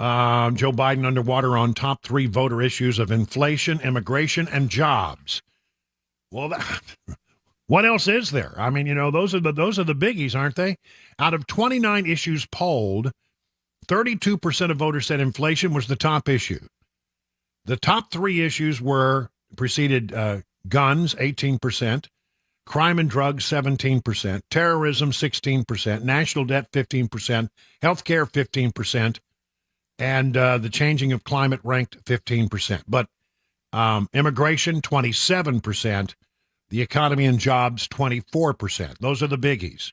Joe Biden underwater on top 3 voter issues of inflation, immigration, and jobs. Well, what else is there? I mean, those are the biggies, aren't they? Out of 29 issues polled, 32% of voters said inflation was the top issue. The top 3 issues preceded guns, 18%, crime and drugs, 17%, terrorism, 16%, national debt, 15%, healthcare, 15%, and the changing of climate ranked 15%. But immigration, 27%, the economy and jobs, 24%. Those are the biggies,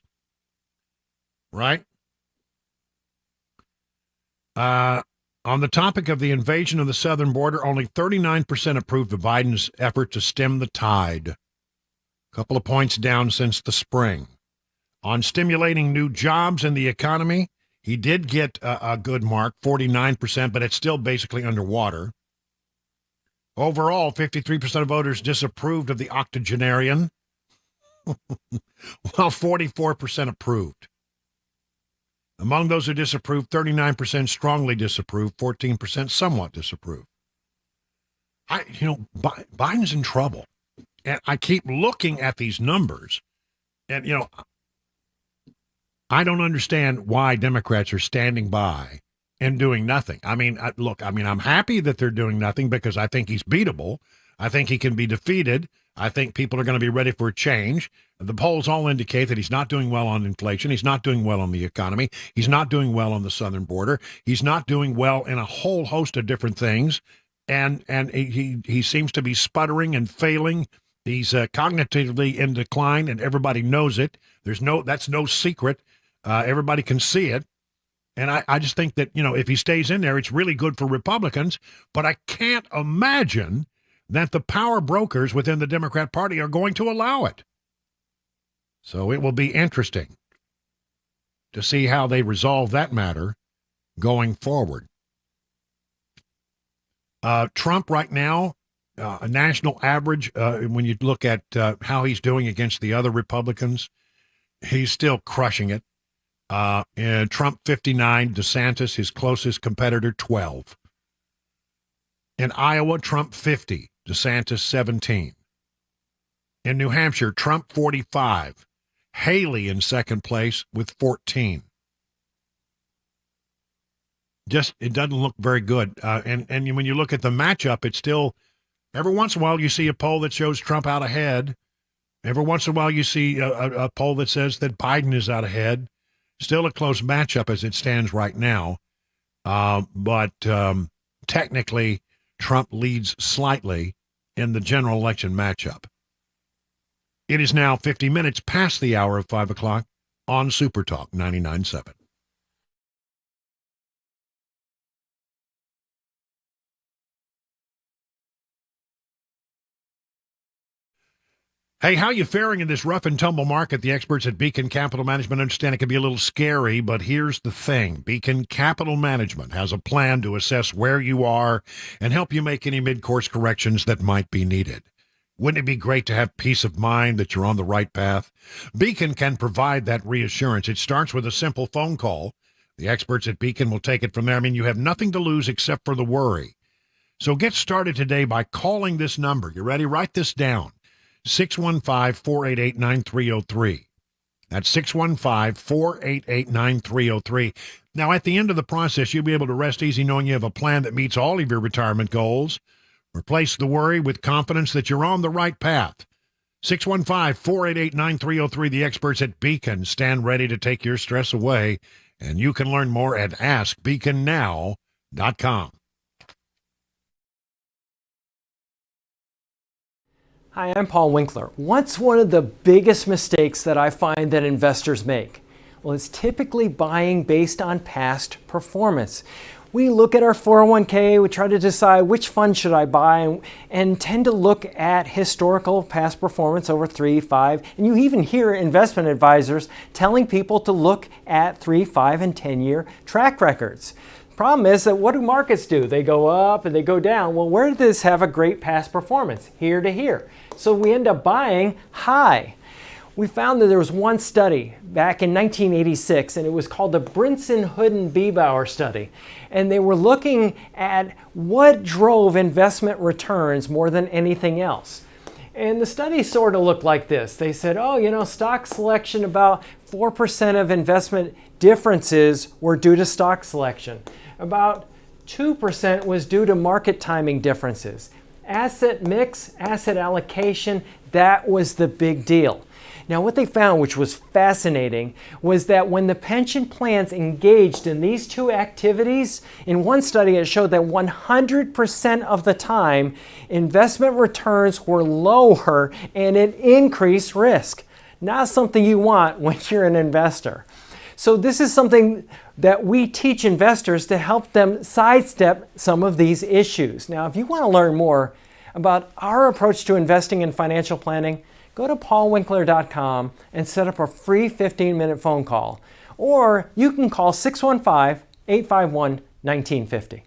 right? On the topic of the invasion of the southern border, only 39% approved of Biden's effort to stem the tide. A couple of points down since the spring. On stimulating new jobs in the economy, he did get a good mark, 49%, but it's still basically underwater. Overall, 53% of voters disapproved of the octogenarian, while 44% approved. Among those who disapproved, 39% strongly disapproved, 14% somewhat disapproved. Biden's in trouble. And I keep looking at these numbers, and, I don't understand why Democrats are standing by and doing nothing. I mean, I'm happy that they're doing nothing because I think he's beatable. I think he can be defeated. I think people are going to be ready for a change. The polls all indicate that he's not doing well on inflation. He's not doing well on the economy. He's not doing well on the southern border. He's not doing well in a whole host of different things. And he seems to be sputtering and failing. He's cognitively in decline, and everybody knows it. That's no secret. Everybody can see it. And I just think that, if he stays in there, it's really good for Republicans. But I can't imagine that the power brokers within the Democrat Party are going to allow it. So it will be interesting to see how they resolve that matter going forward. Trump right now, a national average, when you look at how he's doing against the other Republicans, he's still crushing it. Trump 59, DeSantis, his closest competitor, 12. In Iowa, Trump 50, DeSantis 17. In New Hampshire, Trump 45, Haley in second place with 14. It doesn't look very good. And when you look at the matchup, it's still, every once in a while you see a poll that shows Trump out ahead. Every once in a while you see a poll that says that Biden is out ahead. Still a close matchup as it stands right now. But technically, Trump leads slightly in the general election matchup. It is now 50 minutes past the hour of 5 o'clock on Super Talk 99.7. Hey, how you faring in this rough and tumble market? The experts at Beacon Capital Management understand it can be a little scary, but here's the thing. Beacon Capital Management has a plan to assess where you are and help you make any mid-course corrections that might be needed. Wouldn't it be great to have peace of mind that you're on the right path? Beacon can provide that reassurance. It starts with a simple phone call. The experts at Beacon will take it from there. I mean, you have nothing to lose except for the worry. So get started today by calling this number. You ready? Write this down. 615-488-9303. That's 615-488-9303. Now, at the end of the process, you'll be able to rest easy knowing you have a plan that meets all of your retirement goals. Replace the worry with confidence that you're on the right path. 615-488-9303. The experts at Beacon stand ready to take your stress away, and you can learn more at AskBeaconNow.com. Hi, I'm Paul Winkler. What's one of the biggest mistakes that I find that investors make? Well, it's typically buying based on past performance. We look at our 401k, we try to decide which fund should I buy, and tend to look at historical past performance over 3, 5, and you even hear investment advisors telling people to look at 3, 5, and 10-year track records. Problem is that what do markets do? They go up and they go down. Well, where did this have a great past performance? Here to here. So we end up buying high. We found that there was one study back in 1986, and it was called the Brinson-Huden-Biebauer study. And they were looking at what drove investment returns more than anything else. And the study sort of looked like this. They said, stock selection, about 4% of investment differences were due to stock selection. About 2% was due to market timing differences. Asset mix, asset allocation, that was the big deal. Now, what they found, which was fascinating, was that when the pension plans engaged in these two activities, in one study it showed that 100% of the time, investment returns were lower and it increased risk. Not something you want when you're an investor. So this is something that we teach investors to help them sidestep some of these issues. Now, if you want to learn more about our approach to investing and financial planning, go to paulwinkler.com and set up a free 15-minute phone call. Or you can call 615-851-1950.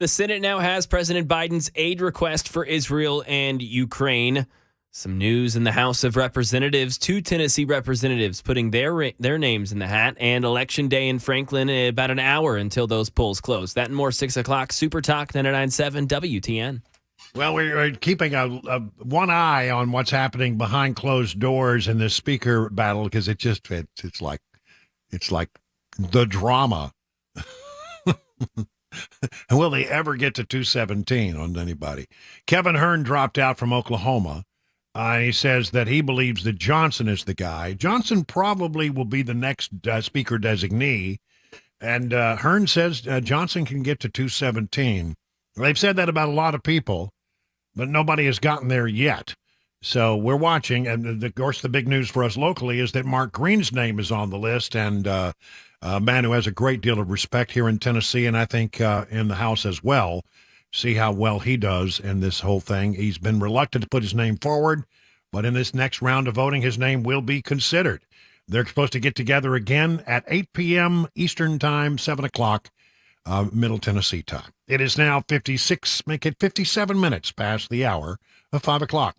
The Senate now has President Biden's aid request for Israel and Ukraine. Some news in the House of Representatives. 2 Tennessee representatives putting their names in the hat. And Election Day in Franklin, about an hour until those polls close. That and more, 6 o'clock. Super Talk 99.7 WTN. Well, we're keeping one eye on what's happening behind closed doors in this speaker battle because it's like the drama. And will they ever get to 217 on anybody? Kevin Hern dropped out from Oklahoma. He says that he believes that Johnson is the guy. Johnson probably will be the next speaker designee. And Hern says Johnson can get to 217. They've said that about a lot of people, but nobody has gotten there yet. So we're watching. And, of course, the big news for us locally is that Mark Green's name is on the list, and a man who has a great deal of respect here in Tennessee, and I think in the House as well. See how well he does in this whole thing. He's been reluctant to put his name forward, but in this next round of voting, his name will be considered. They're supposed to get together again at 8 p.m. Eastern Time, 7 o'clock Middle Tennessee time. It is now 57 minutes past the hour of 5 o'clock.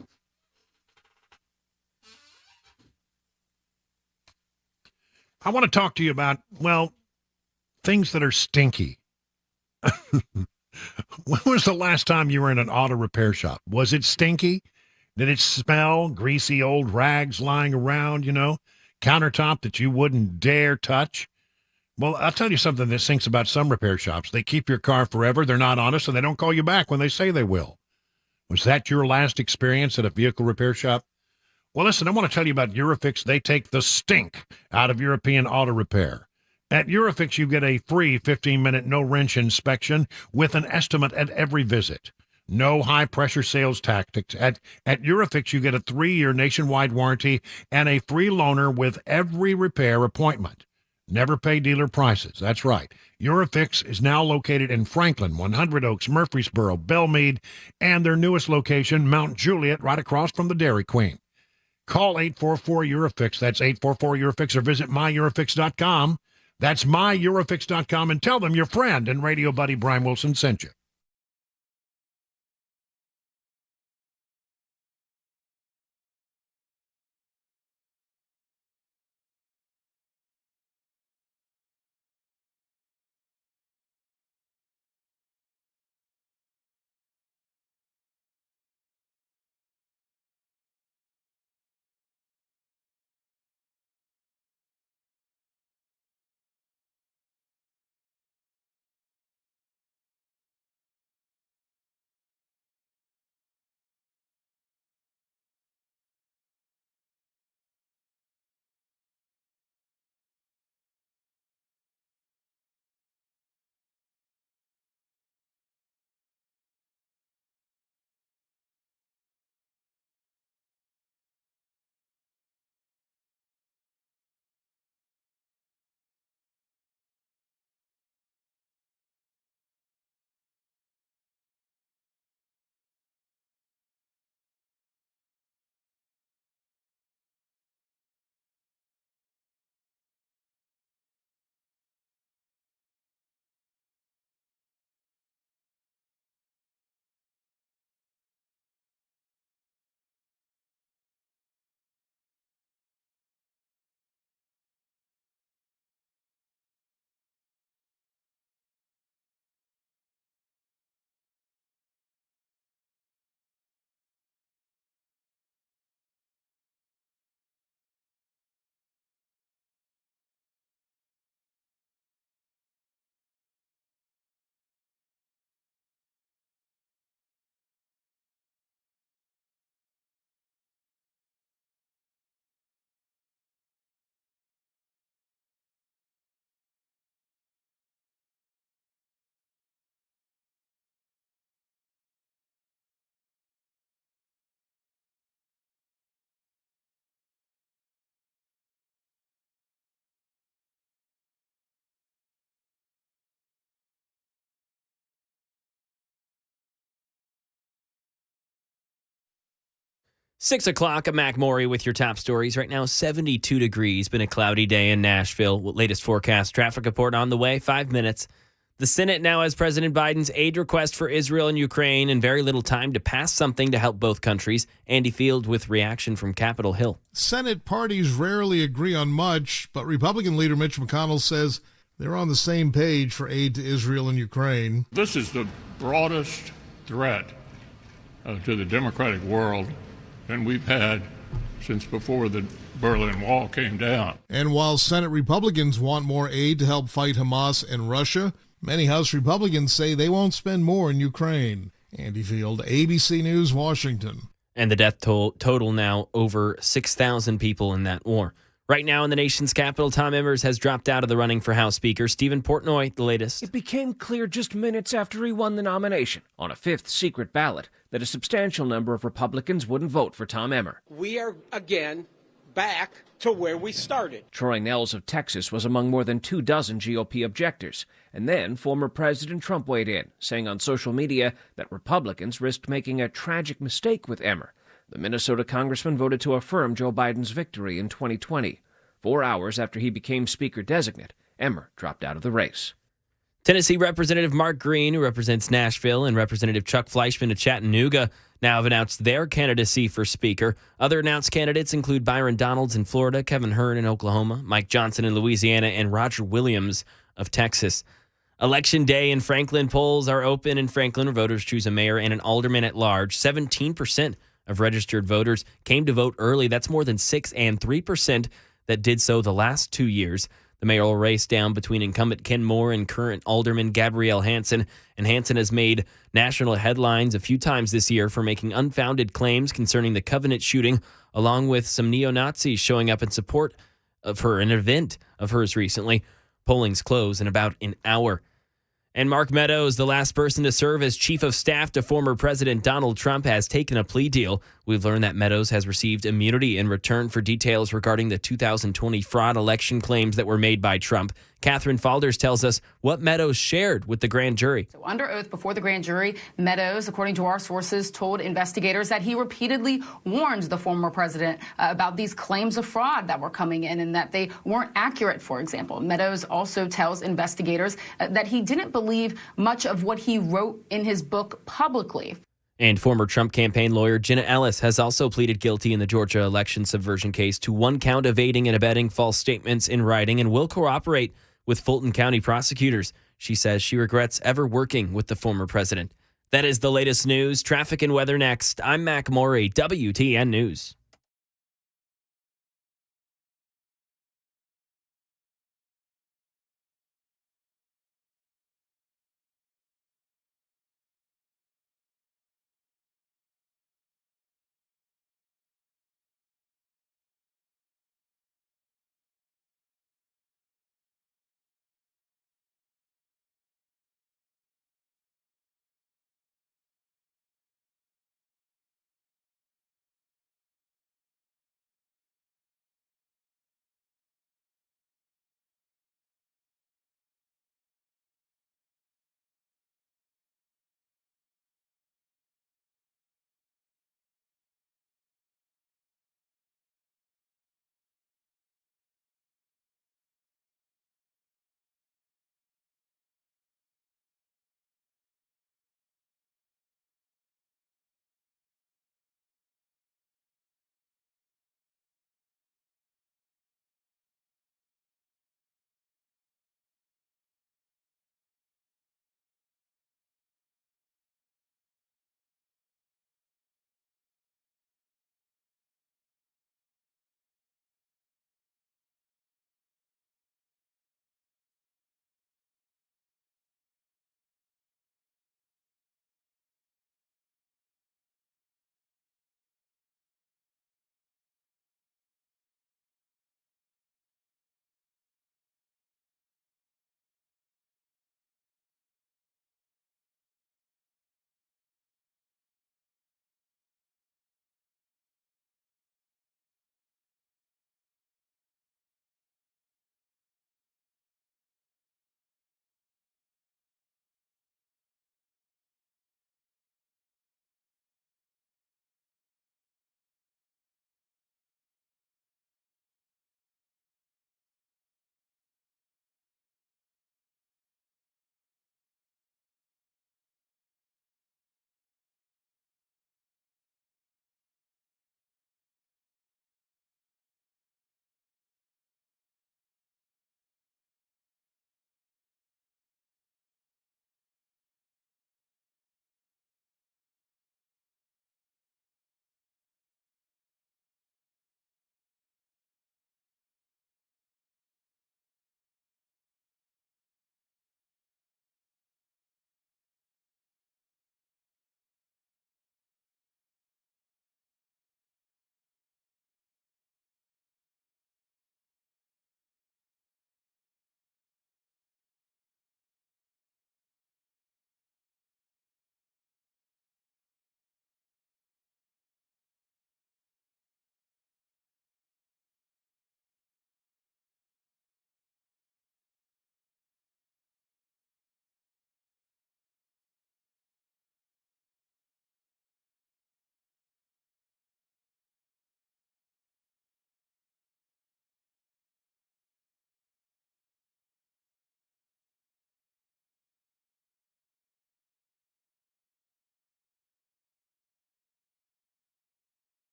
I want to talk to you about, well, things that are stinky. When was the last time you were in an auto repair shop? Was it stinky? Did it smell? Greasy old rags lying around, countertop that you wouldn't dare touch? Well, I'll tell you something that stinks about some repair shops. They keep your car forever. They're not honest, and they don't call you back when they say they will. Was that your last experience at a vehicle repair shop? Well, listen, I want to tell you about Eurofix. They take the stink out of European auto repair. At Eurofix, you get a free 15-minute no-wrench inspection with an estimate at every visit. No high-pressure sales tactics. At Eurofix, you get a 3-year nationwide warranty and a free loaner with every repair appointment. Never pay dealer prices. That's right. Eurofix is now located in Franklin, 100 Oaks, Murfreesboro, Belmead, and their newest location, Mount Juliet, right across from the Dairy Queen. Call 844-EUROFIX. That's 844-EUROFIX, or visit myEurofix.com. That's myEurofix.com, and tell them your friend and radio buddy Brian Wilson sent you. Six o'clock, Mac Maury with your top stories. Right now, 72 degrees. Been a cloudy day in Nashville. Latest forecast traffic report on the way. 5 minutes. The Senate now has President Biden's aid request for Israel and Ukraine and very little time to pass something to help both countries. Andy Field with reaction from Capitol Hill. Senate parties rarely agree on much, but Republican leader Mitch McConnell says they're on the same page for aid to Israel and Ukraine. This is the broadest threat to the democratic world than we've had since before the Berlin Wall came down. And while Senate Republicans want more aid to help fight Hamas and Russia, many House Republicans say they won't spend more in Ukraine. Andy Field, ABC News, Washington. And the death total now over 6,000 people in that war. Right now in the nation's capital, Tom Emmers has dropped out of the running for House Speaker. Stephen Portnoy, the latest. It became clear just minutes after he won the nomination on a fifth secret ballot that a substantial number of Republicans wouldn't vote for Tom Emmer. We are, again, back to where we started. Troy Nehls of Texas was among more than 24 GOP objectors. And then former President Trump weighed in, saying on social media that Republicans risked making a tragic mistake with Emmer. The Minnesota congressman voted to affirm Joe Biden's victory in 2020. 4 hours after he became Speaker designate, Emmer dropped out of the race. Tennessee Representative Mark Green, who represents Nashville, and Representative Chuck Fleischman of Chattanooga now have announced their candidacy for Speaker. Other announced candidates include Byron Donalds in Florida, Kevin Hern in Oklahoma, Mike Johnson in Louisiana, and Roger Williams of Texas. Election day in Franklin. Polls are open in Franklin where voters choose a mayor and an alderman at large. 17% of registered voters came to vote early. That's more than 6% and 3% that did so the last 2 years. The mayoral race down between incumbent Ken Moore and current alderman Gabrielle Hansen. And Hansen has made national headlines a few times this year for making unfounded claims concerning the Covenant shooting, along with some neo-Nazis showing up in support of her in an event of hers recently. Polling's close in about an hour. And Mark Meadows, the last person to serve as chief of staff to former President Donald Trump, has taken a plea deal. We've learned that Meadows has received immunity in return for details regarding the 2020 fraud election claims that were made by Trump. Catherine Falders tells us what Meadows shared with the grand jury. So under oath before the grand jury, Meadows, according to our sources, told investigators that he repeatedly warned the former president about these claims of fraud that were coming in and that they weren't accurate, for example. Meadows also tells investigators that he didn't believe much of what he wrote in his book publicly. And former Trump campaign lawyer Jenna Ellis has also pleaded guilty in the Georgia election subversion case to one count of aiding and abetting false statements in writing and will cooperate with Fulton County prosecutors. She says she regrets ever working with the former president. That is the latest news. Traffic and weather next. I'm Mac Maury, WTN News.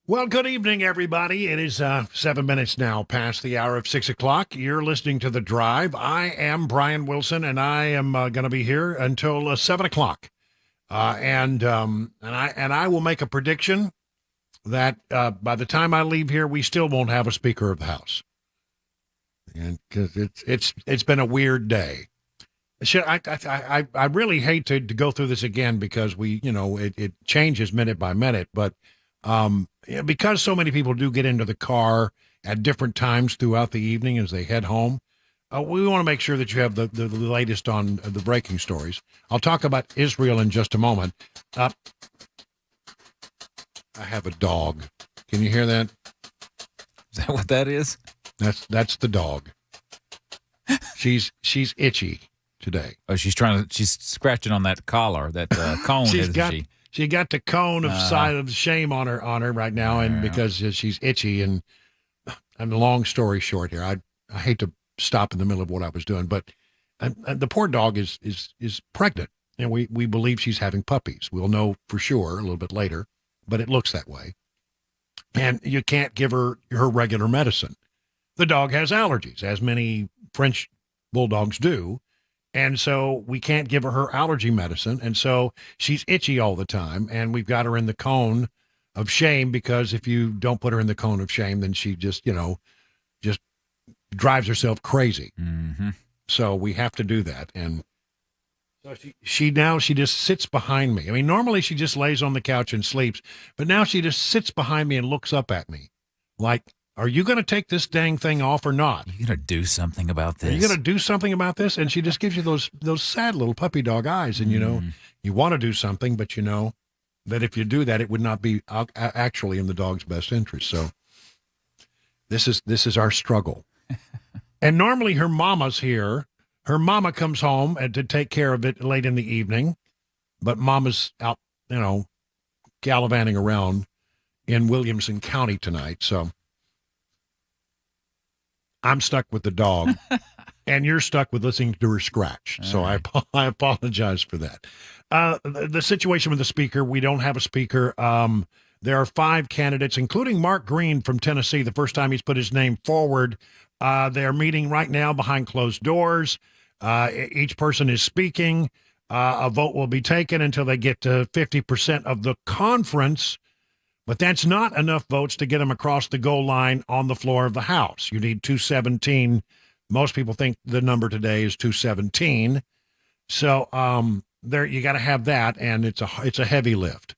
Well, good evening, everybody. It is 7 minutes now past the hour of 6 o'clock. You're listening to The Drive. I am Brian Wilson, and I am going to be here until 7 o'clock. And I will make a prediction that by the time I leave here, we still won't have a Speaker of the House. And because it's been a weird day. I really hate to go through this again because it changes minute by minute, but because so many people do get into the car at different times throughout the evening as they head home, we want to make sure that you have the latest on the breaking stories. I'll talk about Israel in just a moment. I have a dog. Can you hear that? Is that what that is? That's the dog. She's itchy today. Oh, she's scratching on that collar, that cone, isn't she? She got the cone of side of shame on her right now, and because she's itchy. And long story short here, I hate to stop in the middle of what I was doing, but the poor dog is pregnant, and we believe she's having puppies. We'll know for sure a little bit later, but it looks that way. And you can't give her regular medicine. The dog has allergies, as many French bulldogs do. And so we can't give her allergy medicine. And so she's itchy all the time. And we've got her in the cone of shame, because if you don't put her in the cone of shame, then she just drives herself crazy. Mm-hmm. So we have to do that. And so she just sits behind me. I mean, normally she just lays on the couch and sleeps, but now she just sits behind me and looks up at me like, are you going to take this dang thing off or not? You going to do something about this? Are you going to do something about this? And she just gives you those sad little puppy dog eyes. And, you want to do something, but you know that if you do that, it would not be actually in the dog's best interest. So this is our struggle. And normally her mama's here. Her mama comes home to take care of it late in the evening. But mama's out, gallivanting around in Williamson County tonight. So I'm stuck with the dog, and you're stuck with listening to her scratch. So I apologize for that. The situation with the speaker, we don't have a speaker. There are 5 candidates, including Mark Green from Tennessee, the first time he's put his name forward. They're meeting right now behind closed doors. Each person is speaking. A vote will be taken until they get to 50% of the conference. But that's not enough votes to get them across the goal line on the floor of the House. You need 217. Most people think the number today is 217. So there you got to have that, and it's a heavy lift.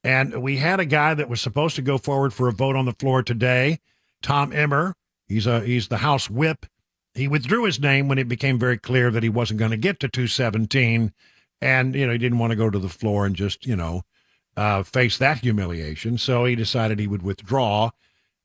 And we had a guy that was supposed to go forward for a vote on the floor today, Tom Emmer. He's the House whip. He withdrew his name when it became very clear that he wasn't going to get to 217, and he didn't want to go to the floor and just face that humiliation. So he decided he would withdraw,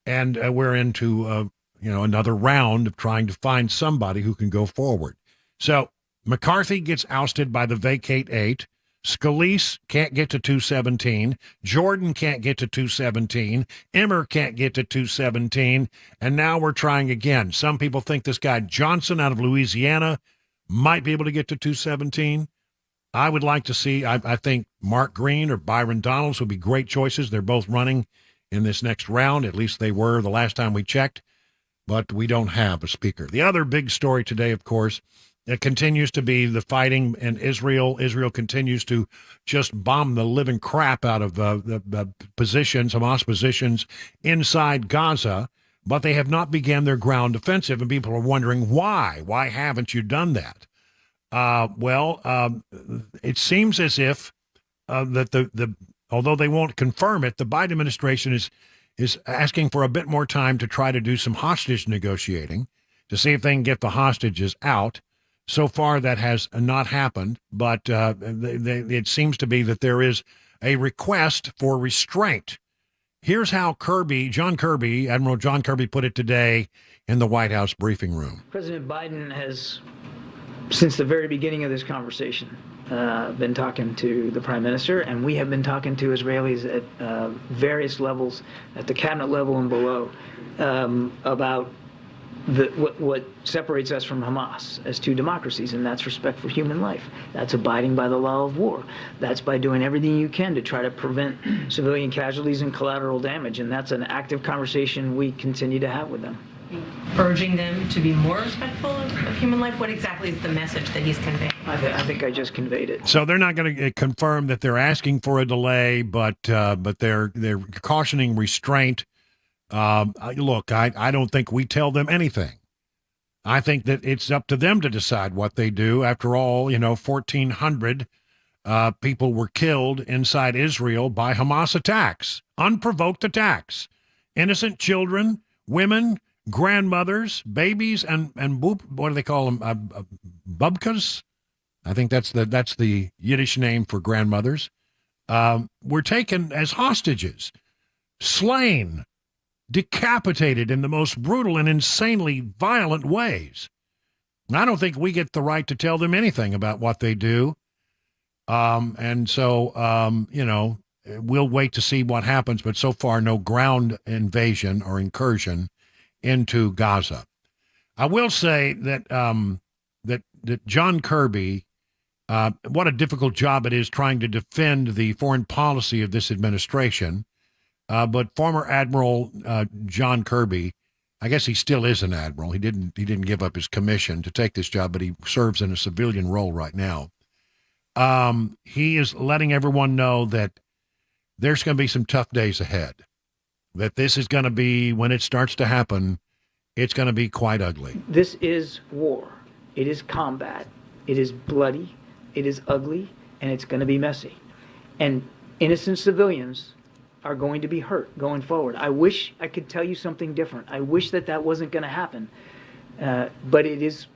and we're into another round of trying to find somebody who can go forward. So McCarthy gets ousted by the vacate 8. Scalise can't get to 217. Jordan can't get to 217. Emmer can't get to 217. And now we're trying again. Some people think this guy Johnson out of Louisiana might be able to get to 217. I would like to see, I think Mark Green or Byron Donalds would be great choices. They're both running in this next round. At least they were the last time we checked. But we don't have a speaker. The other big story today, of course, it continues to be the fighting in Israel. Israel continues to just bomb the living crap out of the positions, Hamas positions inside Gaza. But they have not begun their ground offensive. And people are wondering why. Why haven't you done that? It seems as if that although they won't confirm it, the Biden administration is asking for a bit more time to try to do some hostage negotiating to see if they can get the hostages out. So far, that has not happened, but it seems to be that there is a request for restraint. Here's how Admiral John Kirby put it today in the White House briefing room. President Biden has, since the very beginning of this conversation, been talking to the Prime Minister, and we have been talking to Israelis at various levels, at the cabinet level and below, about what separates us from Hamas as two democracies, and that's respect for human life. That's abiding by the law of war. That's by doing everything you can to try to prevent civilian casualties and collateral damage, and that's an active conversation we continue to have with them. Urging them to be more respectful of human life? What exactly is the message that he's conveying? I think I just conveyed it. So they're not going to confirm that they're asking for a delay, but they're cautioning restraint. Look, I don't think we tell them anything. I think that it's up to them to decide what they do. After all, 1,400 people were killed inside Israel by Hamas attacks, unprovoked attacks. Innocent children, women, grandmothers, babies, and what do they call them? Bubkas? I think that's the Yiddish name for grandmothers. Were taken as hostages, slain, decapitated in the most brutal and insanely violent ways. I don't think we get the right to tell them anything about what they do. And so, we'll wait to see what happens. But so far, no ground invasion or incursion into Gaza. I will say that that John Kirby, what a difficult job it is trying to defend the foreign policy of this administration. But former Admiral John Kirby, I guess he still is an admiral. He didn't give up his commission to take this job, but he serves in a civilian role right now. He is letting everyone know that there's going to be some tough days ahead. That this is going to be, when it starts to happen, it's going to be quite ugly. This is war. It is combat. It is bloody. It is ugly, and it's going to be messy. And innocent civilians are going to be hurt going forward. I wish I could tell you something different. I wish that wasn't going to happen, but it is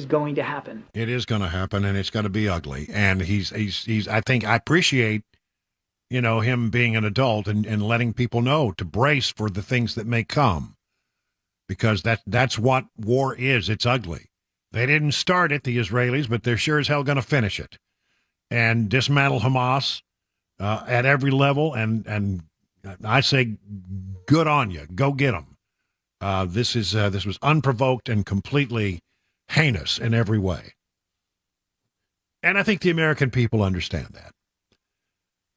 going to happen. It is going to happen, and it's going to be ugly. And he's I think I appreciate, him being an adult and letting people know to brace for the things that may come, because that's what war is. It's ugly. They didn't start it, the Israelis, but they're sure as hell going to finish it and dismantle Hamas at every level. And I say, good on you. Go get them. This was unprovoked and completely heinous in every way. And I think the American people understand that.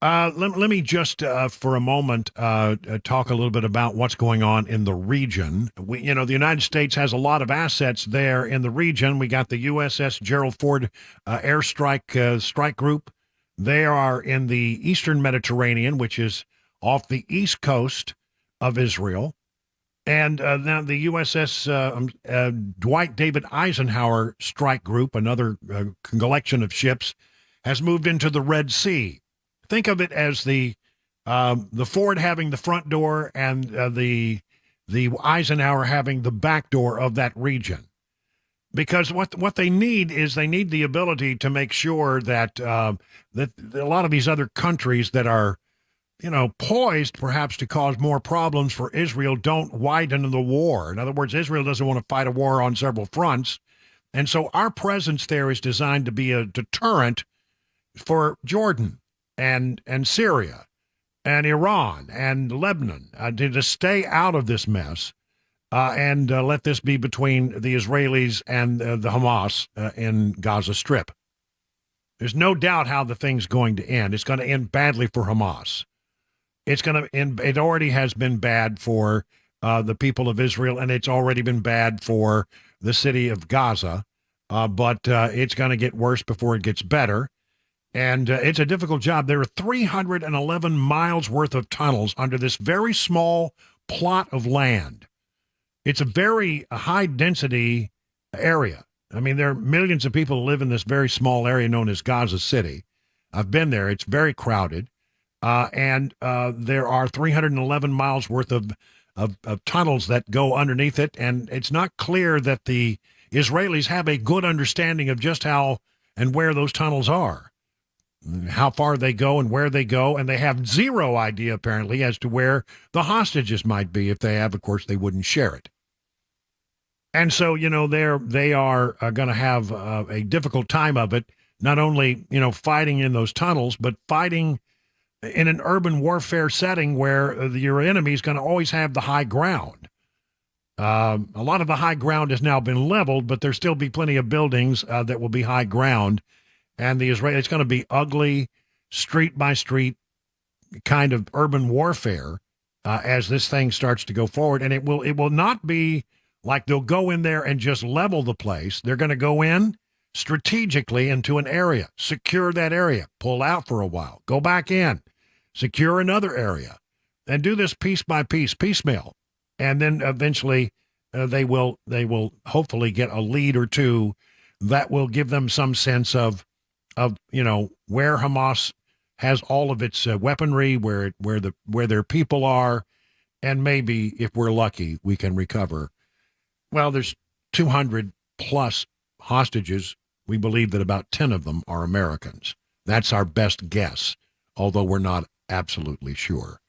Let me just, for a moment, talk a little bit about what's going on in the region. The United States has a lot of assets there in the region. We got the USS Gerald Ford airstrike strike group. They are in the eastern Mediterranean, which is off the east coast of Israel. And now the USS Dwight David Eisenhower strike group, another collection of ships, has moved into the Red Sea. Think of it as the Ford having the front door and the Eisenhower having the back door of that region. Because what they need is they need the ability to make sure that that a lot of these other countries that are, poised perhaps to cause more problems for Israel don't widen the war. In other words, Israel doesn't want to fight a war on several fronts. And so our presence there is designed to be a deterrent for Jordan and Syria and Iran and Lebanon to stay out of this mess and let this be between the Israelis and the Hamas in Gaza Strip. There's no doubt how the thing's going to end. It's going to end badly for Hamas. It's going to end. It already has been bad for the people of Israel, and it's already been bad for the city of Gaza. But it's going to get worse before it gets better. And it's a difficult job. There are 311 miles worth of tunnels under this very small plot of land. It's a very high density area. I mean, there are millions of people who live in this very small area known as Gaza City. I've been there. It's very crowded. And there are 311 miles worth of tunnels that go underneath it. And it's not clear that the Israelis have a good understanding of just how and where those tunnels are, how far they go and where they go. And they have zero idea, apparently, as to where the hostages might be. If they have, of course, they wouldn't share it. And so, they are going to have a difficult time of it, not only, fighting in those tunnels, but fighting in an urban warfare setting where your enemy is going to always have the high ground. A lot of the high ground has now been leveled, but there'll still be plenty of buildings that will be high ground. And it's going to be ugly, street by street kind of urban warfare as this thing starts to go forward. And it will not be like they'll go in there and just level the place. They're going to go in strategically into an area, secure that area, pull out for a while, go back in, secure another area, and do this piece by piece, piecemeal. And then eventually they will hopefully get a lead or two that will give them some sense of where Hamas has all of its weaponry, where their people are, and maybe if we're lucky we can recover. Well, there's 200 plus hostages. We believe that about 10 of them are Americans. That's our best guess, although we're not absolutely sure.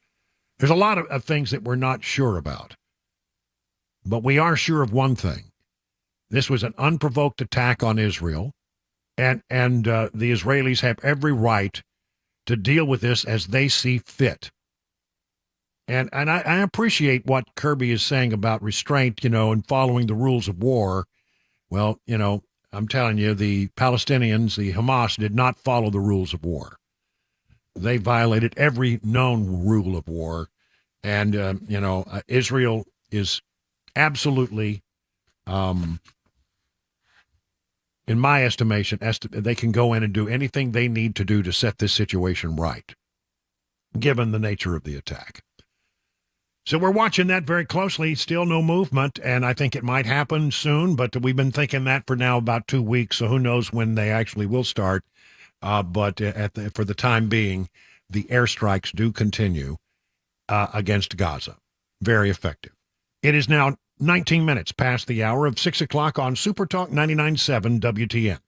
There's a lot of things that we're not sure about. But we are sure of one thing. This was an unprovoked attack on Israel, and the Israelis have every right to deal with this as they see fit. And I appreciate what Kirby is saying about restraint, and following the rules of war. Well, I'm telling you, the Palestinians, the Hamas, did not follow the rules of war. They violated every known rule of war. And, Israel is absolutely, in my estimation, they can go in and do anything they need to do to set this situation right, given the nature of the attack. So we're watching that very closely. Still no movement, and I think it might happen soon, but we've been thinking that for now about 2 weeks, so who knows when they actually will start. But for the time being, the airstrikes do continue against Gaza. Very effective. It is now 19 minutes past the hour of 6 o'clock on Super Talk 99.7 WTN.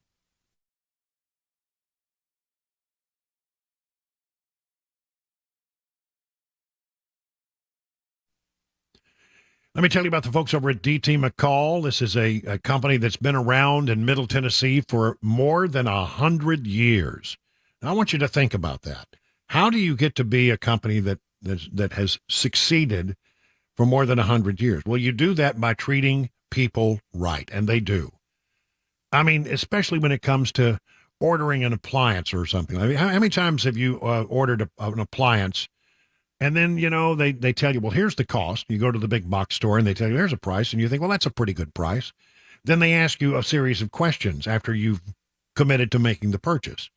Let me tell you about the folks over at DT McCall. This is a company that's been around in Middle Tennessee for more than 100 years. Now, I want you to think about that. How do you get to be a company that has succeeded for more than 100 years? Well, you do that by treating people right, and they do. I mean, especially when it comes to ordering an appliance or something. I mean, how many times have you ordered an appliance, and then, they tell you, well, here's the cost. You go to the big box store, and they tell you, here's a price, and you think, well, that's a pretty good price. Then they ask you a series of questions after you've committed to making the purchase.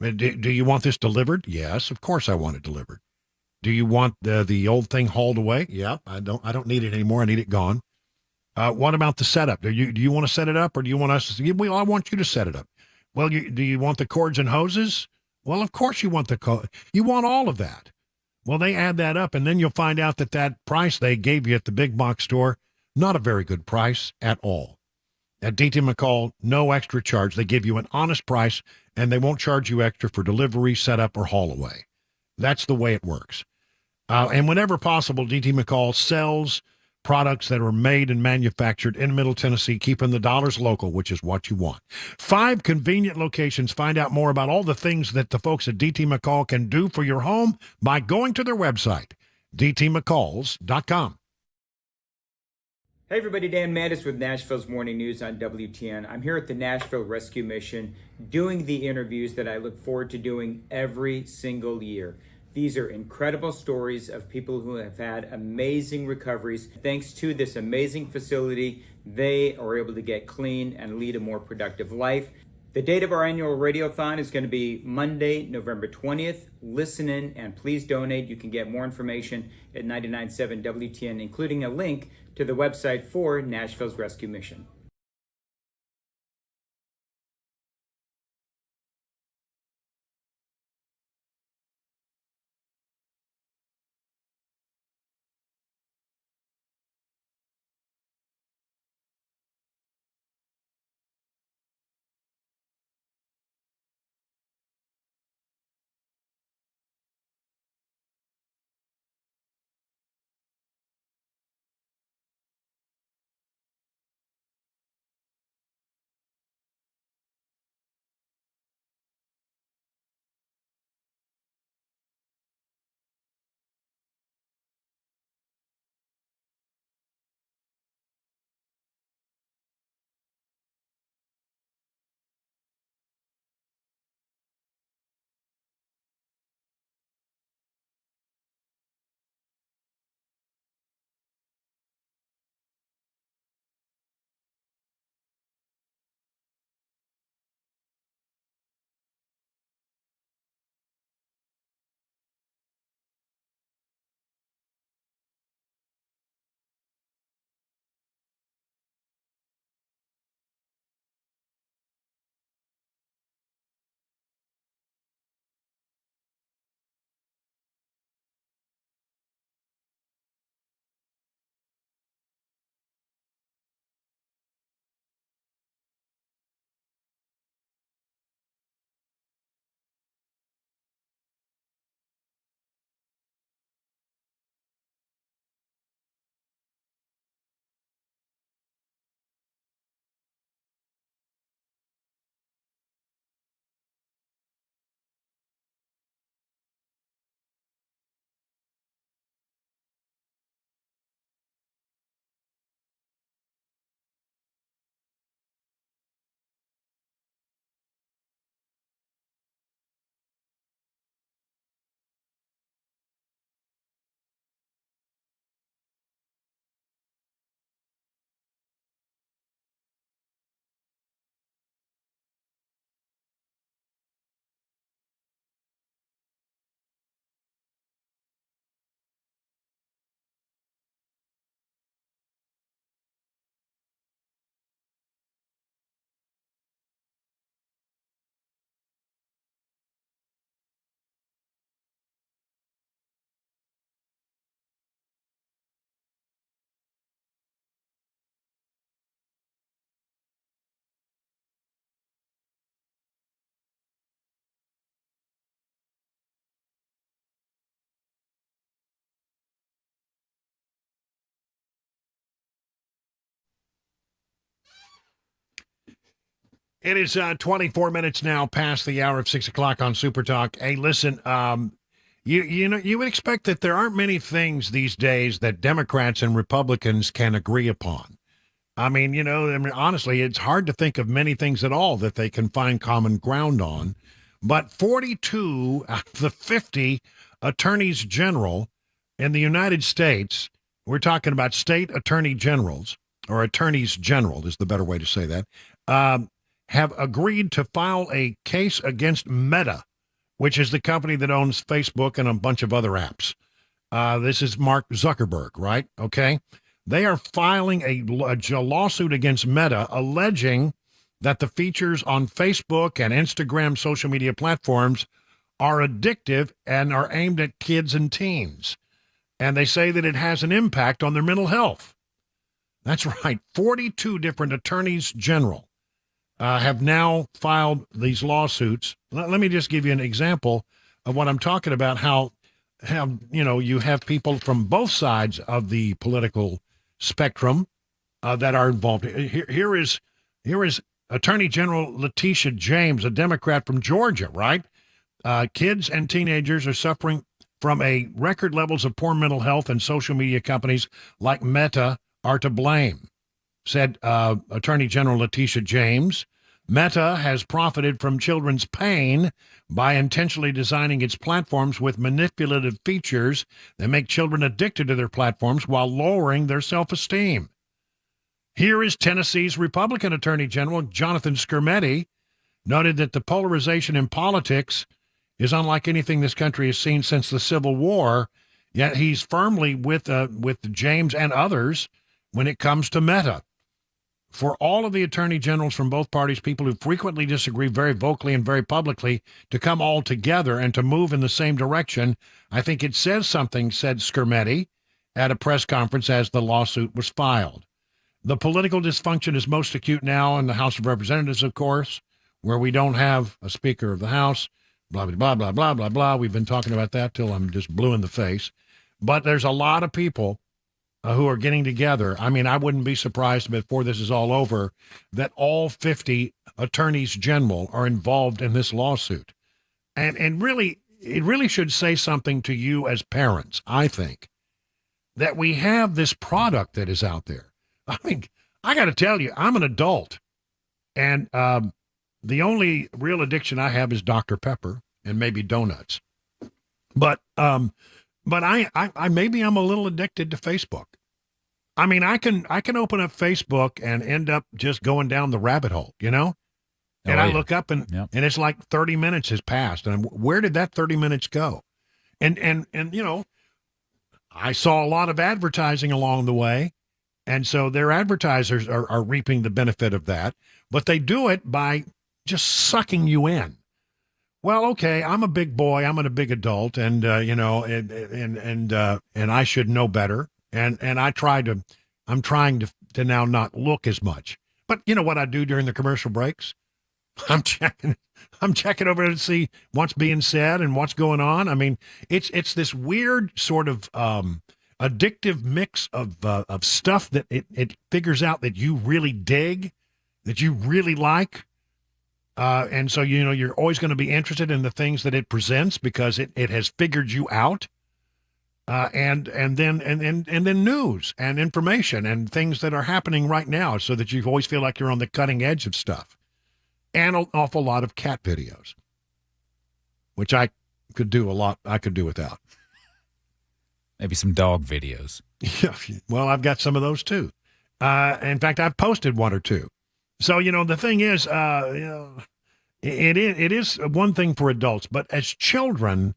Do you want this delivered? Yes, of course I want it delivered. Do you want the old thing hauled away? Yep, I don't need it anymore. I need it gone. What about the setup? Do you want to set it up, or do you want us to? Well, I want you to set it up. Well, do you want the cords and hoses? Well, of course you want you want all of that. Well, they add that up, and then you'll find out that price they gave you at the big box store, not a very good price at all. At DT McCall, no extra charge. They give you an honest price, and they won't charge you extra for delivery, setup, or haul away. That's the way it works. And whenever possible, DT McCall sells products that are made and manufactured in Middle Tennessee, keeping the dollars local, which is what you want. 5 convenient locations. Find out more about all the things that the folks at DT McCall can do for your home by going to their website, dtmccalls.com. Hey everybody, Dan Mattis with Nashville's Morning News on WTN. I'm here at the Nashville Rescue Mission doing the interviews that I look forward to doing every single year. These are incredible stories of people who have had amazing recoveries. Thanks to this amazing facility, they are able to get clean and lead a more productive life. The date of our annual Radiothon is going to be Monday, November 20th. Listen in and please donate. You can get more information at 99.7 WTN, including a link to the website for Nashville's Rescue Mission. It is 24 minutes now past the hour of 6 o'clock on Super Talk. Hey, listen, you would expect that there aren't many things these days that Democrats and Republicans can agree upon. I mean, honestly, it's hard to think of many things at all that they can find common ground on. But 42 out of the 50 attorneys general in the United States, we're talking about state attorney generals, or attorneys general is the better way to say that, have agreed to file a case against Meta, which is the company that owns Facebook and a bunch of other apps. This is Mark Zuckerberg, right? Okay. They are filing a lawsuit against Meta, alleging that the features on Facebook and Instagram social media platforms are addictive and are aimed at kids and teens. And they say that it has an impact on their mental health. That's right. 42 different attorneys general have now filed these lawsuits. Let me just give you an example of what I'm talking about, how you have people from both sides of the political spectrum that are involved. Here is Attorney General Letitia James, a Democrat from Georgia, right? Kids and teenagers are suffering from a record levels of poor mental health, and social media companies like Meta are to blame, said Attorney General Letitia James. Meta has profited from children's pain by intentionally designing its platforms with manipulative features that make children addicted to their platforms while lowering their self-esteem. Here is Tennessee's Republican Attorney General Jonathan Skrmetti, noted that the polarization in politics is unlike anything this country has seen since the Civil War, yet he's firmly with James and others when it comes to Meta. For all of the attorney generals from both parties, people who frequently disagree very vocally and very publicly, to come all together and to move in the same direction, I think it says something, said Skrmetti at a press conference as the lawsuit was filed. The political dysfunction is most acute now in the House of Representatives, of course, where we don't have a Speaker of the House, blah, blah, blah, blah, blah, blah, blah. We've been talking about that till I'm just blue in the face. But there's a lot of people who are getting together. I mean, I wouldn't be surprised before this is all over that all 50 attorneys general are involved in this lawsuit. And really, it really should say something to you as parents, I think, that we have this product that is out there. I mean, I got to tell you, I'm an adult, and the only real addiction I have is Dr. Pepper and maybe donuts. But I maybe I'm a little addicted to Facebook. I mean, I can open up Facebook and end up just going down the rabbit hole, And I look up and it's like 30 minutes has passed, and where did that 30 minutes go? And I saw a lot of advertising along the way, and so their advertisers are reaping the benefit of that, but they do it by just sucking you in. Well, okay, I'm a big boy, I'm a big adult, and and I should know better. And I'm trying to now not look as much. But you know what I do during the commercial breaks? I'm checking over to see what's being said and what's going on. I mean, it's this weird sort of addictive mix of stuff that it figures out that you really dig, that you really like. And so, you're always going to be interested in the things that it presents because it has figured you out. And then news and information and things that are happening right now, so that you always feel like you're on the cutting edge of stuff. And an awful lot of cat videos, which I could do without. Maybe some dog videos. Yeah, well, I've got some of those too. In fact, I've posted one or two. So, the thing is, it is one thing for adults, but as children,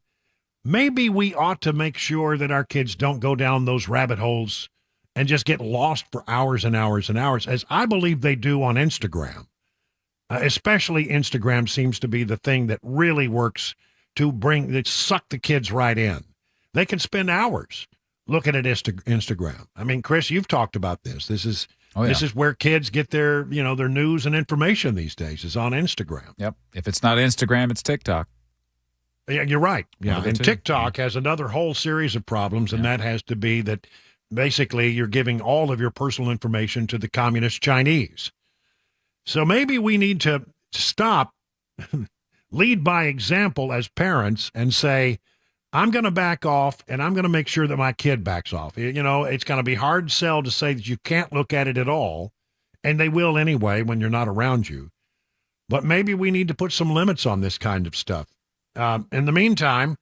maybe we ought to make sure that our kids don't go down those rabbit holes and just get lost for hours and hours and hours, as I believe they do on Instagram. Especially Instagram seems to be the thing that really works to suck the kids right in. They can spend hours looking at Instagram. I mean, Chris, you've talked about this. This is where kids get their news and information these days, is on Instagram. Yep. If it's not Instagram, it's TikTok. Yeah, you're right. Yeah, and TikTok has another whole series of problems, and that has to be that basically you're giving all of your personal information to the communist Chinese. So maybe we need to stop, lead by example as parents and say, I'm going to back off and I'm going to make sure that my kid backs off. You know, it's going to be hard sell to say that you can't look at it at all. And they will anyway when you're not around you. But maybe we need to put some limits on this kind of stuff. In the meantime,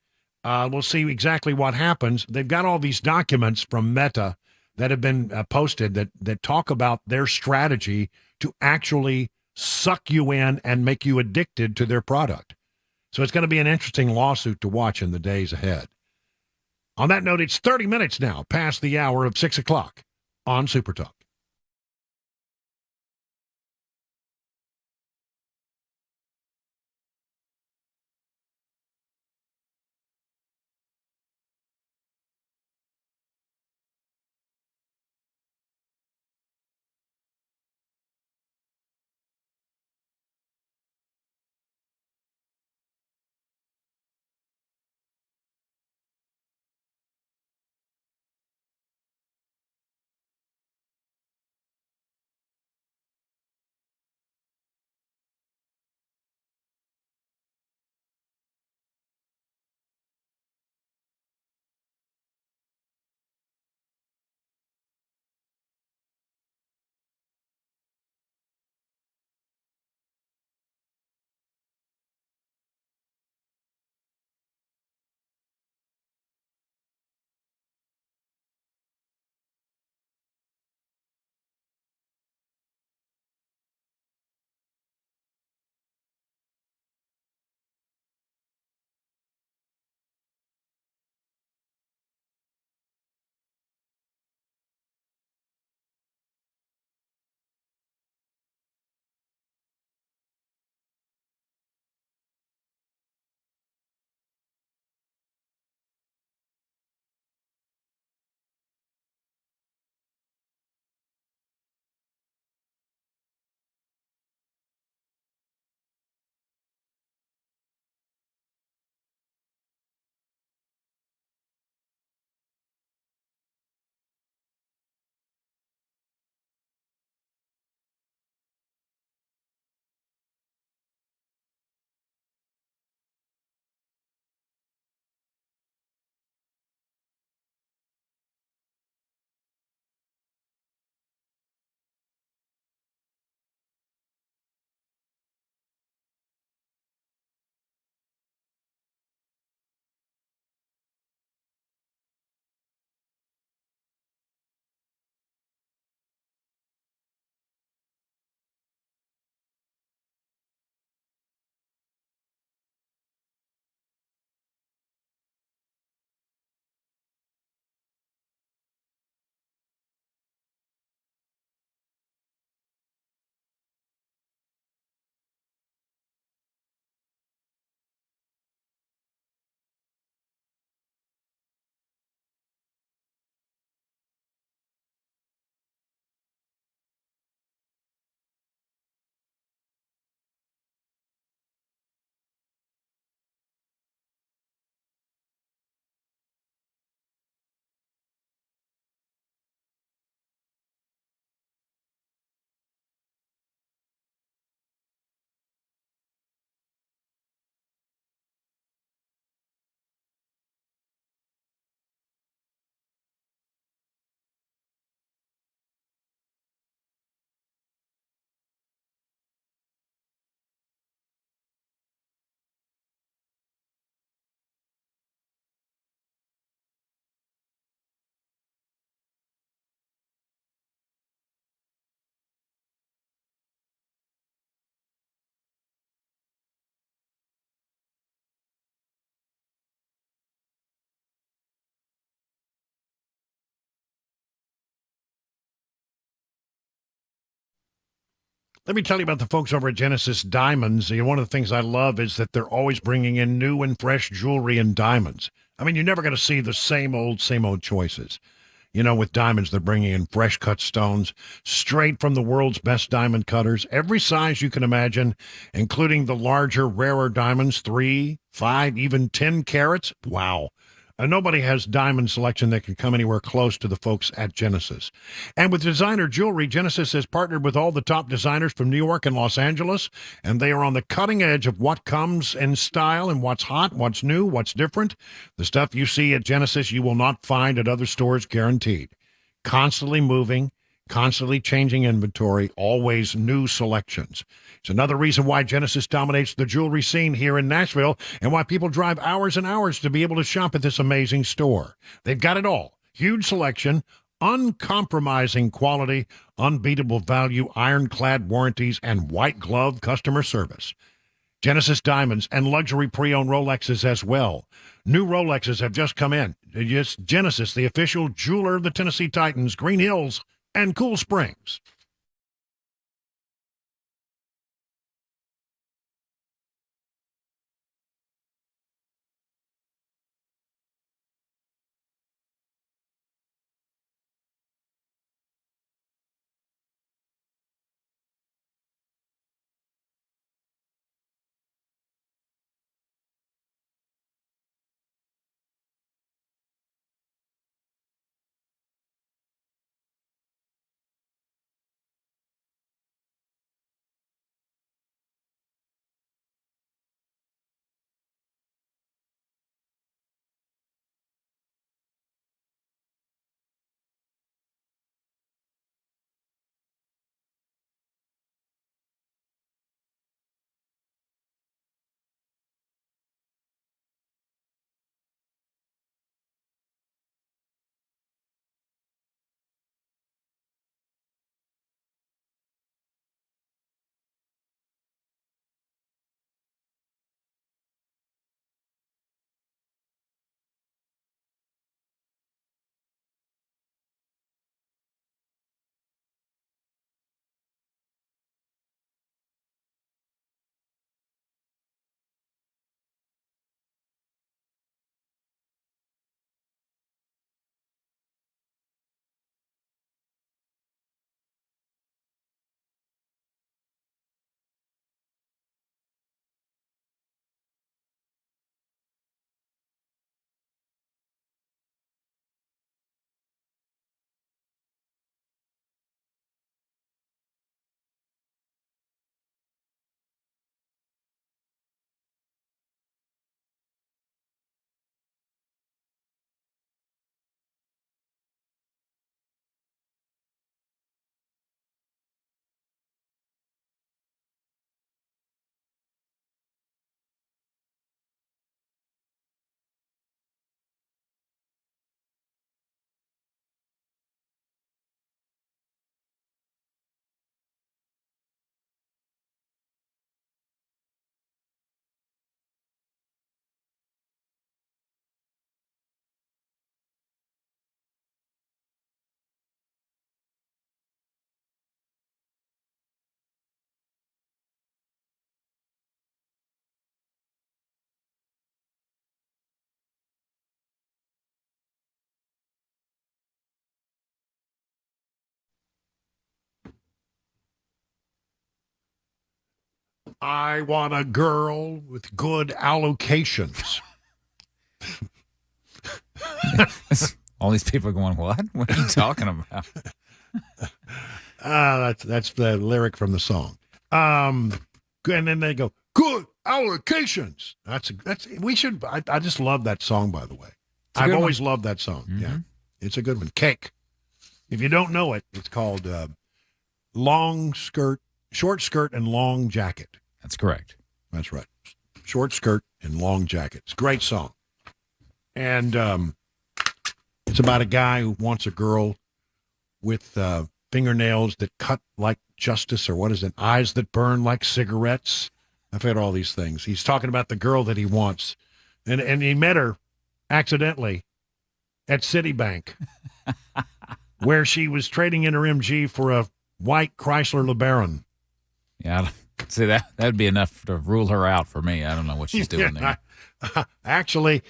we'll see exactly what happens. They've got all these documents from Meta that have been posted that talk about their strategy to actually suck you in and make you addicted to their product. So it's going to be an interesting lawsuit to watch in the days ahead. On that note, it's 30 minutes now past the hour of 6 o'clock on Super Talk. Let me tell you about the folks over at Genesis Diamonds. One of the things I love is that they're always bringing in new and fresh jewelry and diamonds. I mean, you're never going to see the same old choices. With diamonds, they're bringing in fresh cut stones straight from the world's best diamond cutters, every size you can imagine, including the larger, rarer diamonds, 3, 5, even 10 carats. Wow. Nobody has diamond selection that can come anywhere close to the folks at Genesis. And with designer jewelry, Genesis has partnered with all the top designers from New York and Los Angeles, and they are on the cutting edge of what comes in style and what's hot, what's new, what's different. The stuff you see at Genesis you will not find at other stores, guaranteed. Constantly moving, constantly changing inventory, always new selections. It's another reason why Genesis dominates the jewelry scene here in Nashville and why people drive hours and hours to be able to shop at this amazing store. They've got it all. Huge selection, uncompromising quality, unbeatable value, ironclad warranties, and white glove customer service. Genesis diamonds and luxury pre-owned Rolexes as well. New Rolexes have just come in. It's Genesis, the official jeweler of the Tennessee Titans, Green Hills, and Cool Springs. I want a girl with good allocations. All these people are going, what? What are you talking about? That's the lyric from the song. And then they go, good allocations. I just love that song, by the way. I've always loved that song. Mm-hmm. Yeah. It's a good one. Cake. If you don't know it, it's called Short Skirt and Long Jacket. That's correct. That's right. Short Skirt and Long Jacket. It's a great song. And it's about a guy who wants a girl with fingernails that cut like justice, or what is it? Eyes that burn like cigarettes. I've had all these things. He's talking about the girl that he wants. And he met her accidentally at Citibank, where she was trading in her MG for a white Chrysler LeBaron. Yeah, see, that'd be enough to rule her out for me. I don't know what she's doing there. Actually,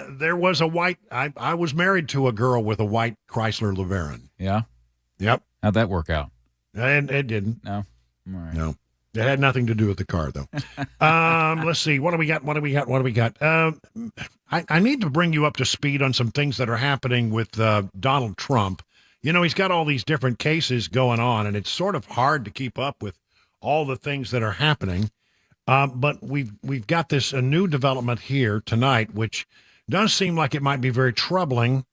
there was a white. I was married to a girl with a white Chrysler LeBaron. Yeah. Yep. How'd that work out? And it didn't. No. All right. No. It had nothing to do with the car, though. Let's see. What do we got? I need to bring you up to speed on some things that are happening with Donald Trump. You know, he's got all these different cases going on, and it's sort of hard to keep up with all the things that are happening. But we've got a new development here tonight, which does seem like it might be very troubling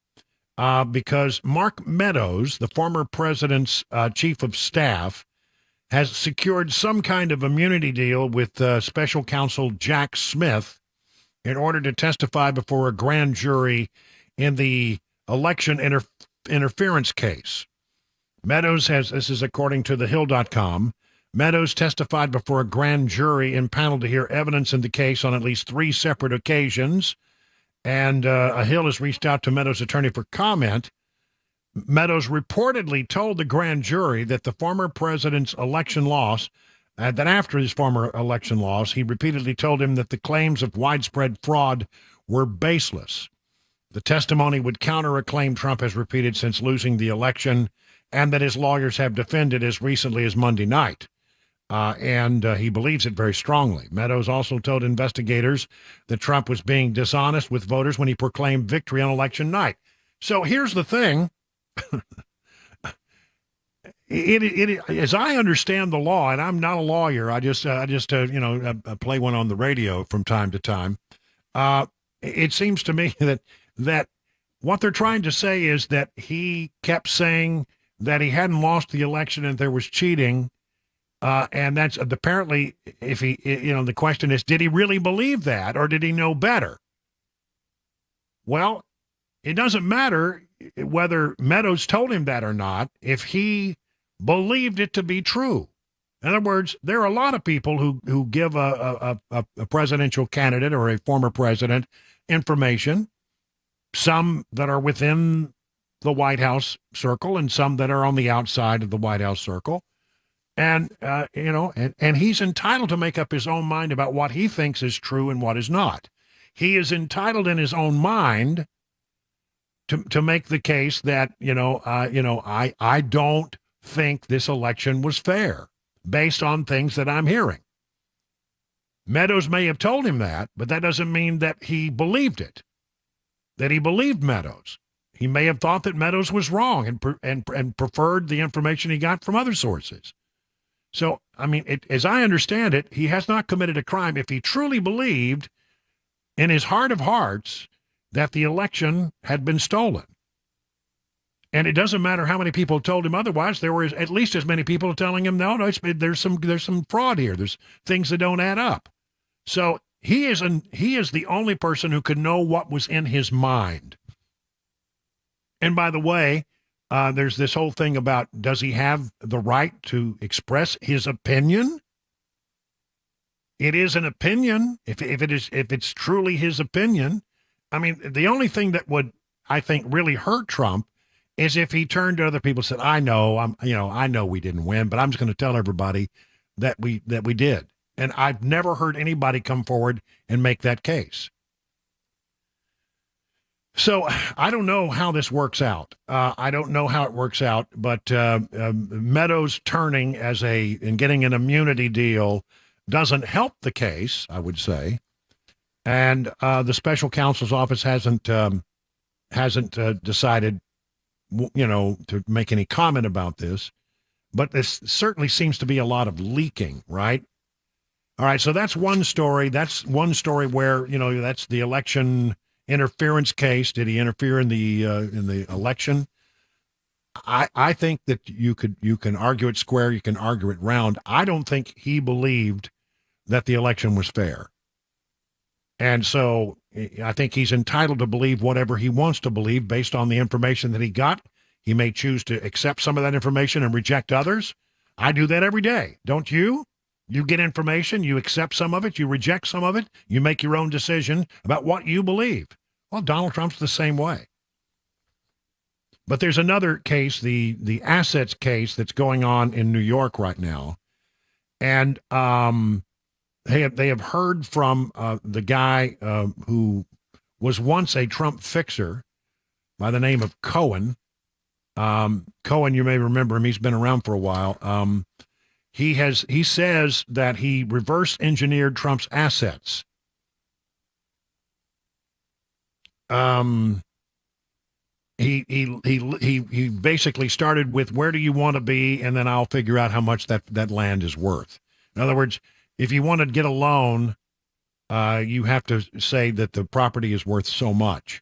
because Mark Meadows, the former president's chief of staff, has secured some kind of immunity deal with special counsel Jack Smith in order to testify before a grand jury in the election interference case. Meadows this is according to thehill.com, Meadows testified before a grand jury impaneled to hear evidence in the case on at least 3 separate occasions, and a Hill has reached out to Meadows' attorney for comment. Meadows reportedly told the grand jury that the former president's election loss, that after his former election loss, he repeatedly told him that the claims of widespread fraud were baseless. The testimony would counter a claim Trump has repeated since losing the election and that his lawyers have defended as recently as Monday night. And he believes it very strongly. Meadows also told investigators that Trump was being dishonest with voters when he proclaimed victory on election night. So here's the thing. As I understand the law, and I'm not a lawyer, I just play one on the radio from time to time. It seems to me that what they're trying to say is that he kept saying that he hadn't lost the election and there was cheating. And that's apparently, if he, the question is, did he really believe that or did he know better? Well, it doesn't matter whether Meadows told him that or not if he believed it to be true. In other words, there are a lot of people who give a presidential candidate or a former president information, some that are within the White House circle and some that are on the outside of the White House circle. And, and he's entitled to make up his own mind about what he thinks is true and what is not. He is entitled in his own mind to make the case that, I don't think this election was fair based on things that I'm hearing. Meadows may have told him that, but that doesn't mean that he believed it, that he believed Meadows. He may have thought that Meadows was wrong and preferred the information he got from other sources. So, I mean, as I understand it, he has not committed a crime if he truly believed in his heart of hearts that the election had been stolen. And it doesn't matter how many people told him otherwise. There were at least as many people telling him, no, there's some fraud here. There's things that don't add up. So he is the only person who could know what was in his mind. And by the way, there's this whole thing about, does he have the right to express his opinion? It is an opinion. If it's truly his opinion, I mean, the only thing that would, I think, really hurt Trump is if he turned to other people and said, I know we didn't win, but I'm just going to tell everybody that we did. And I've never heard anybody come forward and make that case. So I don't know how this works out. I don't know how it works out, but Meadows turning and getting an immunity deal doesn't help the case, I would say. And the special counsel's office hasn't decided, to make any comment about this. But this certainly seems to be a lot of leaking, right? All right, so that's one story. That's one story where, that's the election interference case. Did he interfere in the election? I think that you can argue it square, you can argue it round. I don't think he believed that the election was fair. And so I think he's entitled to believe whatever he wants to believe based on the information that he got. He may choose to accept some of that information and reject others. I do that every day. Don't you? You get information, you accept some of it, you reject some of it, you make your own decision about what you believe. Well, Donald Trump's the same way. But there's another case, the assets case that's going on in New York right now. And they have heard from the guy who was once a Trump fixer by the name of Cohen. Cohen, you may remember him. He's been around for a while. He says that he reverse engineered Trump's assets. He basically started with, where do you want to be, and then I'll figure out how much that land is worth. In other words, if you want to get a loan, you have to say that the property is worth so much.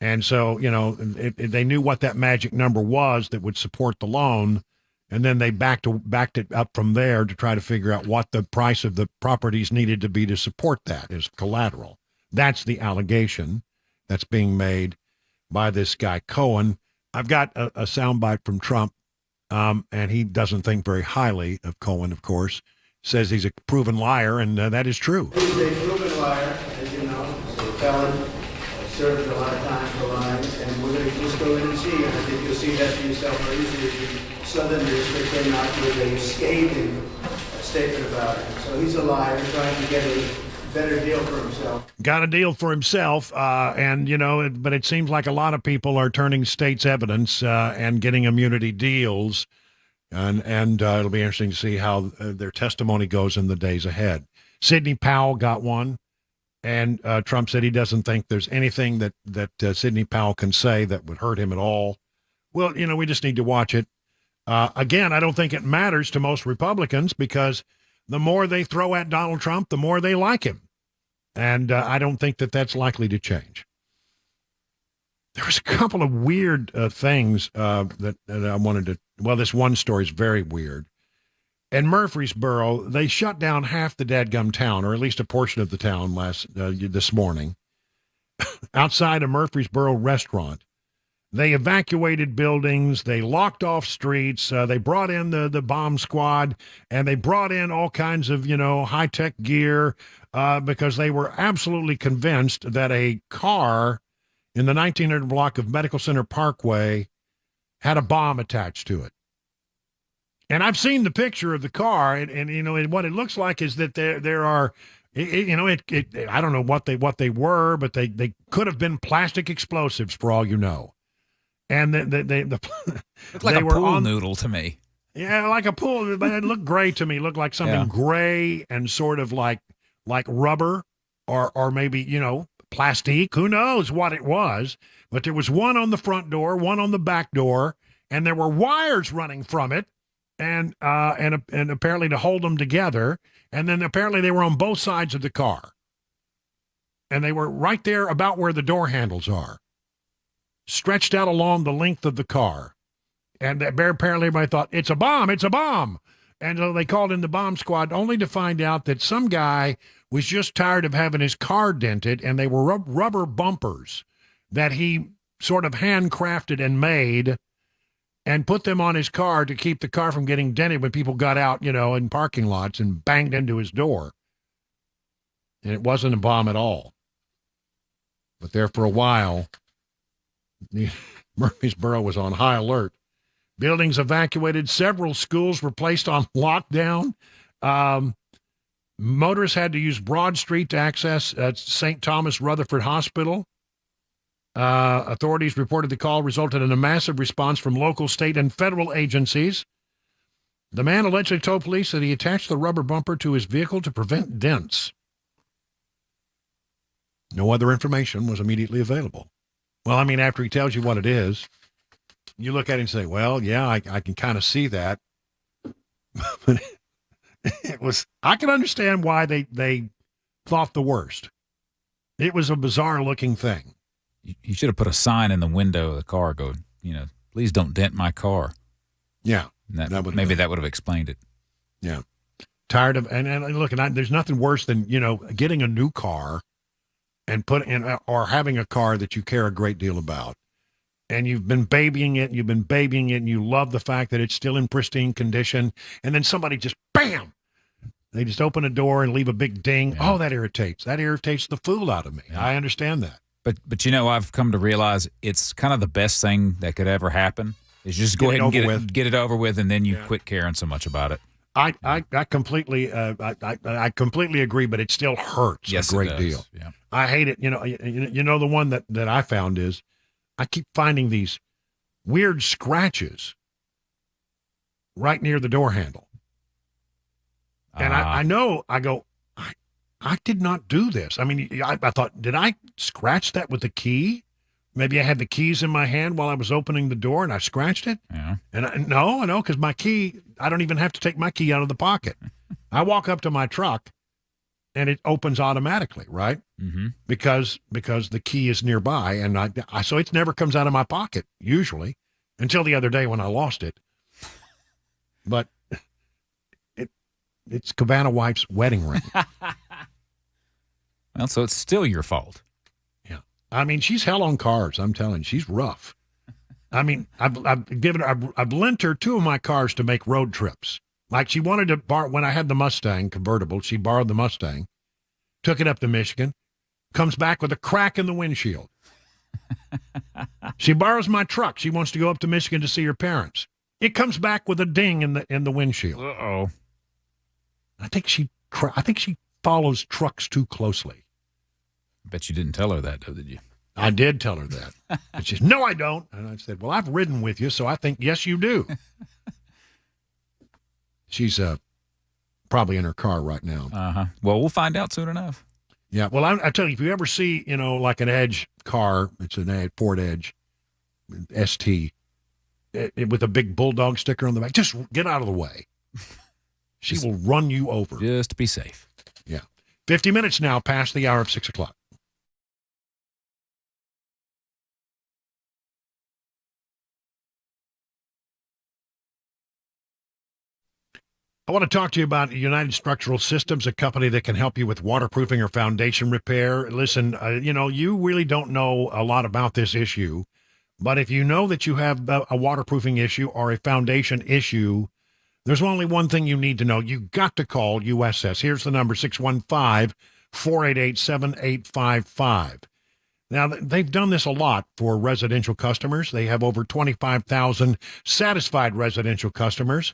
And so, they knew what that magic number was that would support the loan, and then they backed it up from there to try to figure out what the price of the properties needed to be to support that as collateral. That's the allegation that's being made by this guy Cohen. I've got a soundbite from Trump, and he doesn't think very highly of Cohen, of course. Says he's a proven liar, and that is true. He's a proven liar, as you know. He's a felon, served a lot of time for lying, and we're going to just go in and see. And I think you'll see that for yourself very easily if the Southern District came out with a scathing statement about him. So he's a liar, trying to get a better deal for himself. Got a deal for himself, but it seems like a lot of people are turning state's evidence and getting immunity deals, and it'll be interesting to see how their testimony goes in the days ahead. Sidney Powell got one, and Trump said he doesn't think there's anything that Sidney Powell can say that would hurt him at all. Well, we just need to watch it. Again, I don't think it matters to most Republicans, because the more they throw at Donald Trump, the more they like him. And I don't think that's likely to change. There was a couple of weird things that I wanted to, this one story is very weird. In Murfreesboro, they shut down half the dadgum town, or at least a portion of the town this morning, outside a Murfreesboro restaurant. They evacuated buildings. They locked off streets. They brought in the bomb squad, and they brought in all kinds of, high-tech gear because they were absolutely convinced that a car in the 1900 block of Medical Center Parkway had a bomb attached to it. And I've seen the picture of the car, and what it looks like is that there are, I don't know what they were, but they could have been plastic explosives for all you know. And they looked like they a were pool noodle to me. Yeah, like a pool, but it looked gray to me. It looked like something gray and sort of like rubber or maybe, plastic. Who knows what it was? But there was one on the front door, one on the back door, and there were wires running from it, and apparently to hold them together. And then apparently they were on both sides of the car, and they were right there about where the door handles are, stretched out along the length of the car. And apparently everybody thought, it's a bomb. And so they called in the bomb squad, only to find out that some guy was just tired of having his car dented, and they were rubber bumpers that he sort of handcrafted and made and put them on his car to keep the car from getting dented when people got out, in parking lots and banged into his door. And it wasn't a bomb at all. But there for a while, Murfreesboro was on high alert. Buildings evacuated. Several schools were placed on lockdown. Motorists had to use Broad Street to access St. Thomas Rutherford Hospital. Authorities reported the call resulted in a massive response from local, state, and federal agencies. The man allegedly told police that he attached the rubber bumper to his vehicle to prevent dents. No other information was immediately available. Well, after he tells you what it is, you look at it and say, well, yeah, I can kind of see that. But I can understand why they thought the worst. It was a bizarre looking thing. You should have put a sign in the window of the car going, please don't dent my car. Yeah. Maybe that would have explained it. Yeah. Tired of, and look, there's nothing worse than, getting a new car and or having a car that you care a great deal about. And you've been babying it, and you love the fact that it's still in pristine condition. And then somebody just, bam, they just open a door and leave a big ding. Yeah. Oh, that irritates. That irritates the fool out of me. Yeah. I understand that. But I've come to realize it's kind of the best thing that could ever happen is just go ahead and get it over with, and then you quit caring so much about it. I completely agree, but it still hurts a great deal. Yeah. I hate it. The one that I found is I keep finding these weird scratches right near the door handle. And I know, I go, I did not do this. I mean, I thought, did I scratch that with the key? Maybe I had the keys in my hand while I was opening the door and I scratched it. Yeah. And no, because my key, I don't even have to take my key out of the pocket. I walk up to my truck and it opens automatically, right? Mm-hmm. Because the key is nearby, and so it never comes out of my pocket usually until the other day when I lost it. But it's Cabana Wife's wedding ring. Well, so it's still your fault. Yeah, I mean, she's hell on cars. I'm telling you, she's rough. I mean, I've lent her 2 of my cars to make road trips. Like she wanted to borrow, when I had the Mustang convertible, she borrowed the Mustang, took it up to Michigan, comes back with a crack in the windshield. She borrows my truck. She wants to go up to Michigan to see her parents. It comes back with a ding in the windshield. Uh-oh. I think she follows trucks too closely. Bet you didn't tell her that, though, did you? I did tell her that. And she said, no, I don't. And I said, well, I've ridden with you, so I think, yes, you do. She's probably in her car right now. Uh-huh. Well, we'll find out soon enough. Yeah. Well, I tell you, if you ever see, like an Edge car, it's an Ford Edge ST with a big bulldog sticker on the back, just get out of the way. She will run you over. Just to be safe. Yeah. 50 minutes now past the hour of 6 o'clock. I want to talk to you about United Structural Systems, a company that can help you with waterproofing or foundation repair. Listen, you really don't know a lot about this issue, but if you know that you have a waterproofing issue or a foundation issue, there's only one thing you need to know. You got to call USS. Here's the number, 615-488-7855. Now, they've done this a lot for residential customers. They have over 25,000 satisfied residential customers.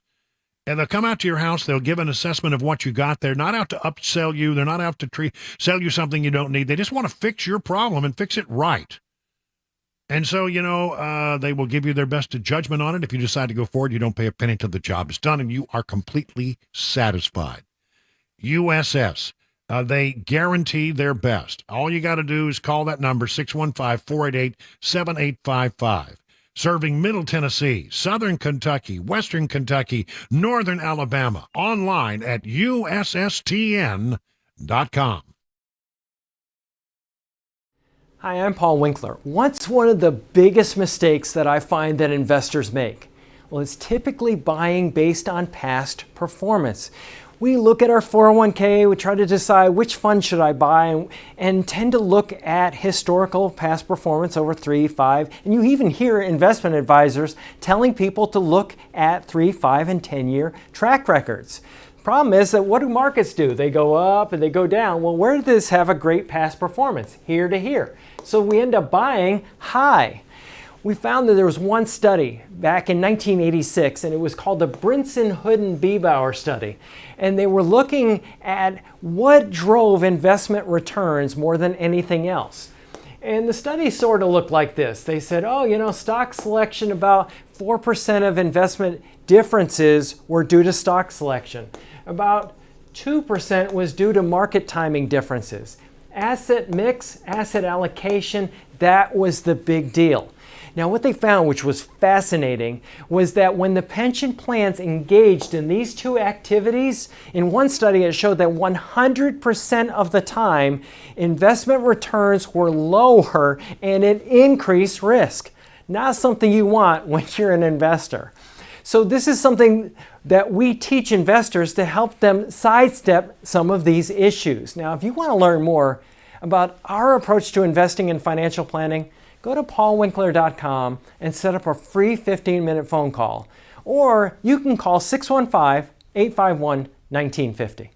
And they'll come out to your house. They'll give an assessment of what you got. They're not out to upsell you. They're not out to sell you something you don't need. They just want to fix your problem and fix it right. And so, they will give you their best judgment on it. If you decide to go forward, you don't pay a penny till the job is done, and you are completely satisfied. USS, they guarantee their best. All you got to do is call that number, 615-488-7855. Serving Middle Tennessee, Southern Kentucky, Western Kentucky, Northern Alabama. Online at USSTN.com. Hi, I'm Paul Winkler. What's one of the biggest mistakes that I find that investors make? Well, it's typically buying based on past performance. We look at our 401k, we try to decide which fund should I buy, and tend to look at historical past performance over 3, 5, and you even hear investment advisors telling people to look at 3, 5, and 10-year track records. Problem is that what do markets do? They go up and they go down. Well, where did this have a great past performance? Here to here. So we end up buying high. We found that there was one study back in 1986, and it was called the Brinson-Hooden-Biebauer study. And they were looking at what drove investment returns more than anything else. And the study sort of looked like this. They said, stock selection, about 4% of investment differences were due to stock selection. About 2% was due to market timing differences. Asset mix, asset allocation, that was the big deal. Now, what they found, which was fascinating, was that when the pension plans engaged in these two activities, in one study it showed that 100% of the time, investment returns were lower and it increased risk. Not something you want when you're an investor. So this is something that we teach investors to help them sidestep some of these issues. Now, if you want to learn more about our approach to investing in financial planning, go to paulwinkler.com and set up a free 15-minute phone call. Or you can call 615-851-1950.